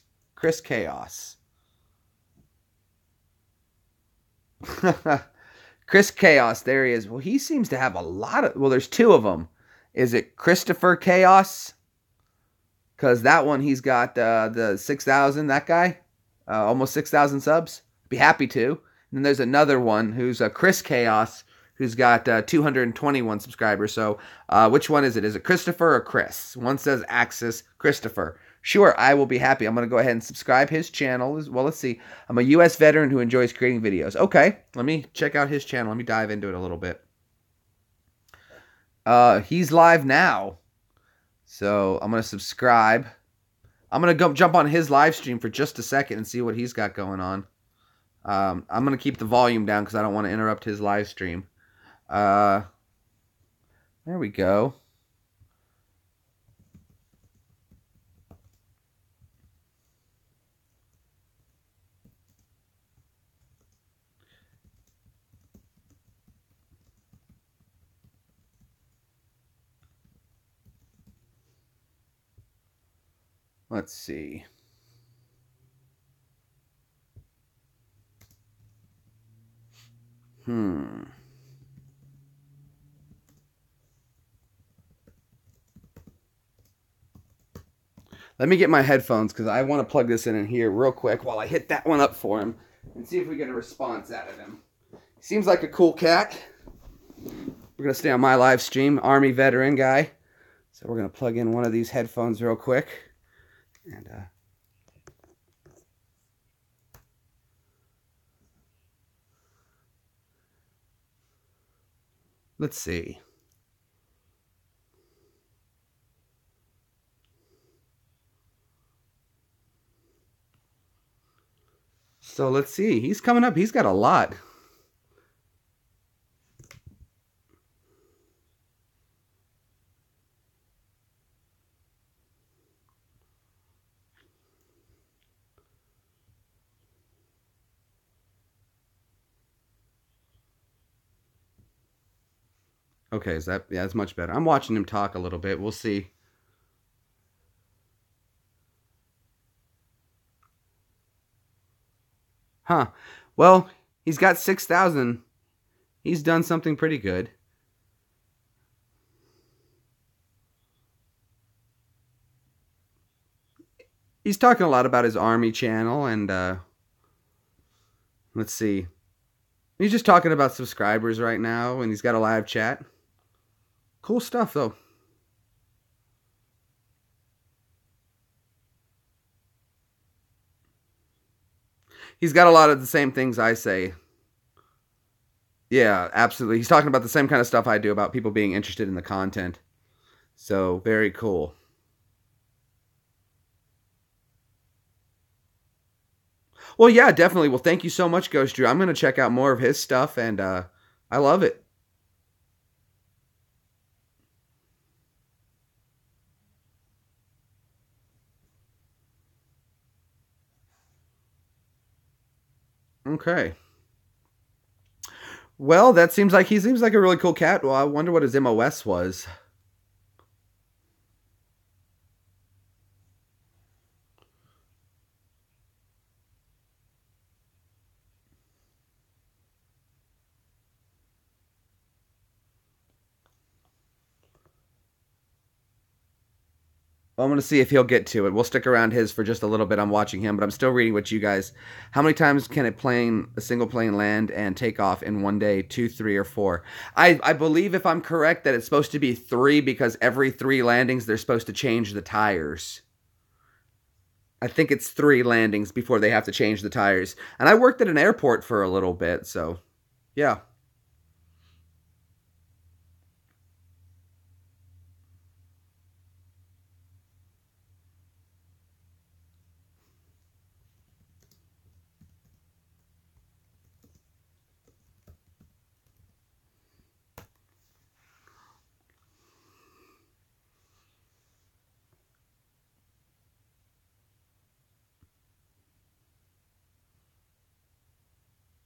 Chaos. Chris Chaos, there he is. Well, he seems to have a lot of... Well, there's two of them. Is it Christopher Chaos? Because that one, he's got the 6,000, that guy. Almost 6,000 subs. Be happy to. And then there's another one who's Chris Chaos, who's got 221 subscribers. So which one is it? Is it Christopher or Chris? One says Axis. Christopher. Sure, I will be happy. I'm going to go ahead and subscribe his channel as well. Let's see. I'm a U.S. veteran who enjoys creating videos. Okay, let me check out his channel. Let me dive into it a little bit. He's live now. So I'm going to subscribe. I'm going to go jump on his live stream for just a second and see what he's got going on. I'm going to keep the volume down because I don't want to interrupt his live stream. There we go. Let's see. Let me get my headphones because I want to plug this in here real quick while I hit that one up for him and see if we get a response out of him. He seems like a cool cat. We're going to stay on my live stream, Army veteran guy. So we're going to plug in one of these headphones real quick. And let's see. So let's see. He's coming up. He's got a lot. Okay, is that... Yeah, that's much better. I'm watching him talk a little bit. We'll see. Huh. Well, he's got 6,000. He's done something pretty good. He's talking a lot about his Army channel, and let's see. He's just talking about subscribers right now, and he's got a live chat. Cool stuff, though. He's got a lot of the same things I say. Yeah, absolutely. He's talking about the same kind of stuff I do about people being interested in the content. So, very cool. Well, yeah, definitely. Well, thank you so much, Ghost Drew. I'm going to check out more of his stuff, and I love it. Okay. Well, that seems like he seems like a really cool cat. Well, I wonder what his MOS was. Well, I'm going to see if he'll get to it. We'll stick around his for just a little bit. I'm watching him, but I'm still reading what you guys... How many times can a single plane land and take off in one day? 2, 3, or 4? I believe, if I'm correct, that it's supposed to be 3 because every 3 landings, they're supposed to change the tires. I think it's 3 landings before they have to change the tires. And I worked at an airport for a little bit, so yeah.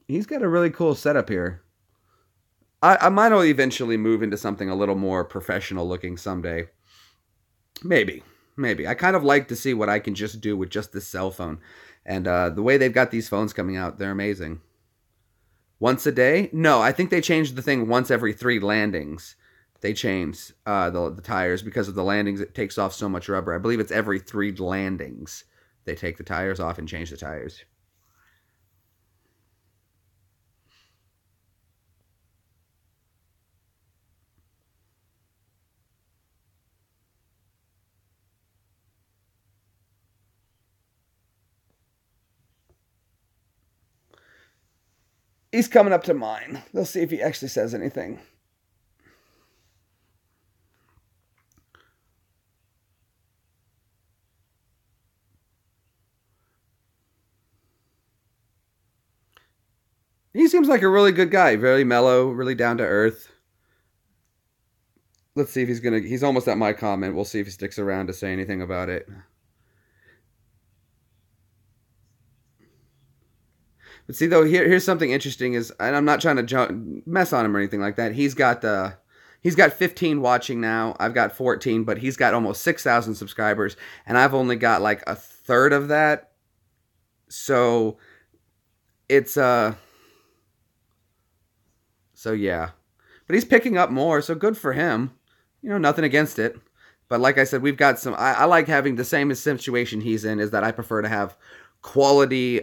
He's got a really cool setup here. I might eventually move into something a little more professional looking someday. Maybe. I kind of like to see what I can just do with just this cell phone. And the way they've got these phones coming out, they're amazing. Once a day? No, I think they changed the thing once every 3 landings. They change the tires because of the landings. It takes off so much rubber. I believe it's every 3 landings they take the tires off and change the tires. He's coming up to mine. Let's see if he actually says anything. He seems like a really good guy. Very mellow, really down to earth. Let's see if he's gonna... He's almost at my comment. We'll see if he sticks around to say anything about it. But see, though, here's something interesting is, and I'm not trying to mess on him or anything like that. He's got 15 watching now. I've got 14, but he's got almost 6,000 subscribers, and I've only got like a third of that. So it's so yeah. But he's picking up more, so good for him. You know, nothing against it. But like I said, we've got some... I like having the same situation he's in, is that I prefer to have quality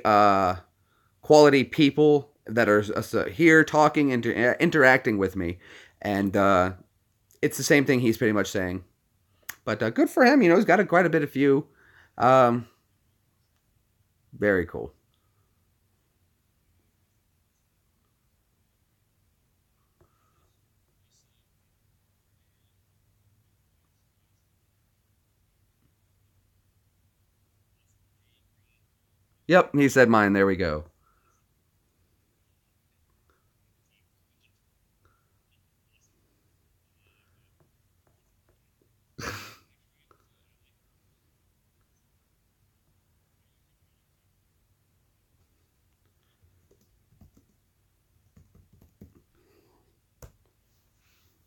people that are here talking and interacting with me. And it's the same thing he's pretty much saying. But good for him. You know, he's got quite a bit of view. Very cool. Yep, he said mine. There we go.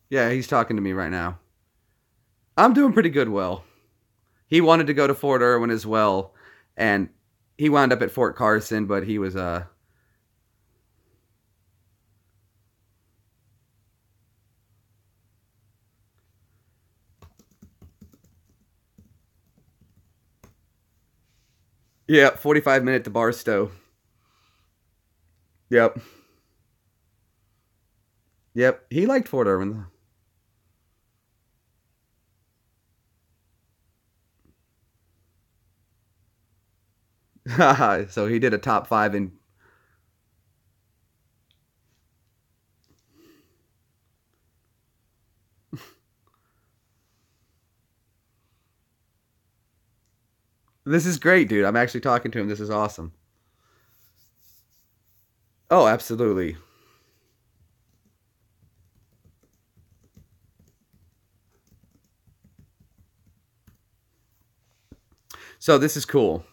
Yeah, he's talking to me right now. I'm doing pretty good, Will. He wanted to go to Fort Irwin as well, and he wound up at Fort Carson, but he was yeah, 45-minute to Barstow. Yep. Yep, he liked Fort Irwin. So he did a top 5 in... This is great, dude. I'm actually talking to him. This is awesome. Oh, absolutely. So this is cool.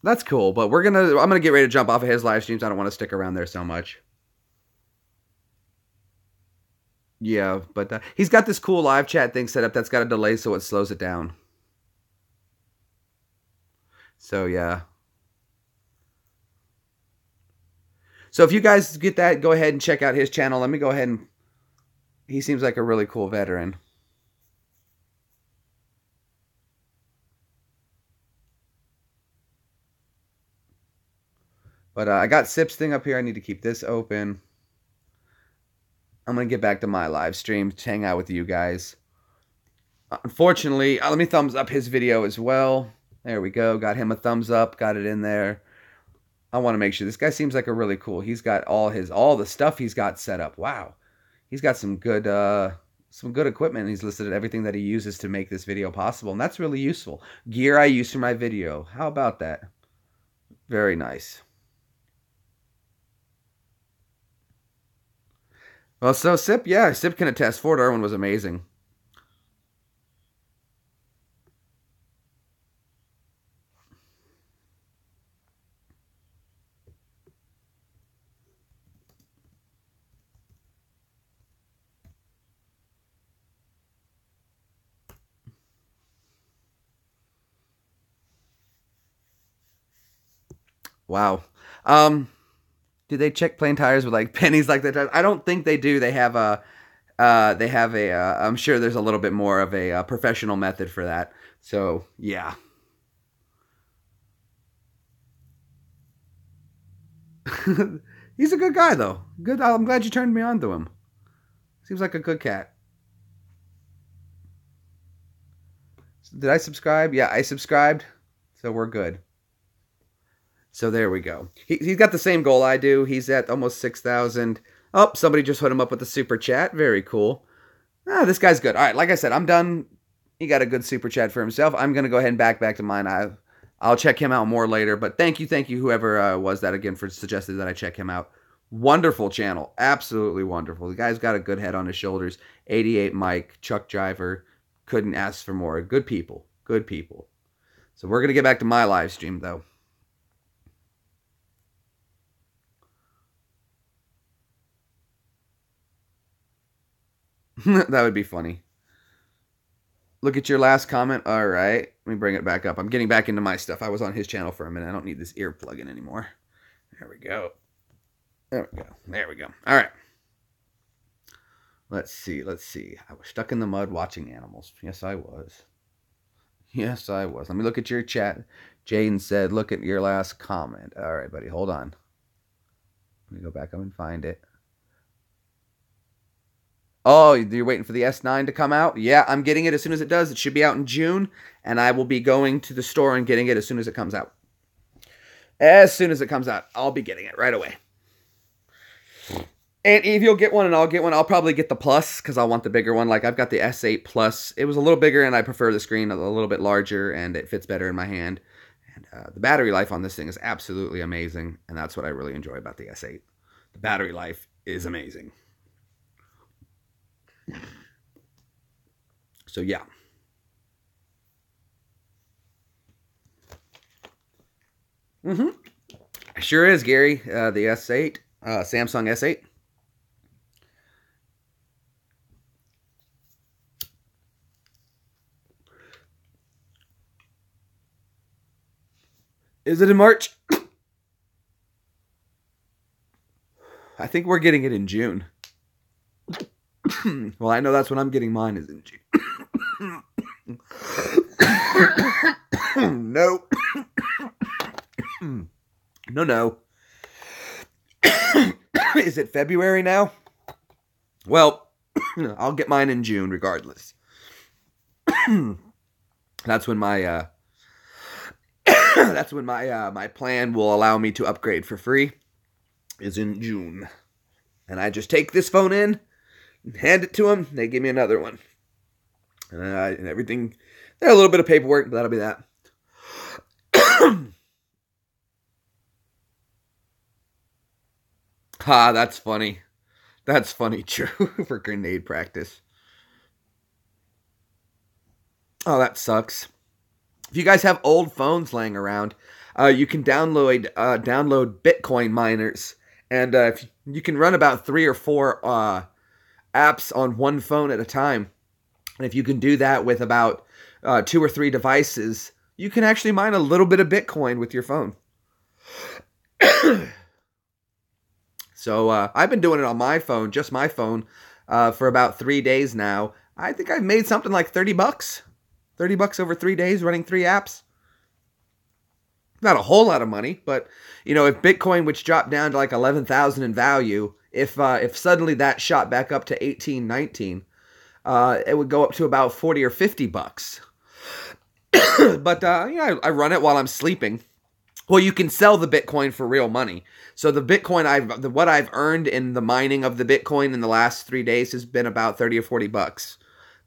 That's cool, but I'm gonna get ready to jump off of his live streams. I don't want to stick around there so much. Yeah, but he's got this cool live chat thing set up that's got a delay, so it slows it down. So yeah. So if you guys get that, go ahead and check out his channel. Let me go ahead and... He seems like a really cool veteran. But I got Sip's thing up here. I need to keep this open. I'm going to get back to my live stream to hang out with you guys. Unfortunately, let me thumbs up his video as well. There we go. Got him a thumbs up. Got it in there. I want to make sure. This guy seems like a really cool. He's got all the stuff he's got set up. Wow. He's got some good equipment. He's listed everything that he uses to make this video possible. And that's really useful. Gear I use for my video. How about that? Very nice. Well, so Sip can attest. Fort Irwin was amazing. Wow. Do they check plain tires with like pennies like that? I don't think they do. They have I'm sure there's a little bit more of a professional method for that. So, yeah. He's a good guy though. Good. I'm glad you turned me on to him. Seems like a good cat. Did I subscribe? Yeah, I subscribed. So we're good. So there we go. He's got the same goal I do. He's at almost 6,000. Oh, somebody just put him up with a super chat. Very cool. This guy's good. All right, like I said, I'm done. He got a good super chat for himself. I'm going to go ahead and back to mine. I'll check him out more later. But thank you, whoever was that again for suggested that I check him out. Wonderful channel. Absolutely wonderful. The guy's got a good head on his shoulders. 88 mic, truck driver. Couldn't ask for more. Good people. Good people. So we're going to get back to my live stream, though. That would be funny. Look at your last comment. All right. Let me bring it back up. I'm getting back into my stuff. I was on his channel for a minute. I don't need this ear plug-in anymore. There we go. There we go. There we go. All right. Let's see. I was stuck in the mud watching animals. Yes, I was. Yes, I was. Let me look at your chat. Jaden said, look at your last comment. All right, buddy. Hold on. Let me go back up and find it. Oh, you're waiting for the S9 to come out? Yeah, I'm getting it as soon as it does. It should be out in June, and I will be going to the store and getting it as soon as it comes out. As soon as it comes out, I'll be getting it right away. And if you'll get one and I'll get one, I'll probably get the Plus because I want the bigger one. Like, I've got the S8 Plus. It was a little bigger, and I prefer the screen a little bit larger, and it fits better in my hand. And the battery life on this thing is absolutely amazing, and that's what I really enjoy about the S8. The battery life is amazing. So, yeah. Sure is, Gary. The S8, Samsung S8. Is it in March? I think we're getting it in June. Well, I know that's when I'm getting mine is in June. No. No. Is it February now? Well, I'll get mine in June regardless. That's when my my plan will allow me to upgrade for free is in June. And I just take this phone in, hand it to them, they give me another one. And everything, there's a little bit of paperwork, but that'll be that. That's funny. That's funny, true, for grenade practice. Oh, that sucks. If you guys have old phones laying around, you can download Bitcoin miners. And if you can run about 3 or 4 apps on one phone at a time. And if you can do that with about 2 or 3 devices, you can actually mine a little bit of Bitcoin with your phone. So I've been doing it on my phone, just my phone, for about 3 days now. I think I've made something like $30. $30 over 3 days running 3 apps. Not a whole lot of money, but you know, if Bitcoin, which dropped down to like 11,000 in value, if suddenly that shot back up to 18, 19, it would go up to about 40 or 50 bucks. But yeah, I run it while I'm sleeping. Well, you can sell the Bitcoin for real money. So the Bitcoin what I've earned in the mining of the Bitcoin in the last 3 days has been about 30 or 40 bucks.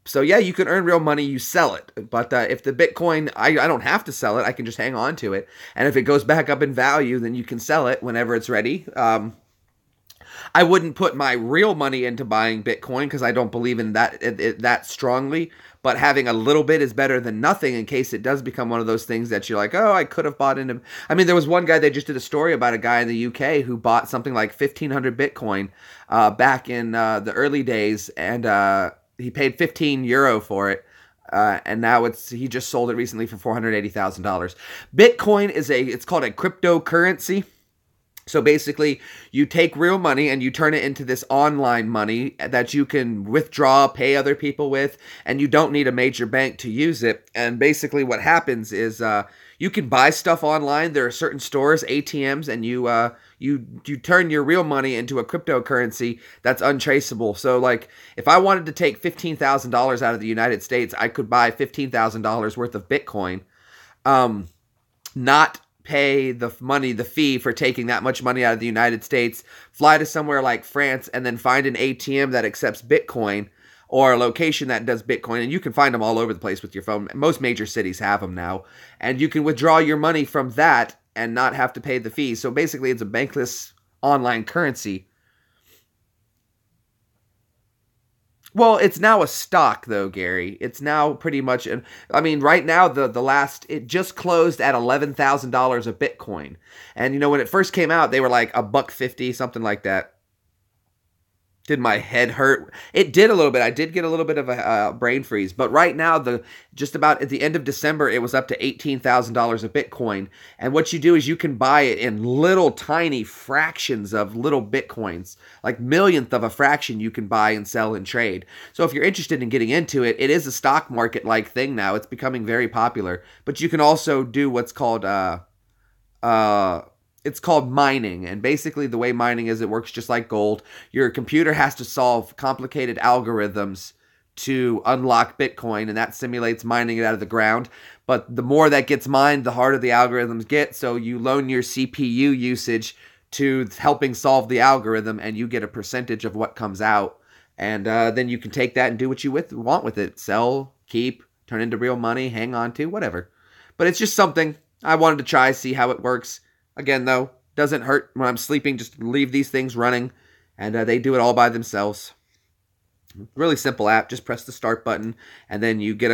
So yeah, you can earn real money, you sell it. But if the Bitcoin, I don't have to sell it, I can just hang on to it. And if it goes back up in value, then you can sell it whenever it's ready. I wouldn't put my real money into buying Bitcoin because I don't believe in that strongly. But having a little bit is better than nothing in case it does become one of those things that you're like, oh, I could have bought into. I mean, there was one guy, they just did a story about a guy in the UK who bought something like 1,500 Bitcoin back in the early days, and he paid €15 for it. And now he just sold it recently for $480,000. Bitcoin it's called a cryptocurrency. So basically, you take real money and you turn it into this online money that you can withdraw, pay other people with, and you don't need a major bank to use it. And basically what happens is you can buy stuff online. There are certain stores, ATMs, and you turn your real money into a cryptocurrency that's untraceable. So like if I wanted to take $15,000 out of the United States, I could buy $15,000 worth of Bitcoin, not pay the fee for taking that much money out of the United States, fly to somewhere like France, and then find an ATM that accepts Bitcoin or a location that does Bitcoin. And you can find them all over the place with your phone. Most major cities have them now. And you can withdraw your money from that and not have to pay the fee. So basically, it's a bankless online currency. Well, it's now a stock, though, Gary. It's now pretty much, I mean, right now, it just closed at $11,000 a Bitcoin. And, you know, when it first came out, they were like $1.50, something like that. Did my head hurt? It did a little bit. I did get a little bit of a brain freeze. But right now, just about at the end of December, it was up to $18,000 a Bitcoin. And what you do is you can buy it in little tiny fractions of little Bitcoins. Like millionth of a fraction you can buy and sell and trade. So if you're interested in getting into it, it is a stock market-like thing now. It's becoming very popular. But you can also do what's called it's called mining, and basically the way mining is, it works just like gold. Your computer has to solve complicated algorithms to unlock Bitcoin, and that simulates mining it out of the ground. But the more that gets mined, the harder the algorithms get, so you loan your CPU usage to helping solve the algorithm, and you get a percentage of what comes out. And then you can take that and do what you want with it. Sell, keep, turn into real money, hang on to, whatever. But it's just something I wanted to try, see how it works. Again, though, doesn't hurt when I'm sleeping. Just leave these things running, and they do it all by themselves. Really simple app. Just press the start button, and then you get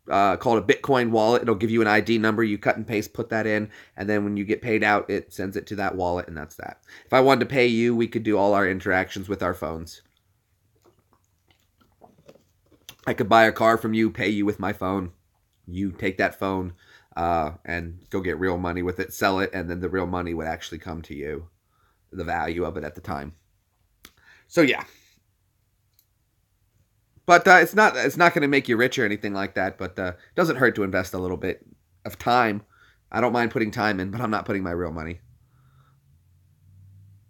called a Bitcoin wallet. It'll give you an ID number. You cut and paste, put that in, and then when you get paid out, it sends it to that wallet, and that's that. If I wanted to pay you, we could do all our interactions with our phones. I could buy a car from you, pay you with my phone. You take that phone and go get real money with it, sell it, and then the real money would actually come to you, the value of it at the time. So yeah. But it's not going to make you rich or anything like that, but it doesn't hurt to invest a little bit of time. I don't mind putting time in, but I'm not putting my real money.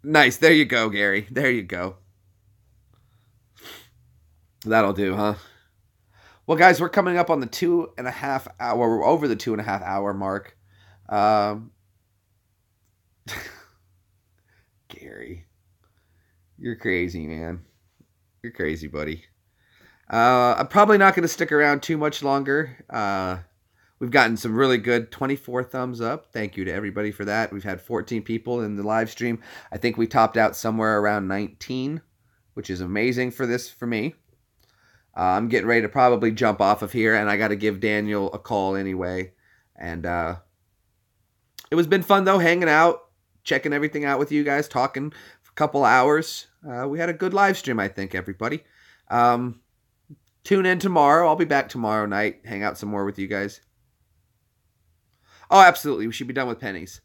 Nice. There you go, Gary. There you go. That'll do, huh? Well, guys, we're coming up on the 2.5 hour. We're over the 2.5 hour mark. Gary, you're crazy, man. You're crazy, buddy. I'm probably not going to stick around too much longer. We've gotten some really good 24 thumbs up. Thank you to everybody for that. We've had 14 people in the live stream. I think we topped out somewhere around 19, which is amazing for me. I'm getting ready to probably jump off of here, and I got to give Daniel a call anyway. And it was been fun, though, hanging out, checking everything out with you guys, talking for a couple hours. We had a good live stream, I think, everybody. Tune in tomorrow. I'll be back tomorrow night, hang out some more with you guys. Oh, absolutely. We should be done with pennies.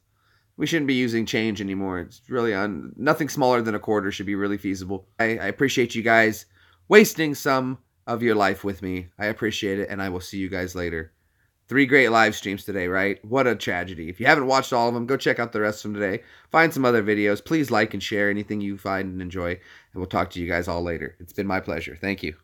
We shouldn't be using change anymore. It's really nothing smaller than a quarter should be really feasible. I appreciate you guys wasting some of your life with me. I appreciate it, and I will see you guys later. 3 great live streams today, right? What a tragedy. If you haven't watched all of them, go check out the rest of them today. Find some other videos. Please like and share anything you find and enjoy. And we'll talk to you guys all later. It's been my pleasure. Thank you.